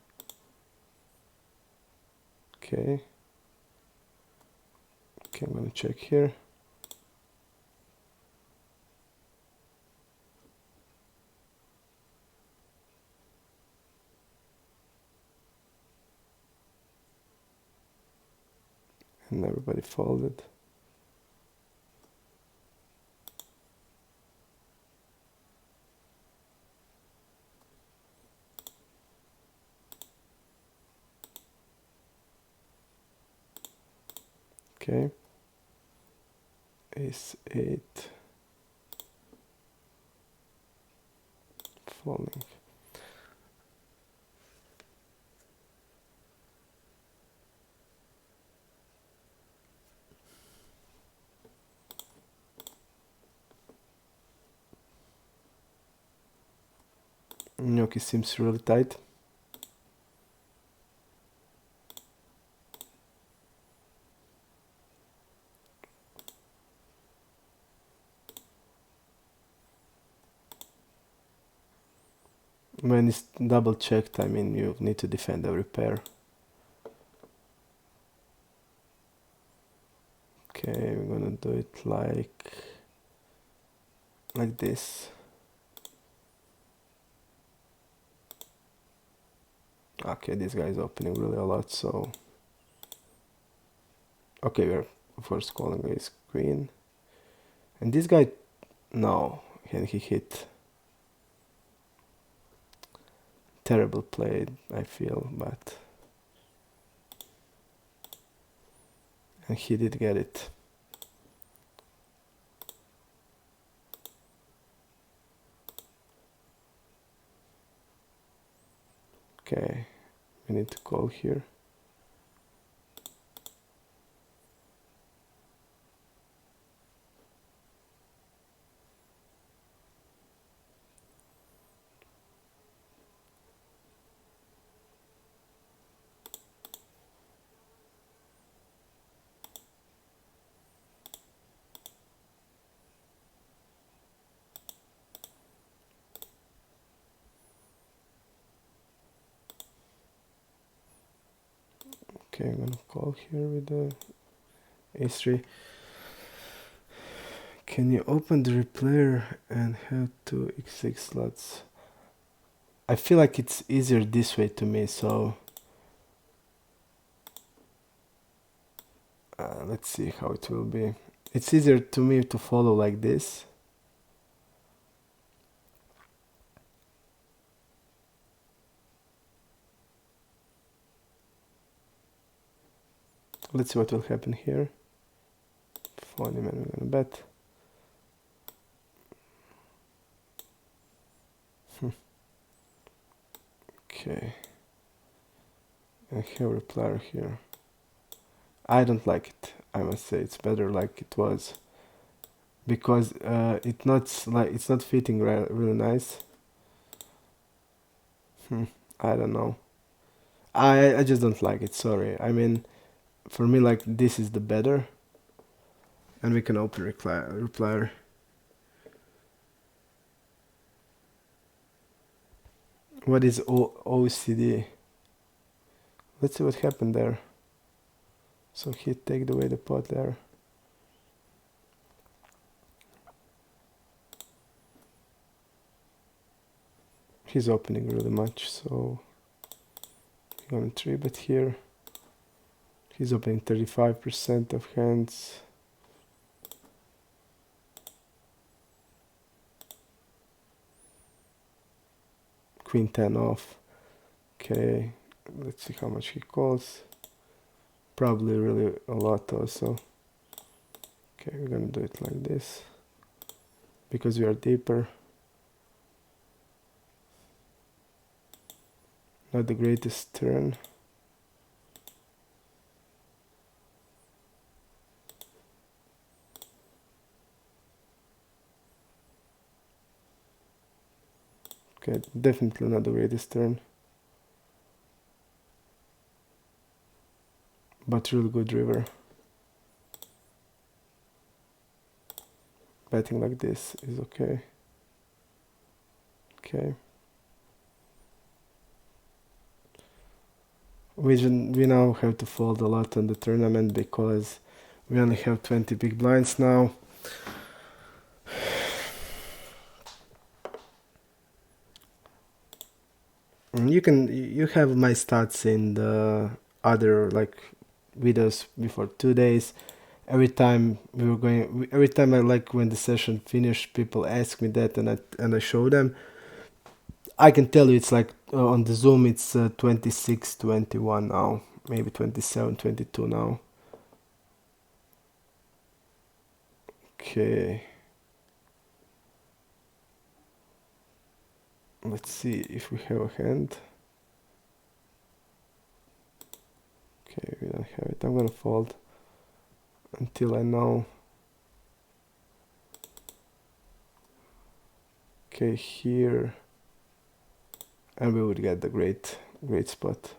Okay. Okay, I'm gonna check here. And everybody folded. Okay. Ace 8. Folding. Gnocchi seems really tight. When it's double checked, I mean you need to defend every pair. Okay, we're gonna do it like this. Okay, this guy is opening really a lot, so okay, we're first calling ace queen, and this guy, no, can he hit? terrible play, I feel, but and he did get it. Okay, we need to call here. Okay, I'm gonna call here with the a3. Can you open the replayer and have two x6 slots? I feel like it's easier this way to me, so let's see how it will be. It's easier to me to follow like this. Let's see what will happen here. Funny man, we're gonna bet. Okay. And have replier here. I don't like it. I must say it's better like it was, because it's not fitting really nice. I don't know. I just don't like it. Sorry. I mean, for me, like this is the better. And we can open replier. What is OCD? Let's see what happened there. So he take away the pot there. He's opening really much, so I'm gonna 3-bet here. He's opening 35% of hands. Queen 10 off. Okay, let's see how much he calls. Probably really a lot also. Okay, we're gonna do it like this because we are deeper. Not the greatest turn. Okay, definitely not the greatest turn. But really good river. Betting like this is okay. Okay. We now have to fold a lot on the tournament because we only have 20 big blinds now. You have my stats in the other like videos before 2 days. Every time I like when the session finished, people ask me that, and I show them. I can tell you it's like on the Zoom it's 26, 21 now, maybe 27, 22 now. Okay. Let's see if we have a hand. Okay, we don't have it. I'm gonna fold until I know. Okay, here. And we would get the great spot.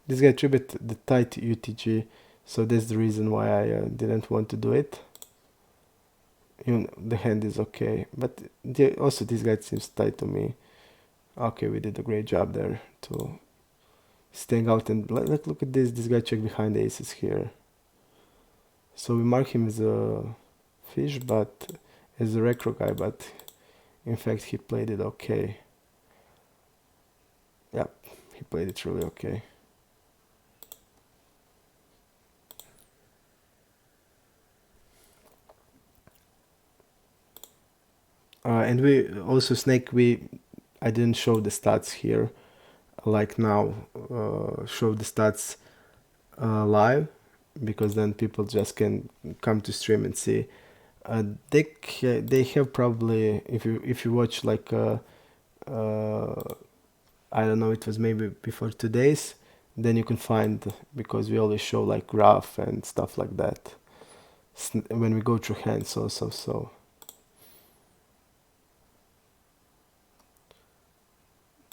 This guy 3-bet the tight UTG, so that's the reason why I didn't want to do it. Even the hand is okay, but also this guy seems tight to me. Okay, we did a great job there to staying out, and look at this guy check behind the aces here. So we mark him as a fish, but as a recro guy, but in fact he played it okay. Yep, he played it really okay. And we also snake, I didn't show the stats here like now, show the stats live, because then people just can come to stream and see. They have probably, if you watch like I don't know, it was maybe before 2 days, then you can find, because we always show like graph and stuff like that when we go through hands also. So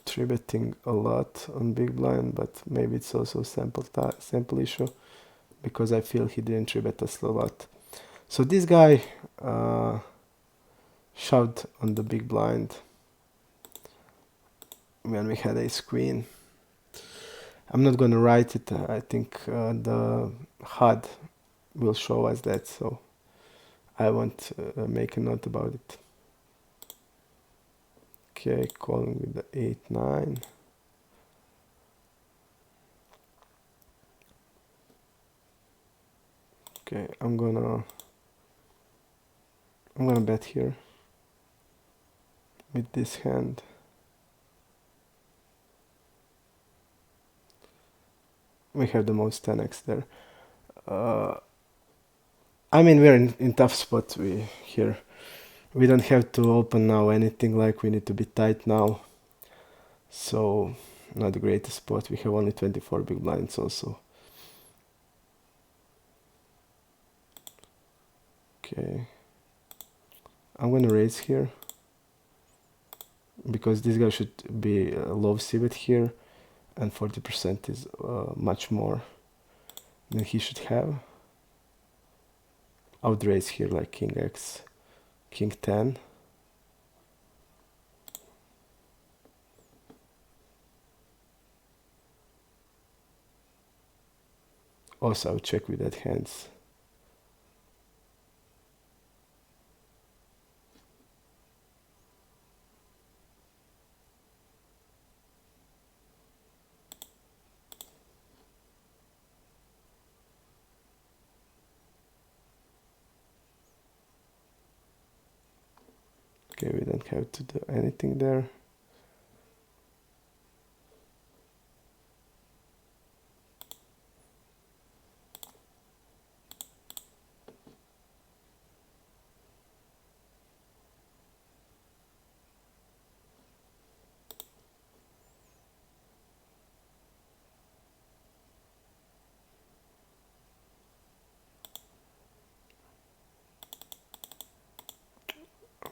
three betting a lot on big blind, but maybe it's also sample issue, because I feel he didn't three bet us a lot. So this guy shoved on the big blind when we had ace queen. I'm not gonna write it. I think the HUD will show us that, so I won't make a note about it. Okay, calling with the 8-9. Okay, I'm gonna bet here with this hand. We have the most 10x there. I mean, we're in tough spot here. We don't have to open now anything, like we need to be tight now. So, not the greatest spot. We have only 24 big blinds also. Okay. I'm gonna raise here, because this guy should be a low c-bet here, and 40% is much more than he should have. I would raise here like king x, king 10. Also, I would check with that hands. Okay, we don't have to do anything there.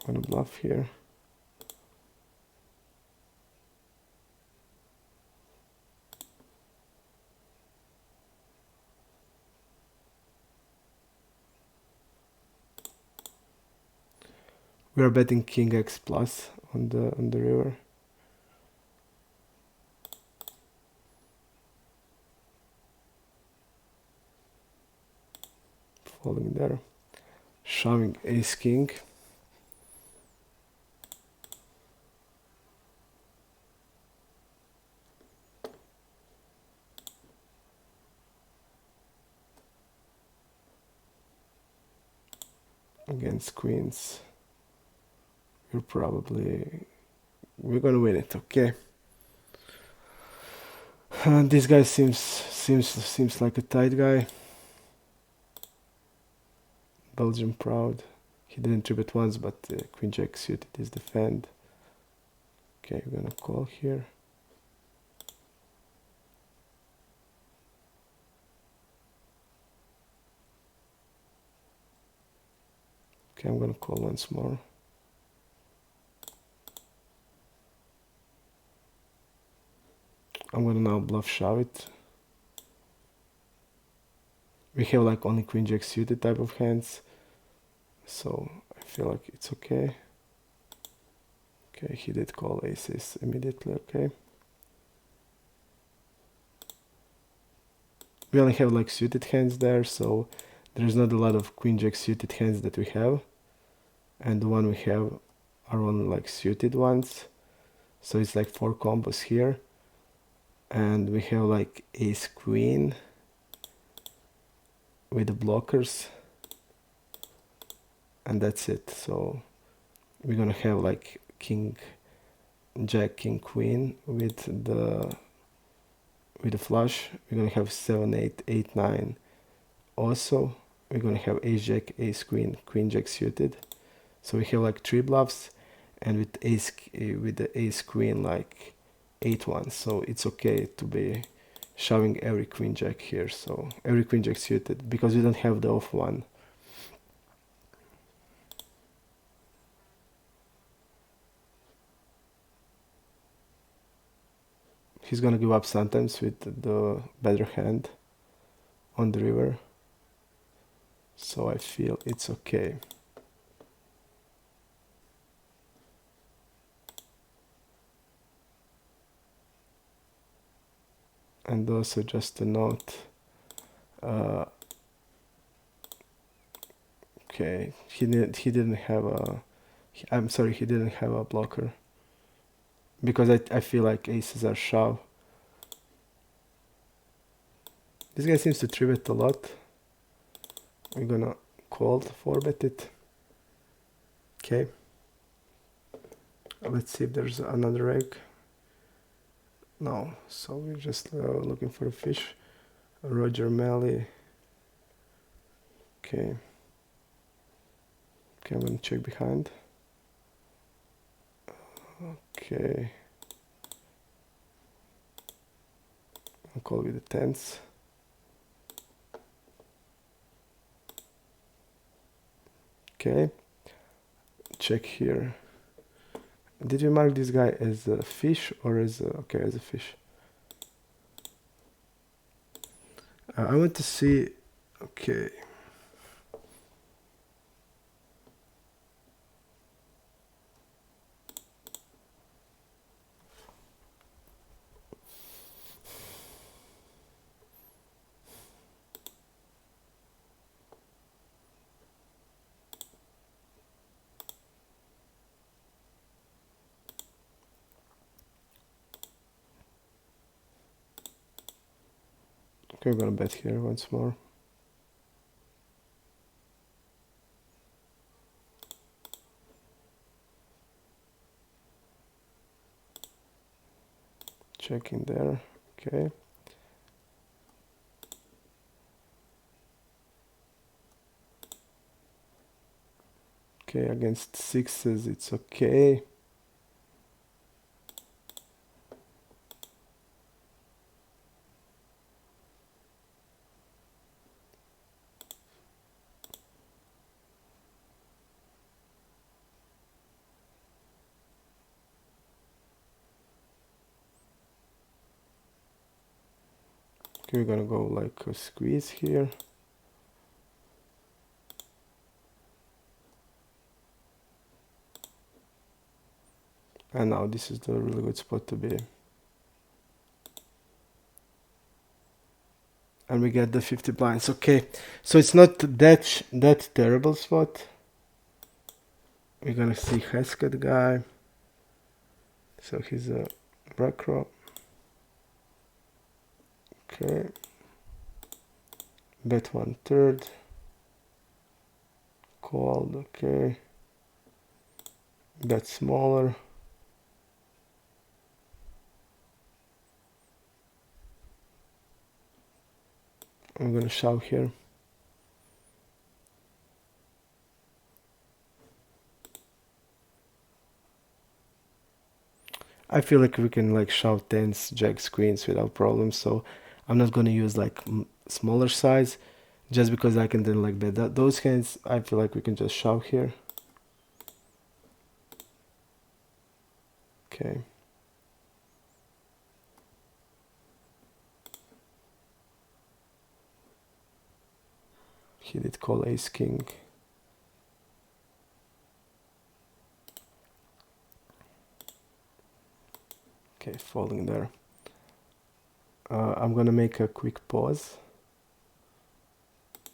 I'm gonna bluff here. We are betting king x plus on the river. Falling there. Shoving ace king. Against queens. We're gonna win it, okay? This guy seems like a tight guy. Belgium proud. He didn't trip it once, but queen jack suited is defend. Okay, we're gonna call here. Okay, I'm gonna call once more. I'm gonna now bluff shove it. We have like only queen jack suited type of hands, so I feel like it's okay. Okay, he did call aces immediately, okay. We only have like suited hands there, so there's not a lot of queen jack suited hands that we have. And the one we have are only like suited ones. So it's like 4 combos here. And we have like ace queen with the blockers. And that's it. So we're gonna have like king, jack, king, queen with the flush. We're gonna have 7, 8, 8, 9. Also, we're gonna have ace jack, ace queen, queen jack suited. So we have like 3 bluffs, and with the ace queen like 8 1. So it's okay to be shoving every queen jack here. So every queen jack suited because we don't have the off one. He's gonna give up sometimes with the better hand on the river. So I feel it's okay. And also just a note, okay, he didn't have a, I'm sorry, he didn't have a blocker, because I feel like aces are shove. This guy seems to 3-bet a lot. We're gonna call 4-bet it. Okay, let's see if there's another egg. No, so we're just looking for a fish. Roger Malley. Okay. Okay, I'm gonna check behind. Okay. I'll call with the tens. Okay. Check here. Did we mark this guy as a fish or as a, okay, as a fish? I want to see, okay. Okay, we're gonna bet here once more. Check in there, okay. Okay, against sixes, it's okay. Okay, we're gonna go like a squeeze here. And now this is the really good spot to be. And we get the 50 blinds. Okay, so it's not that terrible spot. We're gonna see Heskett guy. So he's a Brakro. Okay. Bet 1/3. Called, okay. Bet smaller. I'm gonna shove here. I feel like we can like shove tens, jacks, queens without problems, so I'm not gonna use like smaller size, just because I can then like bet those hands. I feel like we can just shove here. Okay. He did call ace king. Okay, falling there. I'm gonna make a quick pause.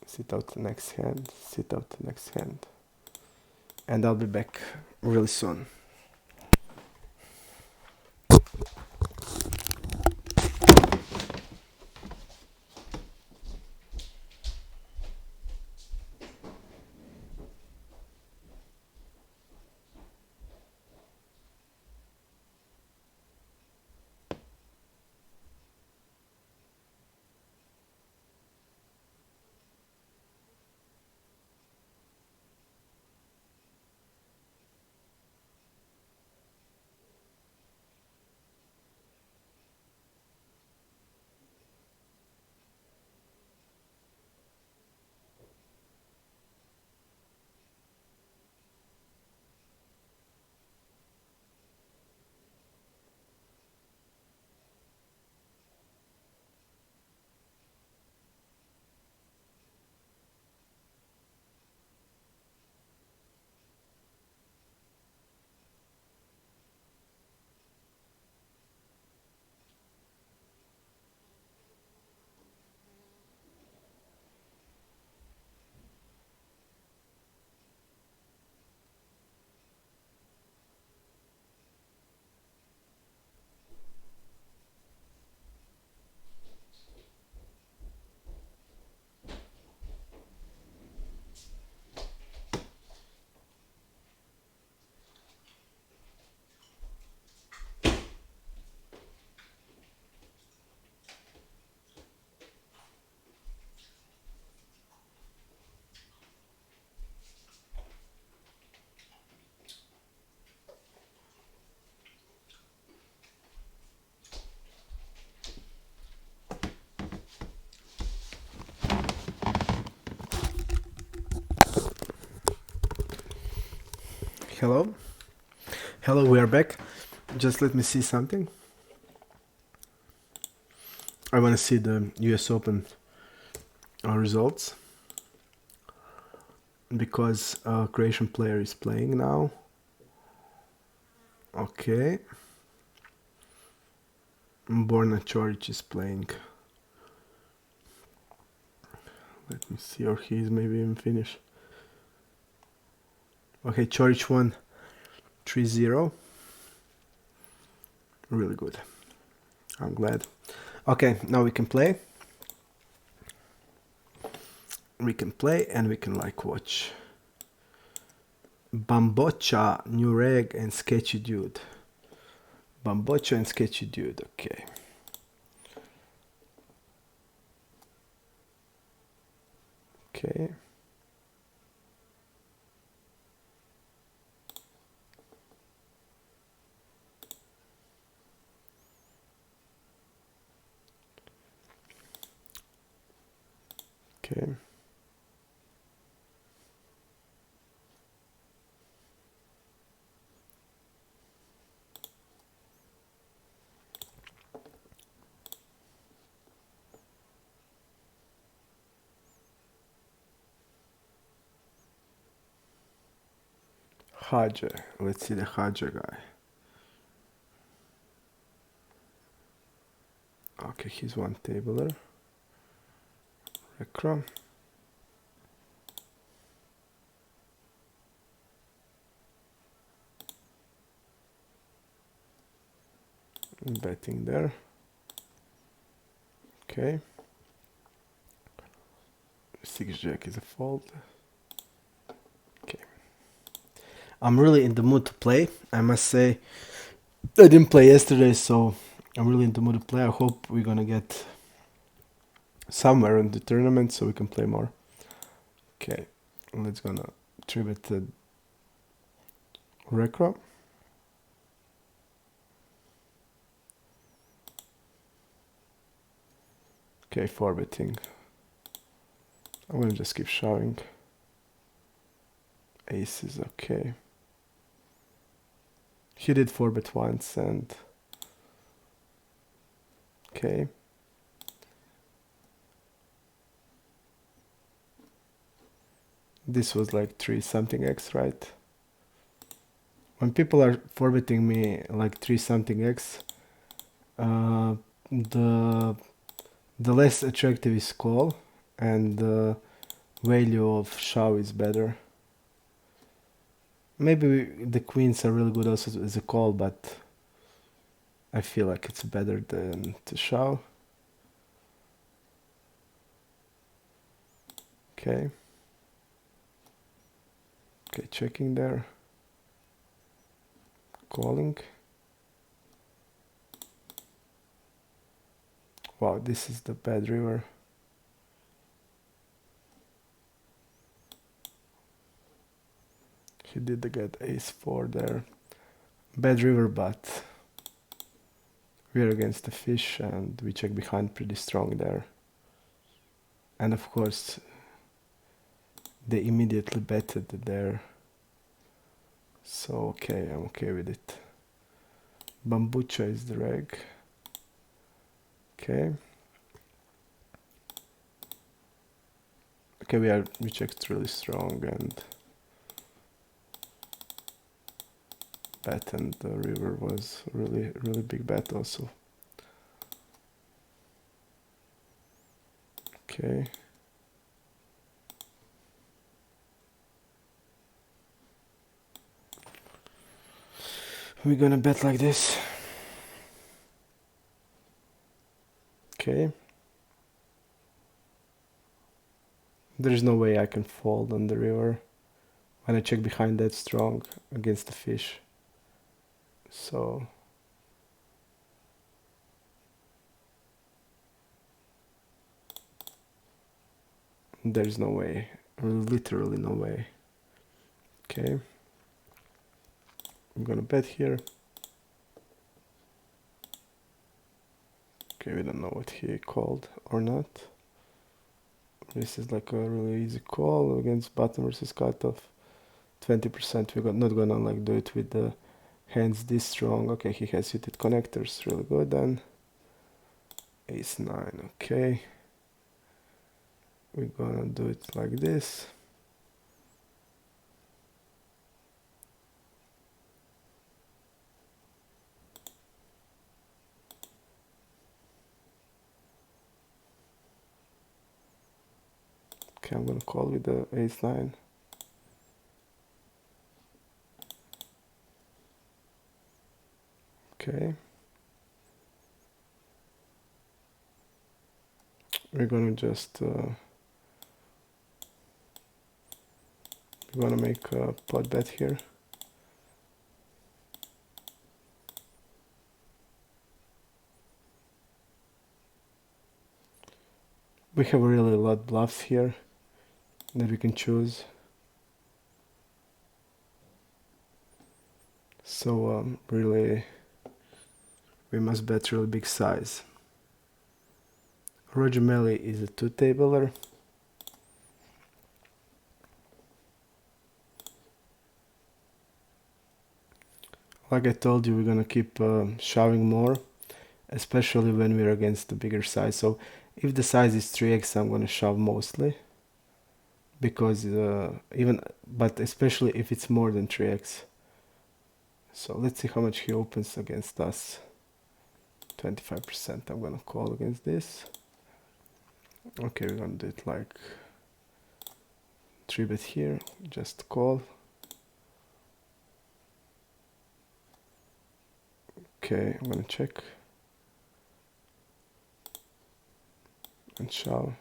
Sit out the next hand, sit out the next hand. And I'll be back really soon. Hello. Hello, we are back. Just let me see something. I want to see the US Open results because Croatian player is playing now. Okay. Borna Čorić is playing. Let me see, or he's maybe even finished. Okay, Čorić won 3-0. Really good. I'm glad. Okay, now we can play. We can play and we can like watch Bambocha, New Reg and Sketchy Dude. Bambocha and Sketchy Dude, okay. Okay. Okay. Hadže. Let's see the Hadže guy. Okay, he's one tabler. Recro. Betting there. Okay. 6 jack is a fold. Okay. I'm really in the mood to play. I must say, I didn't play yesterday, so I'm really in the mood to play. I hope we're gonna get somewhere in the tournament so we can play more. Okay, let's gonna tribute the Recro. Okay, 4-betting. I'm gonna just keep shoving. Ace is okay. He did 4-bet once and... Okay. This was like 3-something X, right? When people are 4-betting me like 3-something X, the less attractive is call and the value of shove is better. Maybe the queens are really good also as a call, but I feel like it's better than to shove. Okay. Okay, checking there. Calling. Wow, this is the bad river. He did get ace-4 there. Bad river, but we are against the fish and we check behind pretty strong there. And of course, they immediately betted there. So okay, I'm okay with it. Bambucha is the reg. Okay. Okay, we checked really strong and bet, and the river was really big bet also. Okay. We're gonna bet like this. Okay. There is no way I can fold on the river when I check behind that strong against the fish. So there's no way, literally no way. Okay, I'm gonna bet here. Okay, we don't know what he called or not. This is like a really easy call against button versus cutoff. 20%. We're not gonna like do it with the hands this strong. Okay, he has suited connectors, really good. Then ace 9. Okay, we're gonna do it like this. Okay, I'm gonna call with the ace 9. Okay, we're gonna just we're gonna make a pot bet here. We have really a lot of bluffs here that we can choose. So really, we must bet really big size. Roger Melly is a two-tabler. Like I told you, we're gonna keep shoving more, especially when we're against the bigger size. So if the size is 3x, I'm gonna shove mostly, because but especially if it's more than 3x. So let's see how much he opens against us. 25%. I'm gonna call against this. Okay, we're gonna do it like 3-bet here, just call. Okay, I'm gonna check and shove.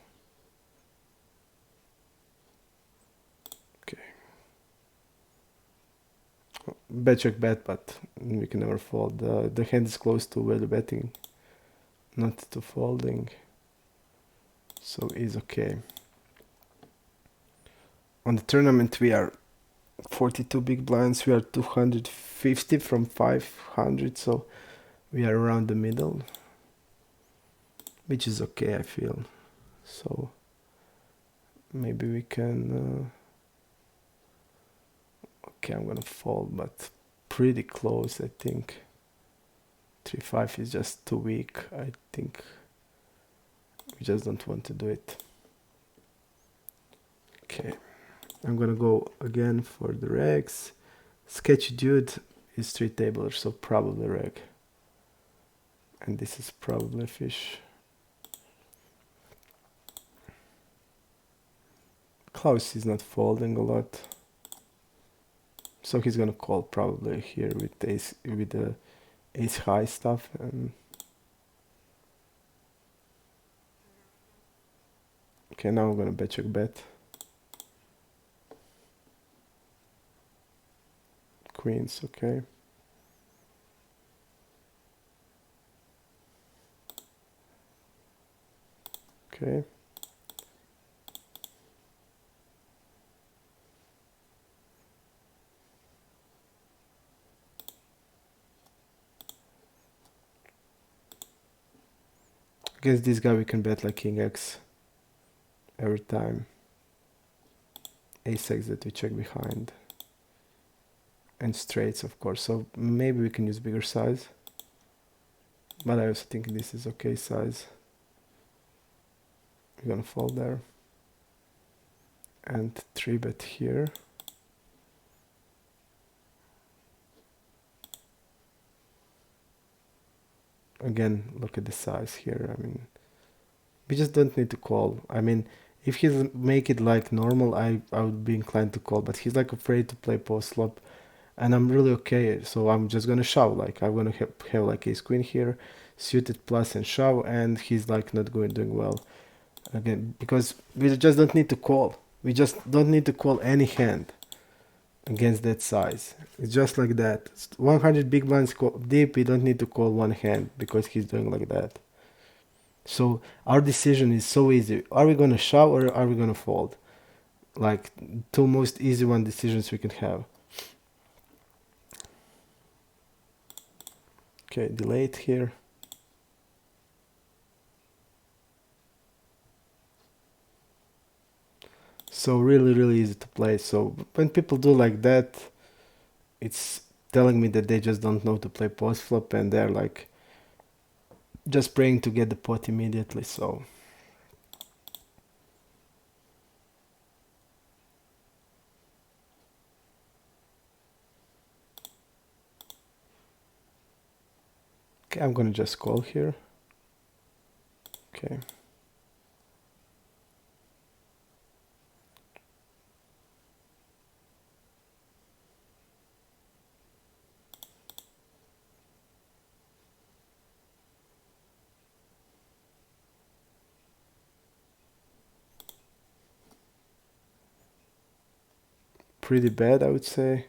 Okay. Bet check bet, but we can never fold. The hand is close to value betting, not to folding, so it's okay. On the tournament we are 42 big blinds, we are 250 from 500, so we are around the middle, which is okay, I feel. So maybe we can okay, I'm gonna fold, but pretty close, I think. 3-5 is just too weak. I think we just don't want to do it. Okay, I'm gonna go again for the regs. Sketchy dude is 3-tabler, so probably reg. And this is probably a fish. Klaus is not folding a lot, so he's gonna call probably here with the ace high stuff. Okay, now I'm gonna bet check bet. Queens, okay. Okay. Against this guy we can bet like king x every time. Ace x that we check behind. And straights, of course, so maybe we can use bigger size. But I also think this is okay size. We're gonna fold there. And 3-bet here. Again, look at the size here. I mean, we just don't need to call. I mean, if he'll make it like normal, I would be inclined to call, but he's like afraid to play post flop, and I'm really okay. So I'm just gonna shove. Like I'm gonna have like ace queen here, suited plus and shove, and he's like not doing well. Again, because we just don't need to call. We just don't need to call any hand against that size. It's just like that. 100 big blinds deep, we don't need to call one hand because he's doing like that. So our decision is so easy. Are we gonna shove or are we gonna fold? Like two most easy one decisions we can have. Okay, delay it here. So really easy to play. So when people do like that, it's telling me that they just don't know to play post flop and they're like just praying to get the pot immediately. So okay, I'm gonna just call here. Okay. Pretty bad, I would say.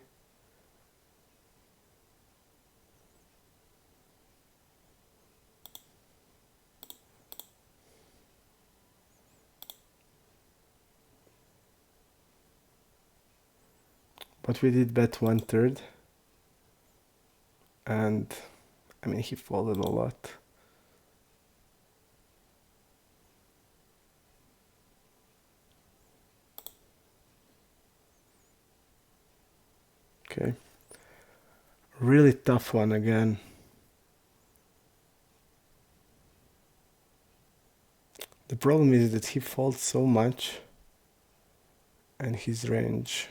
But we did bet 1/3. And I mean, he folded a lot. Okay. Really tough one again. The problem is that he folds so much and his range.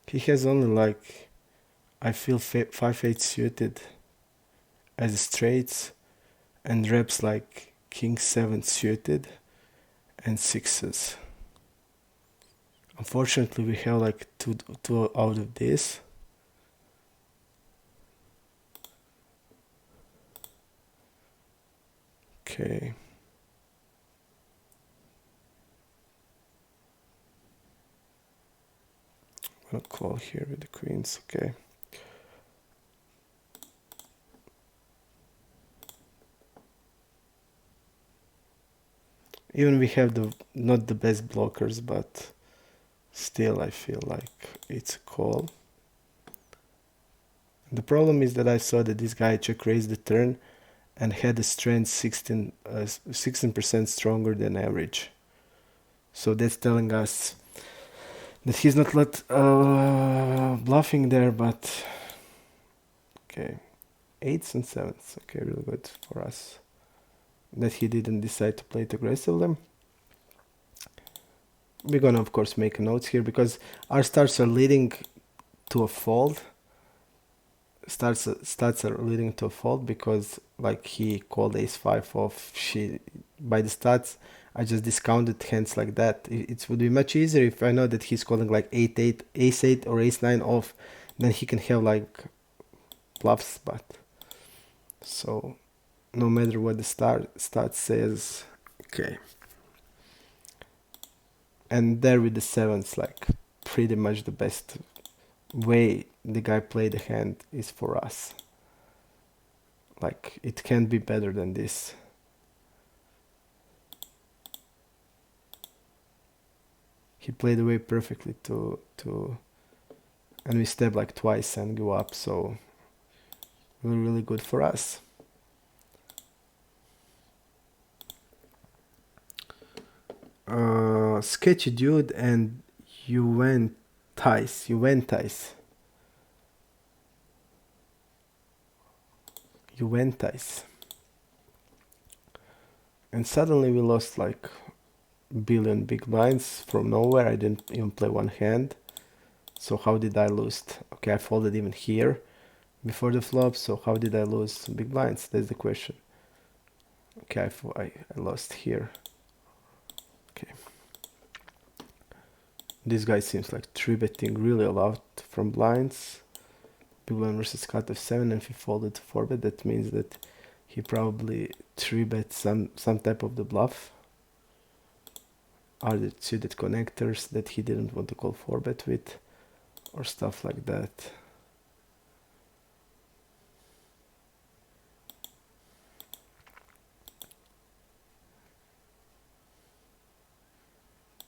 He has only like, I feel 5/8 suited as straights and reps like king 7 suited and sixes. Unfortunately, we have like two out of this. Okay. I'm gonna call here with the queens. Okay. Even we have the not the best blockers, but still I feel like it's a call. The problem is that I saw that this guy check raised the turn and had a strength 16% stronger than average. So that's telling us that he's not bluffing there, but okay, 8s and 7s. Okay, really good for us that he didn't decide to play it aggressively. We're gonna of course make notes here because our starts are leading to a fold. Starts are leading to a fold because like he called ace-5 off. By the stats I just discounted hands like that. It would be much easier if I know that he's calling like 8-8, ace-8 or ace-9 off, then he can have like bluffs. But so no matter what the stat says, okay. And there with the sevens, like pretty much the best way the guy played the hand is for us. Like it can't be better than this. He played away perfectly to and we step like twice and go up, so really good for us. Sketchy dude and Juventus. And suddenly we lost like billion big blinds from nowhere. I didn't even play one hand. So how did I lose? Okay, I folded even here before the flop. So how did I lose big blinds? That's the question. Okay, I lost here. Okay. This guy seems like 3-betting really a lot from blinds. Big blind versus cut of 7, and if he folded to 4-bet, that means that he probably 3-bet some type of the bluff. Are the suited connectors that he didn't want to call 4-bet with, or stuff like that.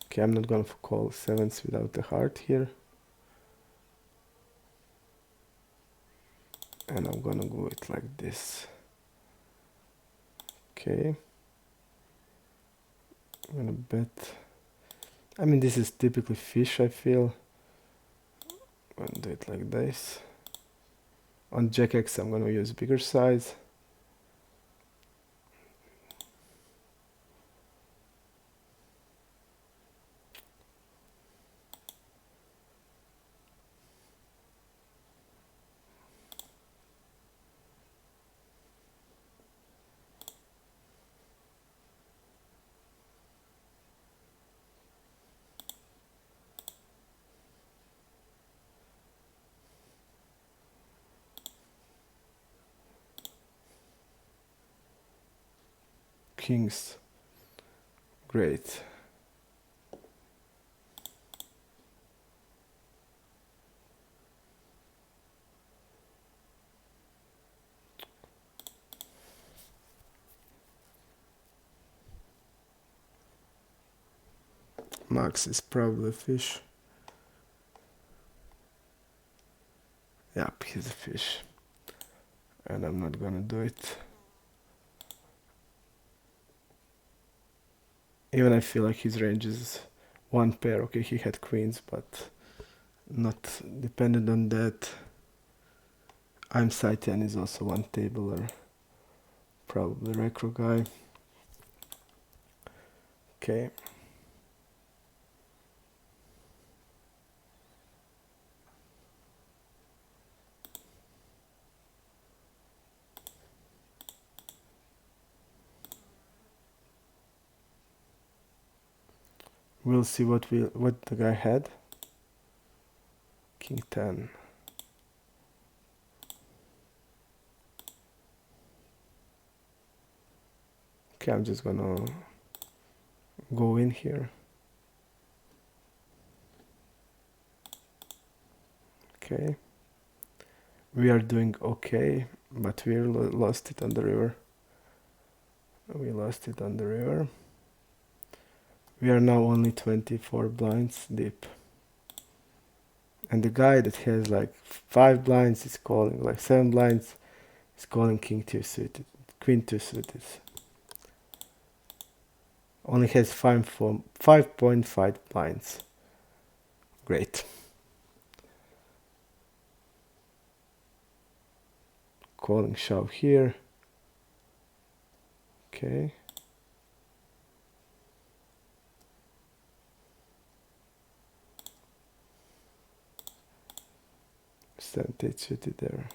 Okay, I'm not gonna call 7s without the heart here. And I'm gonna go it like this. Okay. I'm gonna bet. I mean, this is typically fish, I feel. I'm gonna do it like this. On Jack X, I'm gonna use bigger size. Kings. Great. Max is probably fish. Yep, he's a fish. And I'm not gonna do it. Even I feel like his range is one pair. Okay, he had queens, but not dependent on that. I'm side 10 is also one tabler. Probably recro guy. Okay. We'll see what the guy had. King 10. Okay, I'm just gonna go in here. Okay. We are doing okay, but we lost it on the river. We lost it on the river. We are now only 24 blinds deep. And the guy that has like 5 blinds is calling, like 7 blinds is calling king 2 suited, queen 2 suited. Only has 5.5 blinds. Great. Calling shove here. Okay. Sent it suited there.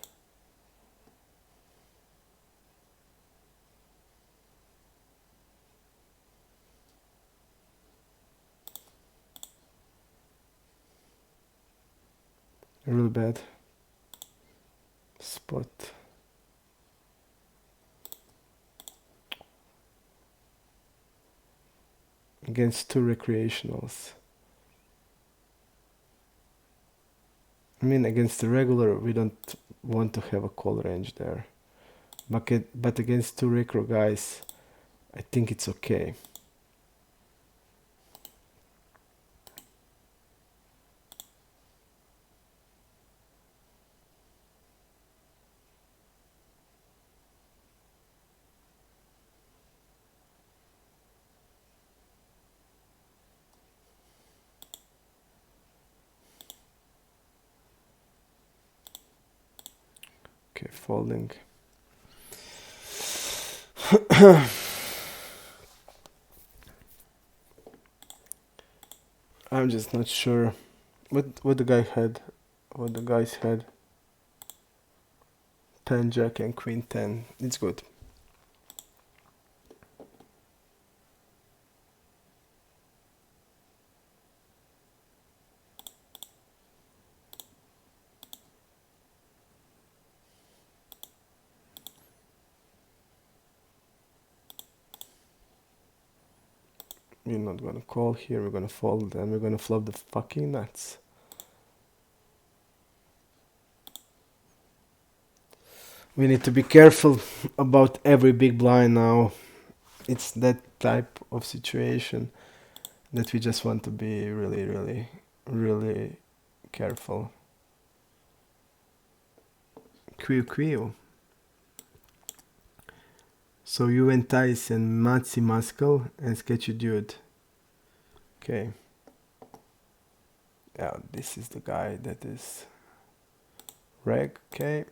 Really bad spot. Against 2 recreationals. I mean, against the regular, we don't want to have a call range there. But against 2 recro guys, I think it's okay. Okay, folding. I'm just not sure what the guy had. What the guys had. 10 jack and queen 10. It's good. We're not gonna call here, we're gonna fold and we're gonna flop the fucking nuts. We need to be careful about every big blind now. It's that type of situation that we just want to be really, really, really careful. Q. So Juventus and Matsi Muscle and Sketchy Dude. Okay. Yeah, this is the guy that is reg. Okay.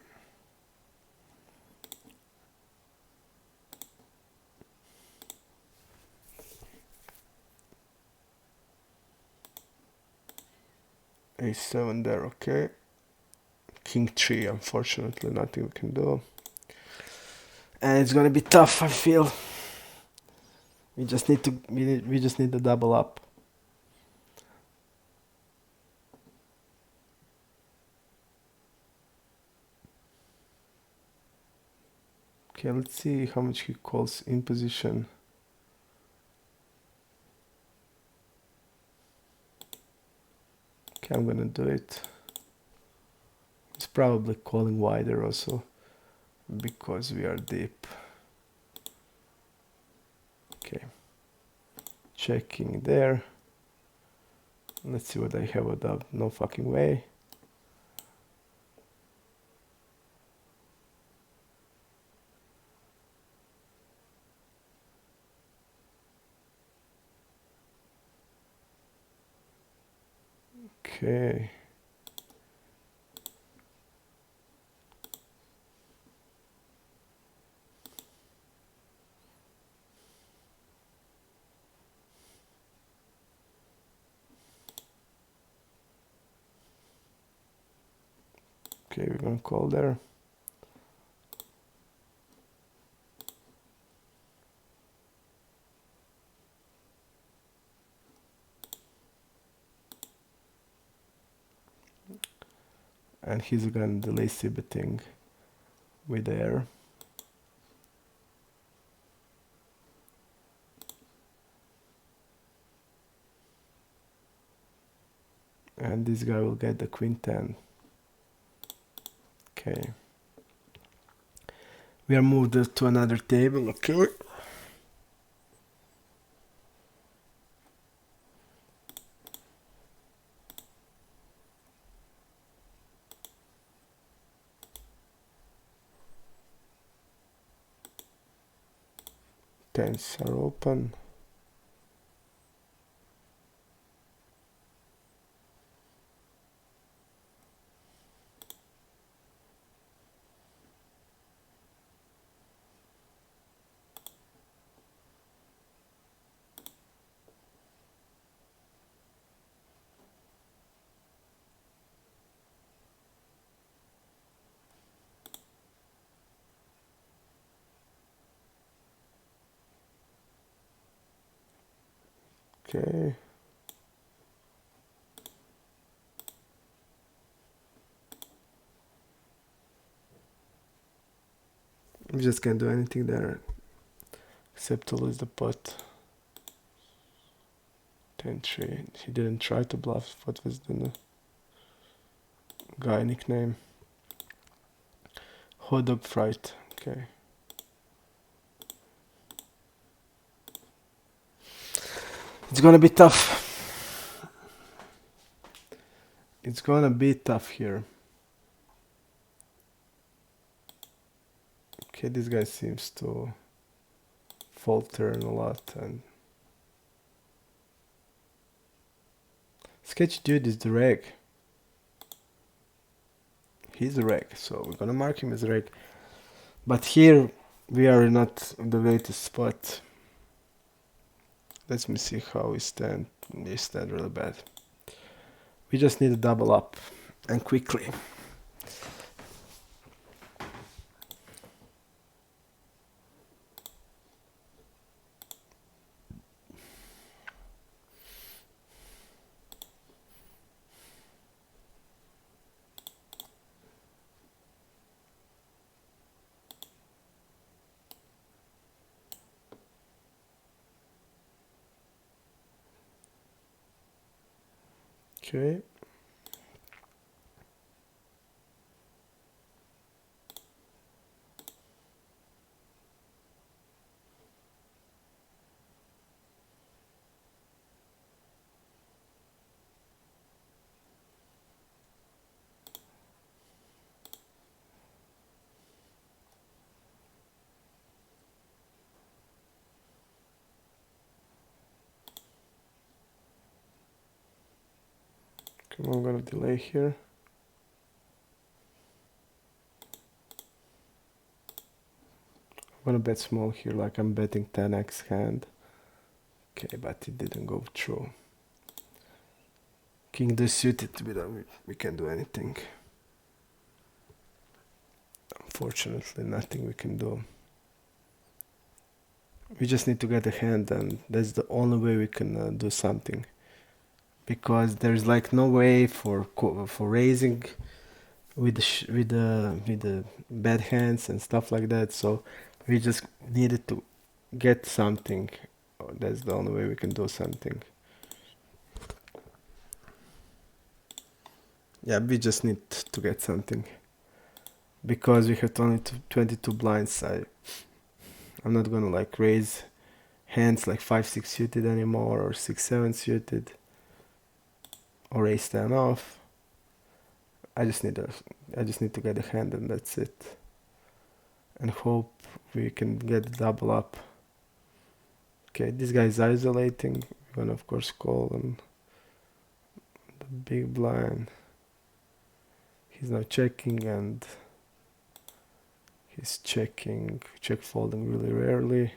A7 there. Okay. King 3. Unfortunately, nothing we can do. And it's gonna be tough, I feel. We just need to we just need to double up. Okay, let's see how much he calls in position. Okay, I'm gonna do it. He's probably calling wider also because we are deep. Okay, checking there. Let's see what I have a dub. No fucking way. Okay. Okay, we're gonna call there. And he's gonna delay cbetting with air. And this guy will get the queen 10. Okay. We are moved to another table, okay. Tens are open. Okay. We just can't do anything there except to lose the pot. 10-3. He didn't try to bluff. What was the guy nickname? Hold up fright. Okay. It's gonna be tough. It's gonna be tough here. Okay, this guy seems to falter a lot, and Sketch Dude is the reg. He's a reg, so we're gonna mark him as a reg. But here we are not in the latest spot. Let me see how we stand. We stand really bad. We just need to double up and quickly. Okay. I'm gonna delay here. I'm gonna bet small here, like I'm betting 10x hand. Okay, but it didn't go through. King the suited, we can't do anything. Unfortunately, nothing we can do. We just need to get a hand, and that's the only way we can do something. Because there's like no way for raising with the bad hands and stuff like that. So we just needed to get something. That's the only way we can do something. Yeah, we just need to get something. Because we have only 22 blinds, I'm not gonna like raise hands like 5-6 suited anymore, or 6-7 suited, or ace 10 off. I just need to get a hand, and that's it. And hope we can get the double up. Okay, this guy is isolating. We're gonna of course call on the big blind. He's now checking, and he's check folding really rarely.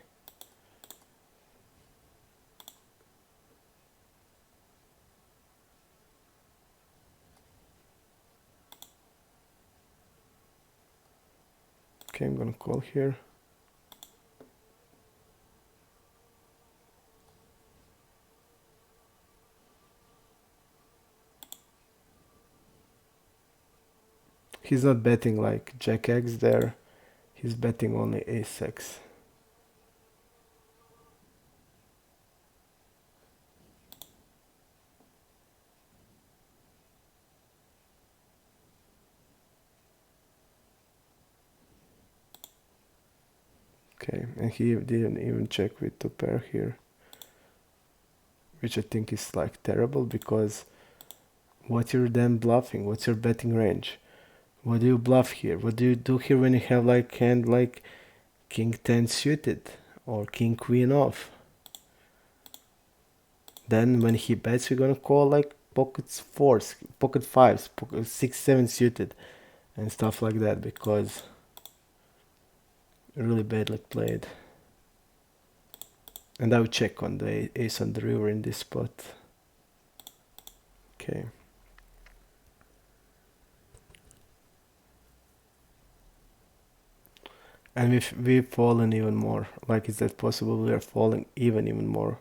Okay, I'm gonna call here. He's not betting like Jack X there. He's betting only Ace X. Okay, and he didn't even check with two pair here, which I think is like terrible, because what you're then bluffing? What's your betting range? What do you bluff here? What do you do here when you have like hand like King 10 suited or King Queen off? Then when he bets, we're gonna call like pockets fours, pocket fives, pocket 6-7 suited, and stuff like that, because really badly played. And I would check on the ace on the river in this spot. Okay. And we've fallen even more. Like, is that possible? We are falling even more.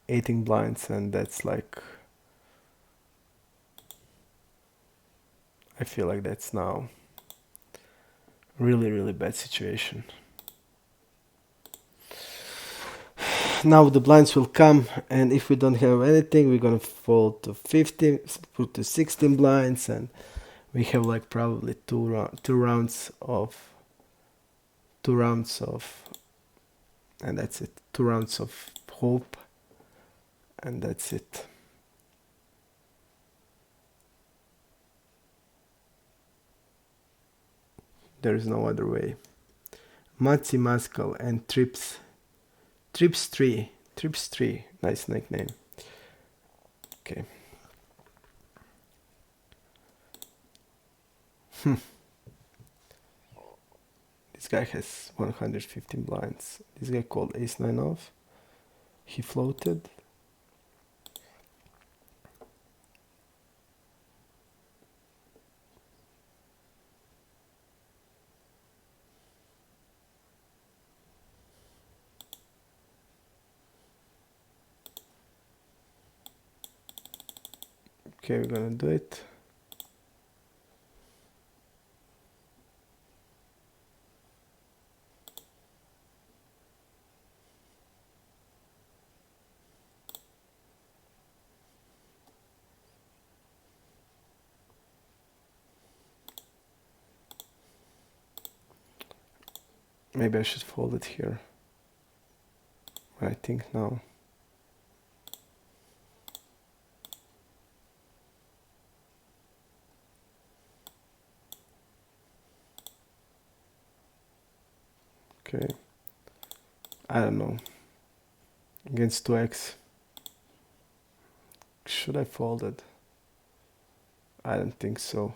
18 blinds, and that's like, I feel like that's now really bad situation. Now the blinds will come, and if we don't have anything, we're gonna fall to 15, put to 16 blinds, and we have like probably two rounds of, and that's it. 2 rounds of hope, and that's it. There is no other way. Matsi Maskal and Trips 3. Nice nickname. Okay. This guy has 115 blinds. This guy called ace 9 off. He floated. Okay, we're gonna do it. Maybe I should fold it here. I think now. Okay. I don't know. Against 2x. Should I fold it? I don't think so.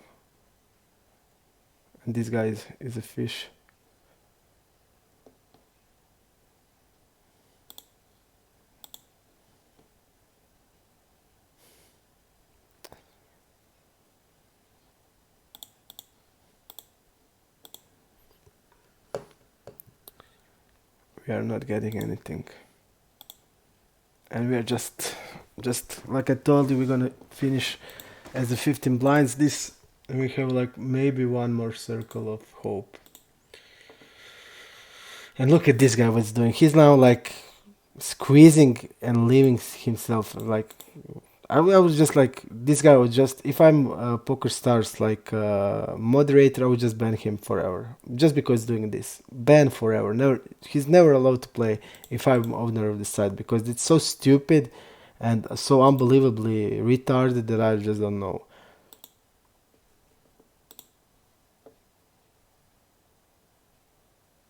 And this guy is a fish. We are not getting anything. And we are just like I told you, we're gonna finish as the 15 blinds. This, we have like maybe one more circle of hope. And look at this guy, what's doing. He's now like squeezing and leaving himself. Like I was just like, this guy was just, if I'm Poker Stars like moderator, I would just ban him forever, just because doing this. Ban forever. Never, he's never allowed to play if I'm owner of the site, because it's so stupid and so unbelievably retarded that I just don't know.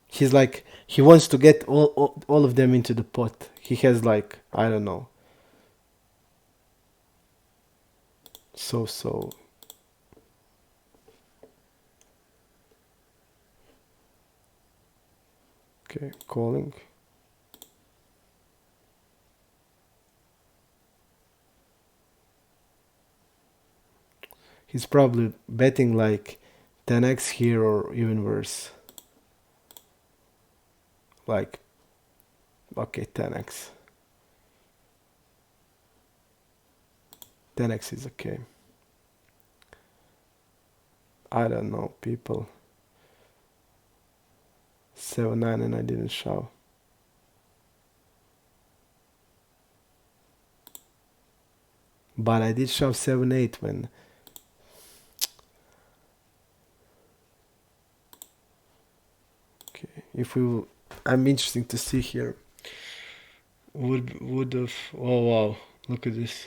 He's like, he wants to get all of them into the pot. He has like, I don't know. So. Okay, calling. He's probably betting like 10x here or even worse. Like, okay, 10x. 10x is okay. I don't know, people. 7-9 and I didn't shove. But I did shove 7-8 when... Okay, if we will... I'm interesting to see here. Would have... Oh wow, look at this.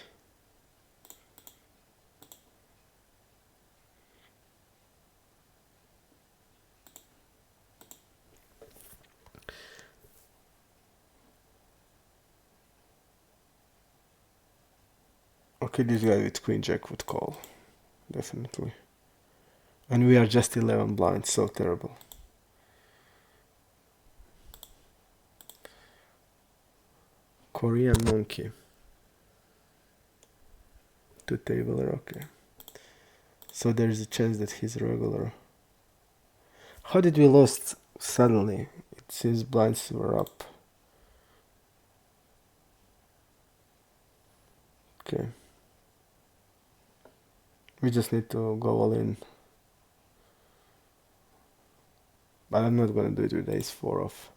Okay, this guy with Queen Jack would call. Definitely. And we are just 11 blinds, so terrible. Korean monkey. 2-tabler, okay. So there's a chance that he's regular. How did we lose suddenly? It seems blinds were up. Okay. We just need to go all in. But I'm not gonna do it with ace-4 off.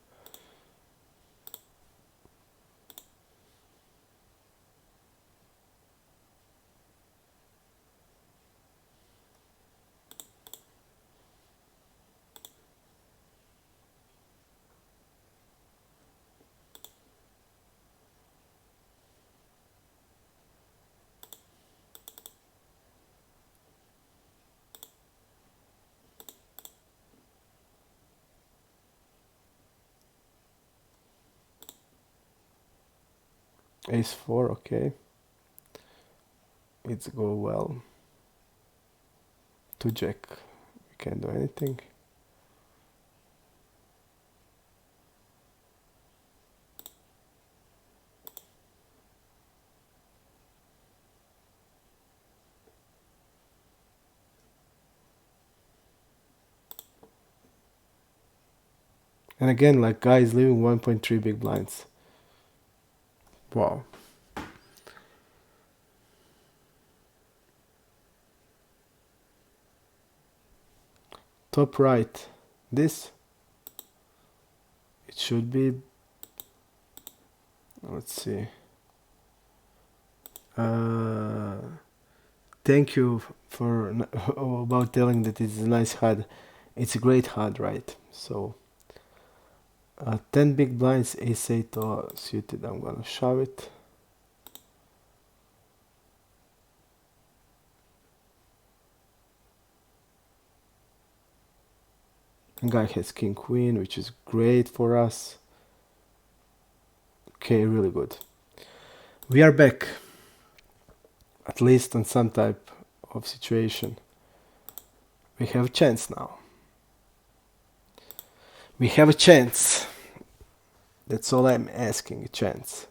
Ace-4, okay. It's go well. 2-jack. We can't do anything. And again, like guys leaving 1.3 big blinds. Wow. Top right. This. It should be. Let's see. Thank you for about telling that it's a nice HUD. It's a great HUD, right? So 10 big blinds, ace-8 suited. I'm gonna shove it. Guy has king queen, which is great for us. Okay, really good. We are back, at least on some type of situation. We have a chance now. We have a chance. That's all I'm asking, a chance.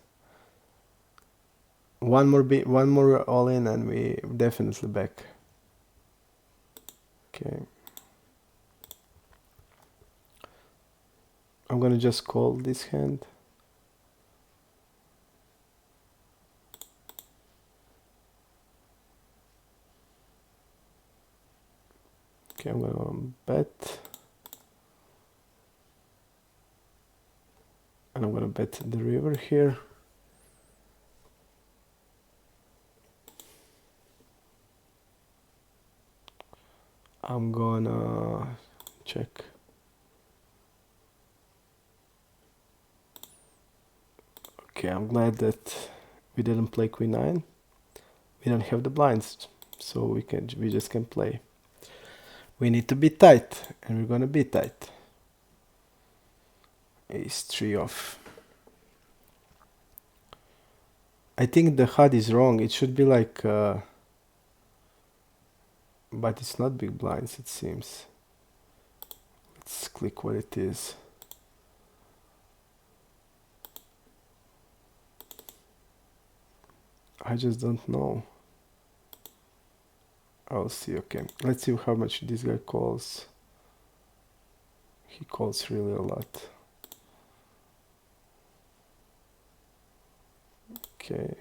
One more all in and we definitely back. Okay. I'm gonna just call this hand. Okay, I'm gonna bet. And I'm gonna bet the river here. I'm gonna check. Okay, I'm glad that we didn't play queen 9. We don't have the blinds, so we just can play. We need to be tight, and we're gonna be tight. Ace 3 off. I think the HUD is wrong. It should be like, but it's not big blinds, it seems. Let's click what it is. I just don't know. I'll see. Okay, let's see how much this guy calls. He calls really a lot. Okay.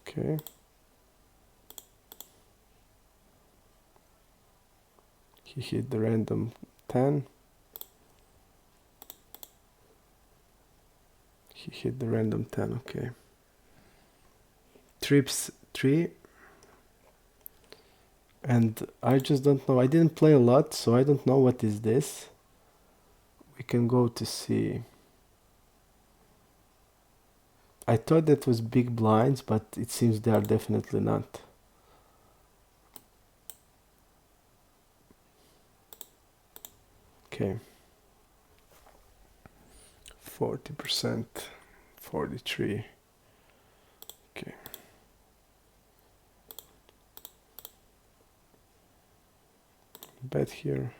Okay. He hit the random 10. He hit the random 10, okay. Trips 3. And I just don't know. I didn't play a lot, so I don't know what is this. We can go to see. I thought that was big blinds, but it seems they are definitely not. Okay. 40%, 43. Okay. Bet here.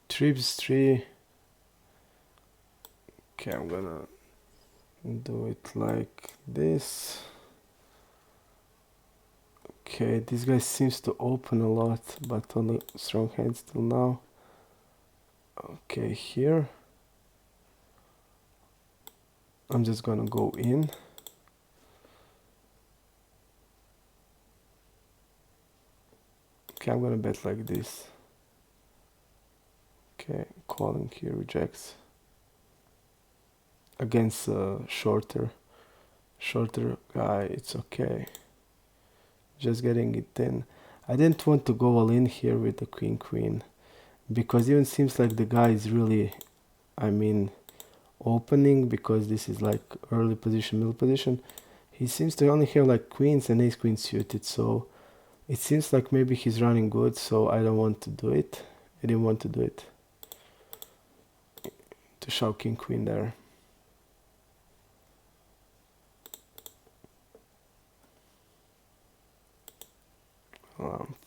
Trips 3. Okay, I'm gonna do it like this. Okay, this guy seems to open a lot, but only strong hands till now. Okay, here. I'm just gonna go in. Okay, I'm gonna bet like this. Okay, calling here rejects. Against a shorter guy, it's okay. Just getting it in. I didn't want to go all in here with the queen, because even seems like the guy is really, I mean, opening, because this is like early position, middle position. He seems to only have like queens and ace queen suited, so it seems like maybe he's running good, so I don't want to do it. I didn't want to do it. To shove king queen there.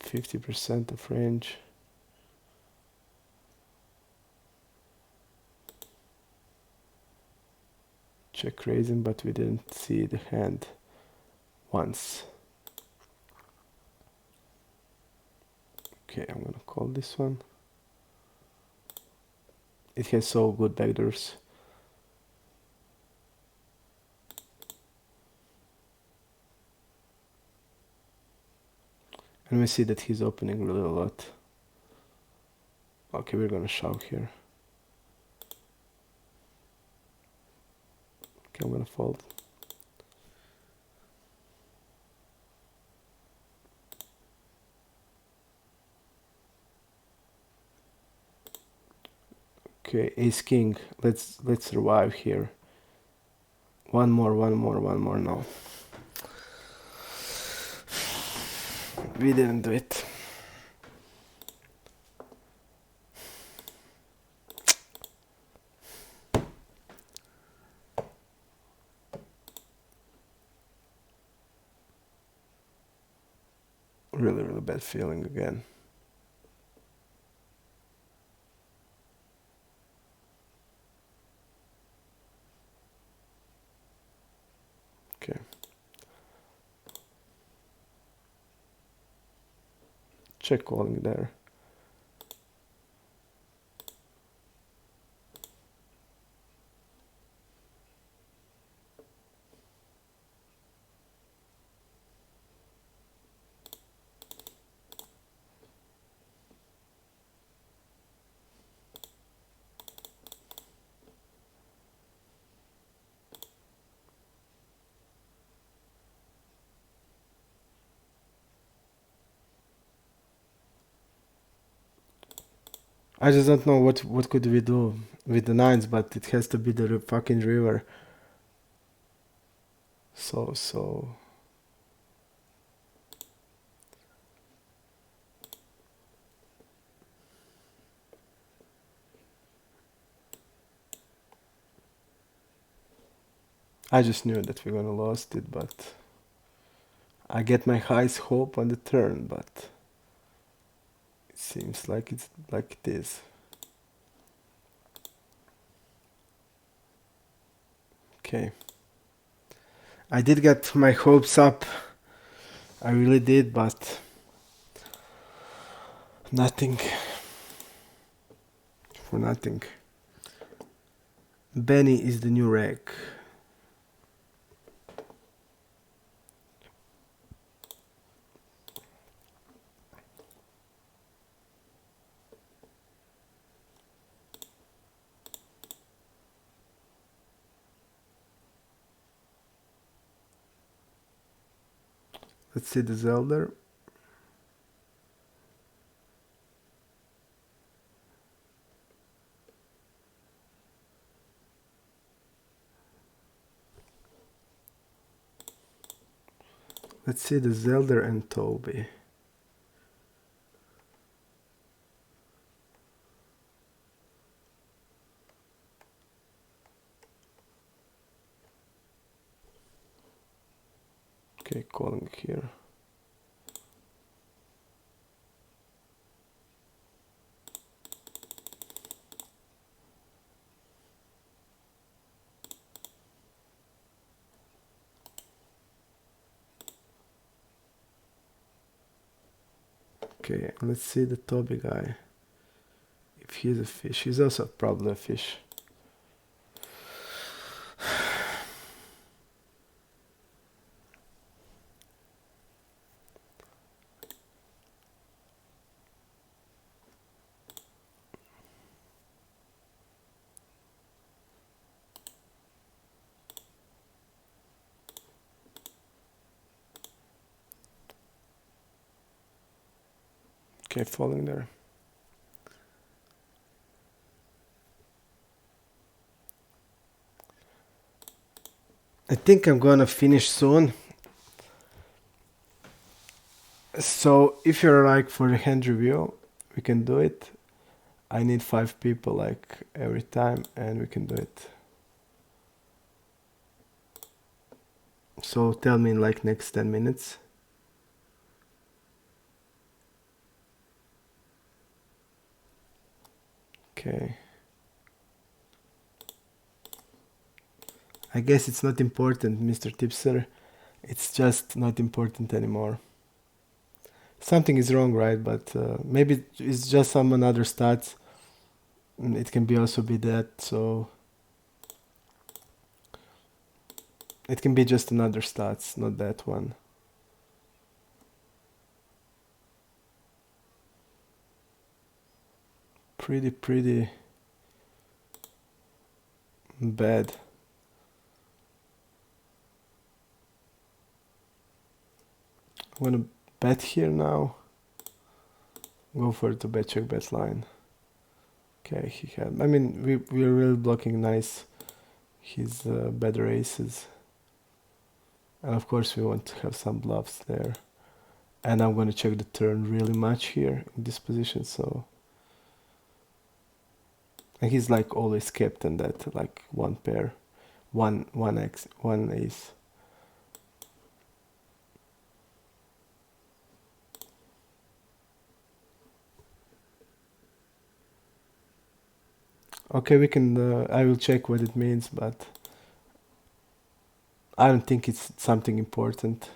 50% of range. Check raising, but we didn't see the hand once. Okay, I'm gonna call this one. It has so good backdoors. And we see that he's opening really a lot. Okay, we're gonna shove here. Okay, I'm gonna fold. Okay, ace king. Let's survive here. One more. No, we didn't do it. Really bad feeling again. Okay. Check calling there. I just don't know what could we do with the nines, but it has to be the fucking river. So I just knew that we're gonna lost it, but I get my highest hope on the turn, but it seems like it's like it is. Okay. I did get my hopes up. I really did, but nothing for nothing. Benny is the new reg. Let's see the Zelda. Let's see the Zelda and Toby. Okay, calling here. Okay, let's see the Toby guy. If he's a fish, he's also probably a fish. Okay, falling there. I think I'm gonna finish soon. So if you're like for the hand review, we can do it. I need 5 people like every time and we can do it. So tell me in like next 10 minutes. Okay. I guess it's not important, Mr. Tipster. It's just not important anymore. Something is wrong, right? But maybe it's just some another stats. It can be also be that, so it can be just another stats, not that one. Pretty bad. I'm gonna bet here now. Go for the bet check bet line. Okay, he had. I mean, we're really blocking nice his better aces. And of course we want to have some bluffs there. And I'm going to check the turn really much here in this position, so... And he's like always kept in that, like one pair, one ace. Okay, we can, I will check what it means, but I don't think it's something important.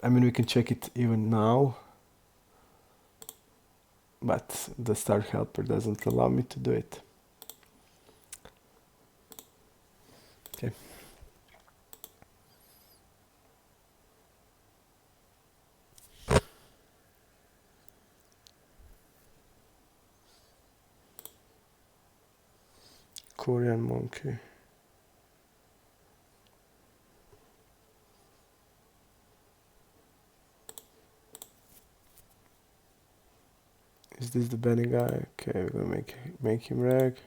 I mean, we can check it even now, but the star helper doesn't allow me to do it. Okay. Korean monkey. Is this the Benny guy? Okay, we're gonna make him reg.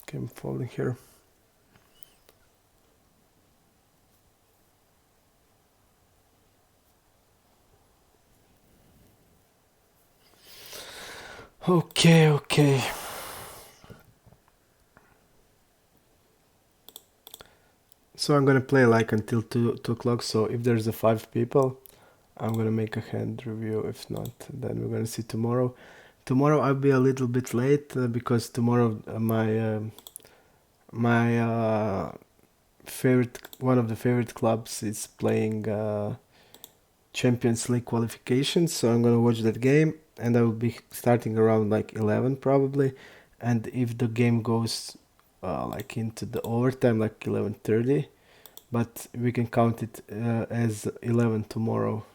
Okay, I'm folding here. Okay. So I'm gonna play like until 2 o'clock, so if there's a 5 people, I'm gonna make a hand review. If not, then we're gonna see tomorrow. Tomorrow I'll be a little bit late because tomorrow my one of the favorite clubs is playing Champions League qualifications, so I'm gonna watch that game, and I will be starting around like 11 probably, and if the game goes like into the overtime, like 11:30, but we can count it as 11 tomorrow.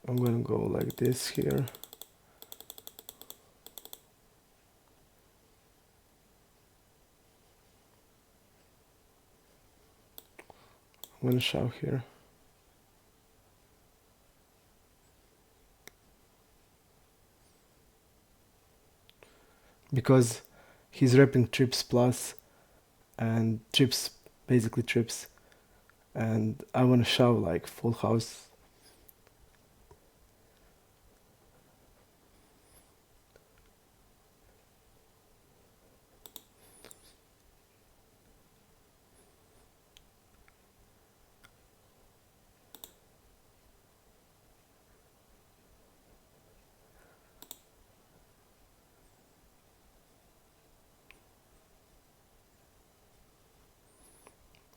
I'm gonna go like this here. I'm gonna shove here. Because he's repping trips plus, and trips, basically trips, and I wanna shove like full house.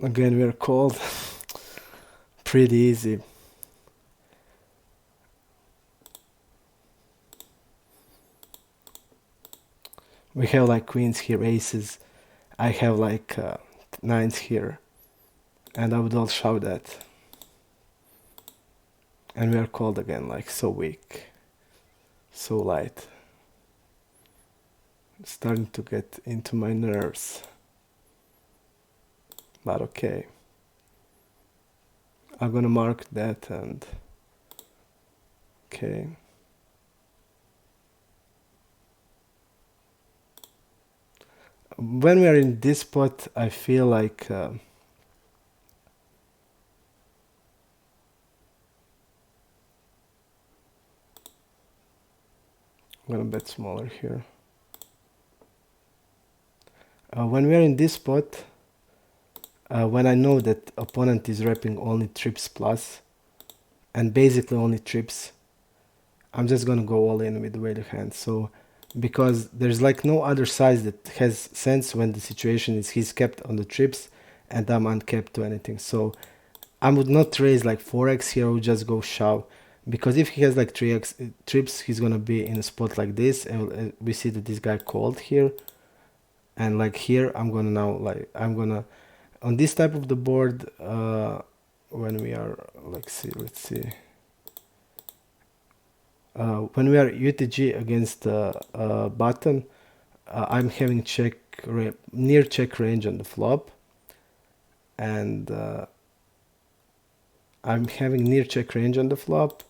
Again, we're called. Pretty easy. We have like queens here, aces. I have like nines here, and I would all shove that. And we are called again, like so weak, so light. Starting to get into my nerves. But okay. I'm gonna mark that and... Okay. When we are in this spot, I feel like I'm gonna bet smaller here. When we are in this spot, when I know that opponent is repping only trips plus, and basically only trips, I'm just gonna go all in with the value hand. So, because there's like no other size that has sense when the situation is he's kept on the trips and I'm uncapped to anything. So I would not raise like 4x here, I would just go shove. Because if he has like 3x trips, he's gonna be in a spot like this, and we see that this guy called here. And like here, I'm gonna now, like, I'm gonna, on this type of the board, when we are, let's see. When we are UTG against button, I'm having near check range on the flop, and I'm having near check range on the flop,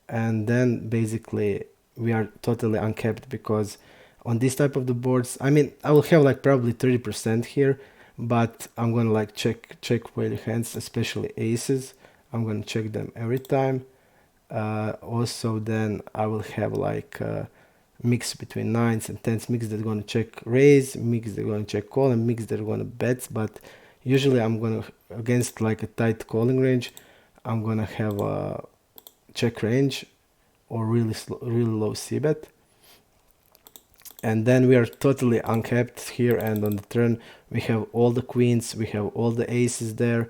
and then basically we are totally uncapped because on this type of the boards, I mean, I will have like probably 30% here, but I'm gonna like check value hands, especially aces. I'm gonna check them every time. Also then I will have like a mix between nines and tens, mix that are going to check raise, mix that are going to check call, and mix that are going to bets. But usually I'm going to, against like a tight calling range, I'm going to have a check range or really low c bet. And then we are totally uncapped here, and on the turn we have all the queens, we have all the aces there.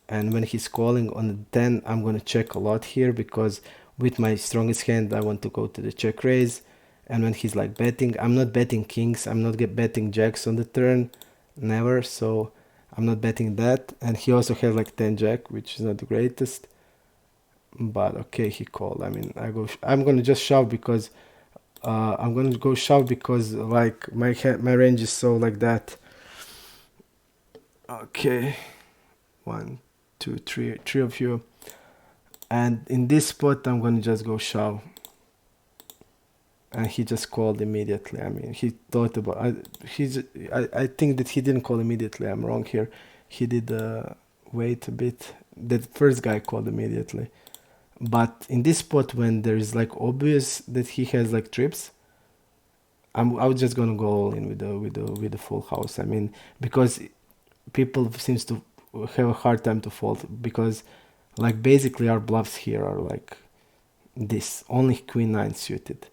And when he's calling on the 10, I'm going to check a lot here because with my strongest hand, I want to go to the check raise. And when he's like betting, I'm not betting kings, I'm not betting jacks on the turn, never. So I'm not betting that. And he also has like 10 jack, which is not the greatest. But okay, he called. I mean, I'm going to just shove because I'm going to go shove because like my range is so like that. Okay, 1, 2, 3 of you, and in this spot I'm gonna just go shove, and he just called immediately. I mean, he thought about I think that he didn't call immediately. I'm wrong here. He did wait a bit. That first guy called immediately, but in this spot when there is like obvious that he has like trips, I was just gonna go all in with the full house. I mean, because people seems to have a hard time to fold because like basically our bluffs here are like this, only queen 9 suited.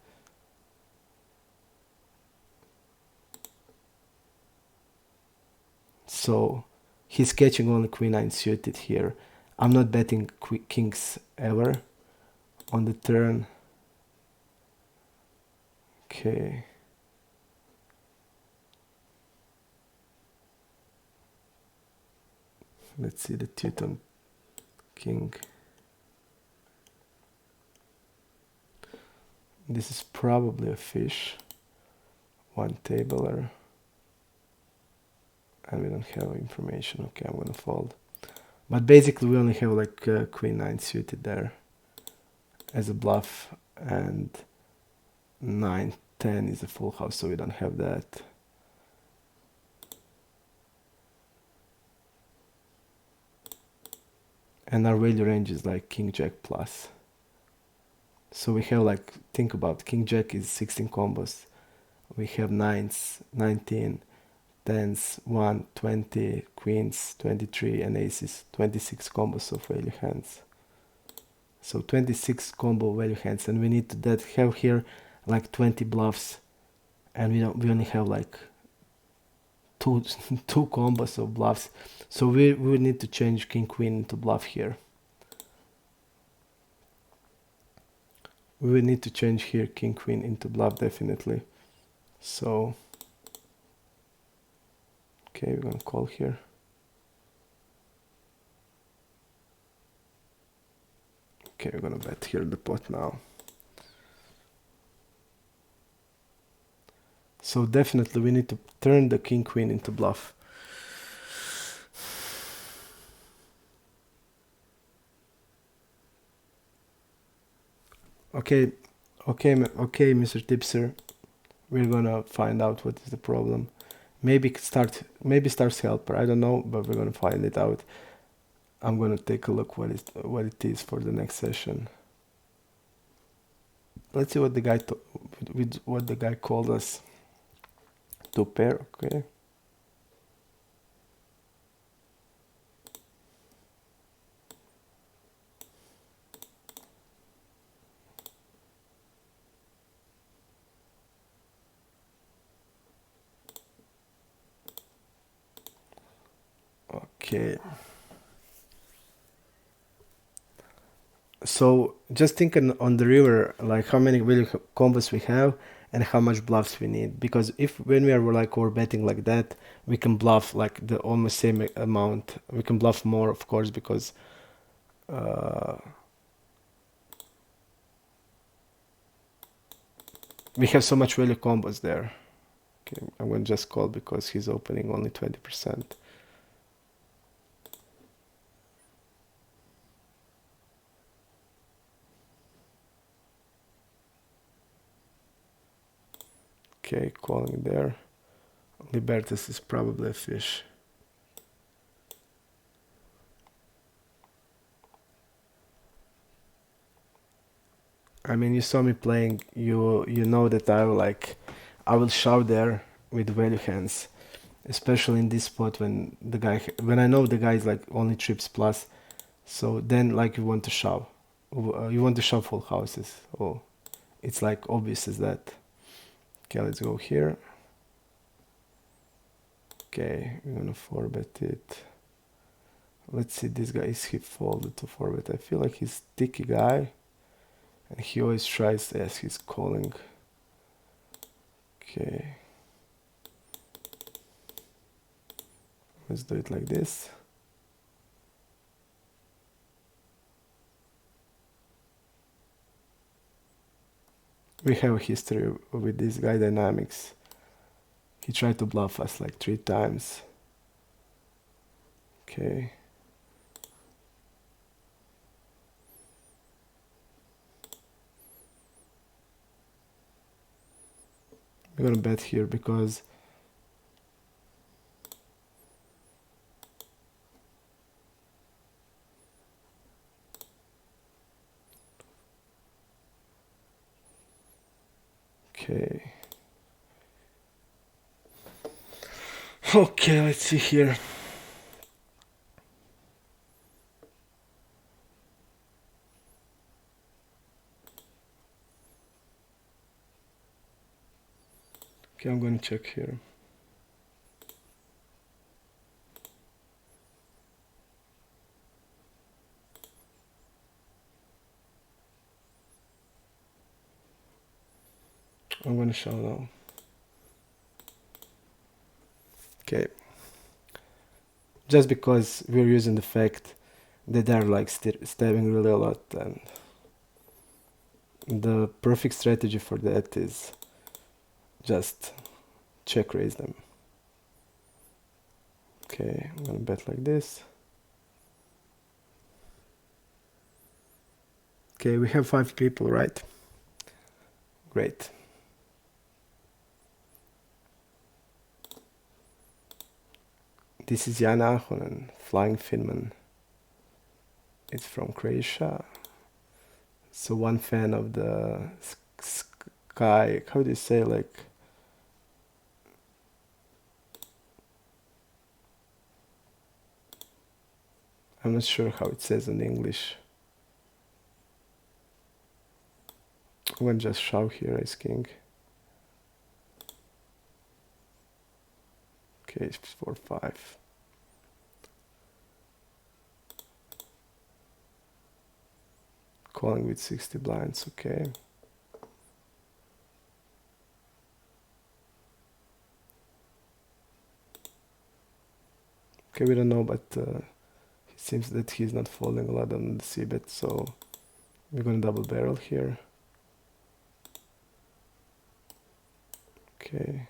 So he's catching only queen 9 suited here. I'm not betting kings ever on the turn. Okay. Let's see the Teuton king. This is probably a fish. One tabler. And we don't have information. Okay, I'm gonna fold. But basically we only have like queen 9 suited there as a bluff, and 9, 10 is a full house, so we don't have that. And our value range is like king jack plus. So we have like, think about king jack is 16 combos. We have 9s, 19, 10s, 1, 20, queens, 23, and aces, 26 combos of value hands. So 26 combo value hands, and we need to have here like 20 bluffs, and we only have like two combos of bluffs. So we need to change king queen into bluff here. We will need to change here king queen into bluff definitely. So okay, we're gonna call here. Okay, we're gonna bet here the pot now. So definitely we need to turn the king queen into bluff. Okay, Mr. Tipster, we're gonna find out what is the problem. Maybe starts helper, I don't know, but we're gonna find it out. I'm gonna take a look what it is for the next session. Let's see what the guy with what the guy called us. Two pair, okay. Okay. So just thinking on the river, like how many value combos we have and how much bluffs we need. Because if when we are like we're betting like that, we can bluff like the almost same amount. We can bluff more, of course, because uh, we have so much value combos there. Okay, I'm gonna just call because he's opening only 20%. Okay, calling there. Libertas is probably a fish. I mean, you saw me playing. You know that I will shove there with value hands, especially in this spot when I know the guy is like only trips plus. So then like you want to shove, you want to shove full houses. Oh, it's like obvious as that. Okay, let's go here. Okay, we're gonna 4-bet it. Let's see, this guy is he folded to 4-bet. I feel like he's sticky guy, and he always tries. Yes, he's calling. Okay, let's do it like this. We have a history with this guy dynamics. He tried to bluff us like 3 times. Okay. We're gonna bet here because okay. Okay, let's see here. Okay, I'm gonna check here. I'm gonna show now. Okay. Just because we're using the fact that they're like stabbing really a lot, and the perfect strategy for that is just check raise them. Okay, I'm gonna bet like this. Okay, we have 5 people, right? Great. This is Jan Ahonen, Flying Finman. It's from Croatia. So one fan of the sky, how do you say, like, I'm not sure how it says in English. I'm gonna just shove here, Ace King. Okay, 4-5. Calling with 60 blinds, okay. Okay, we don't know, but it seems that he's not folding a lot on the c-bet, so we're gonna double barrel here. Okay.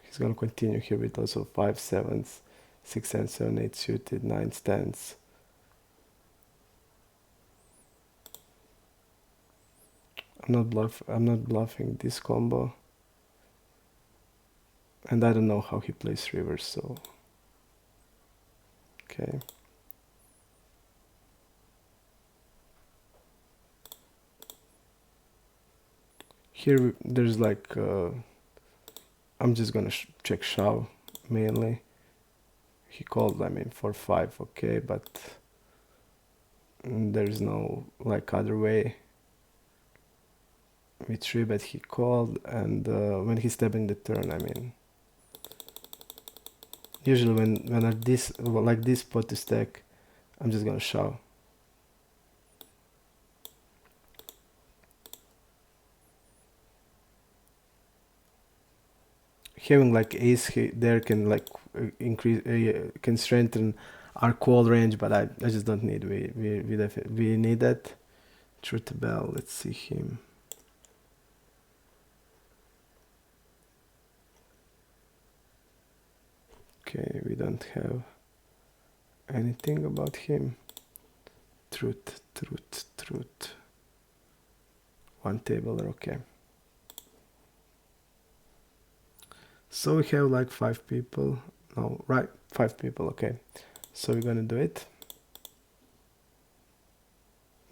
He's gonna continue here with also 5 sevens, 6 and 7, 8 suited, 9 stands. I'm not bluffing this combo. And I don't know how he plays rivers, so okay. Here there's like I'm just gonna check shove mainly. He called, I mean, for 5, okay, but there's no like other way. We 3-bet, he called, and when he's tapping the turn, I mean, usually when are this like this pot to stack, I'm just gonna shove. Having like ace there can like increase, can strengthen our call range, but I just don't need. We need that. Truth bell. Let's see him. Okay, we don't have anything about him. Truth. One tabler, okay. So we have like 5 people. No, right, 5 people, okay. So we're gonna do it.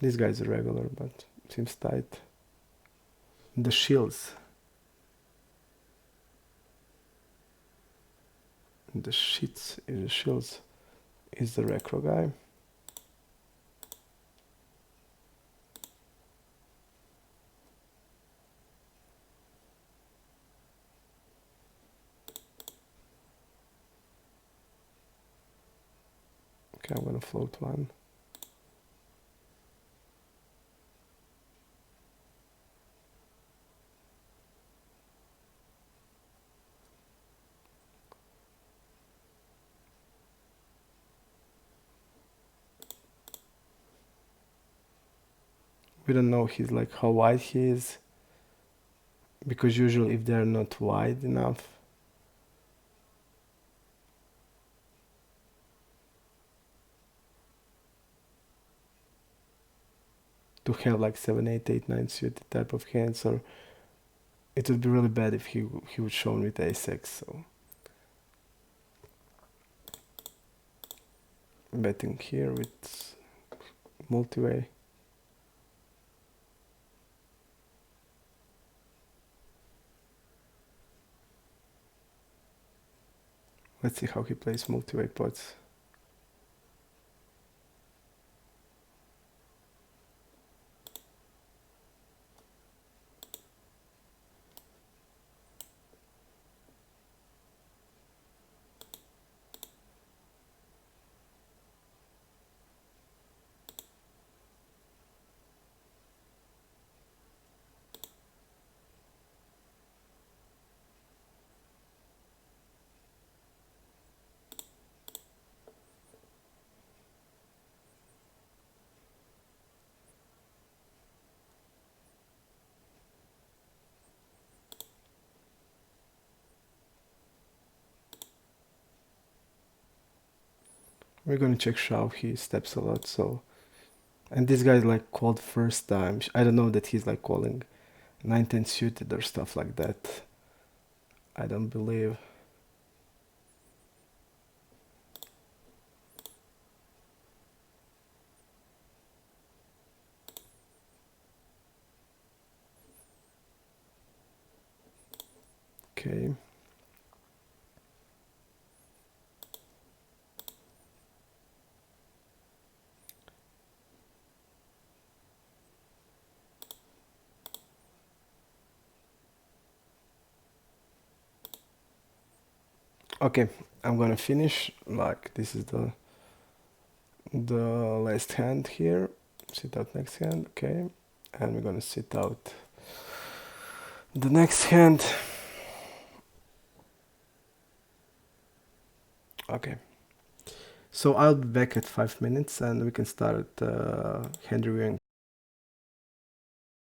This guy's a regular, but seems tight. The shields. The shields is the recro guy. Okay, I'm gonna float one. We don't know he's like how wide he is, because usually if they're not wide enough, to have like 7, 8, 8, 9 suited type of hands, or it would be really bad if he would show with ace-x. So betting here with multi-way. Let's see how he plays multi-way pots. We're gonna check shove, he steps a lot, so. And this guy's like called first time. I don't know that he's like calling 9, 10 suited or stuff like that. I don't believe. Okay. Okay, I'm gonna finish. Like this is the last hand here. Sit out next hand, okay, and we're gonna sit out the next hand. Okay, so I'll be back at 5 minutes and we can start hand reviewing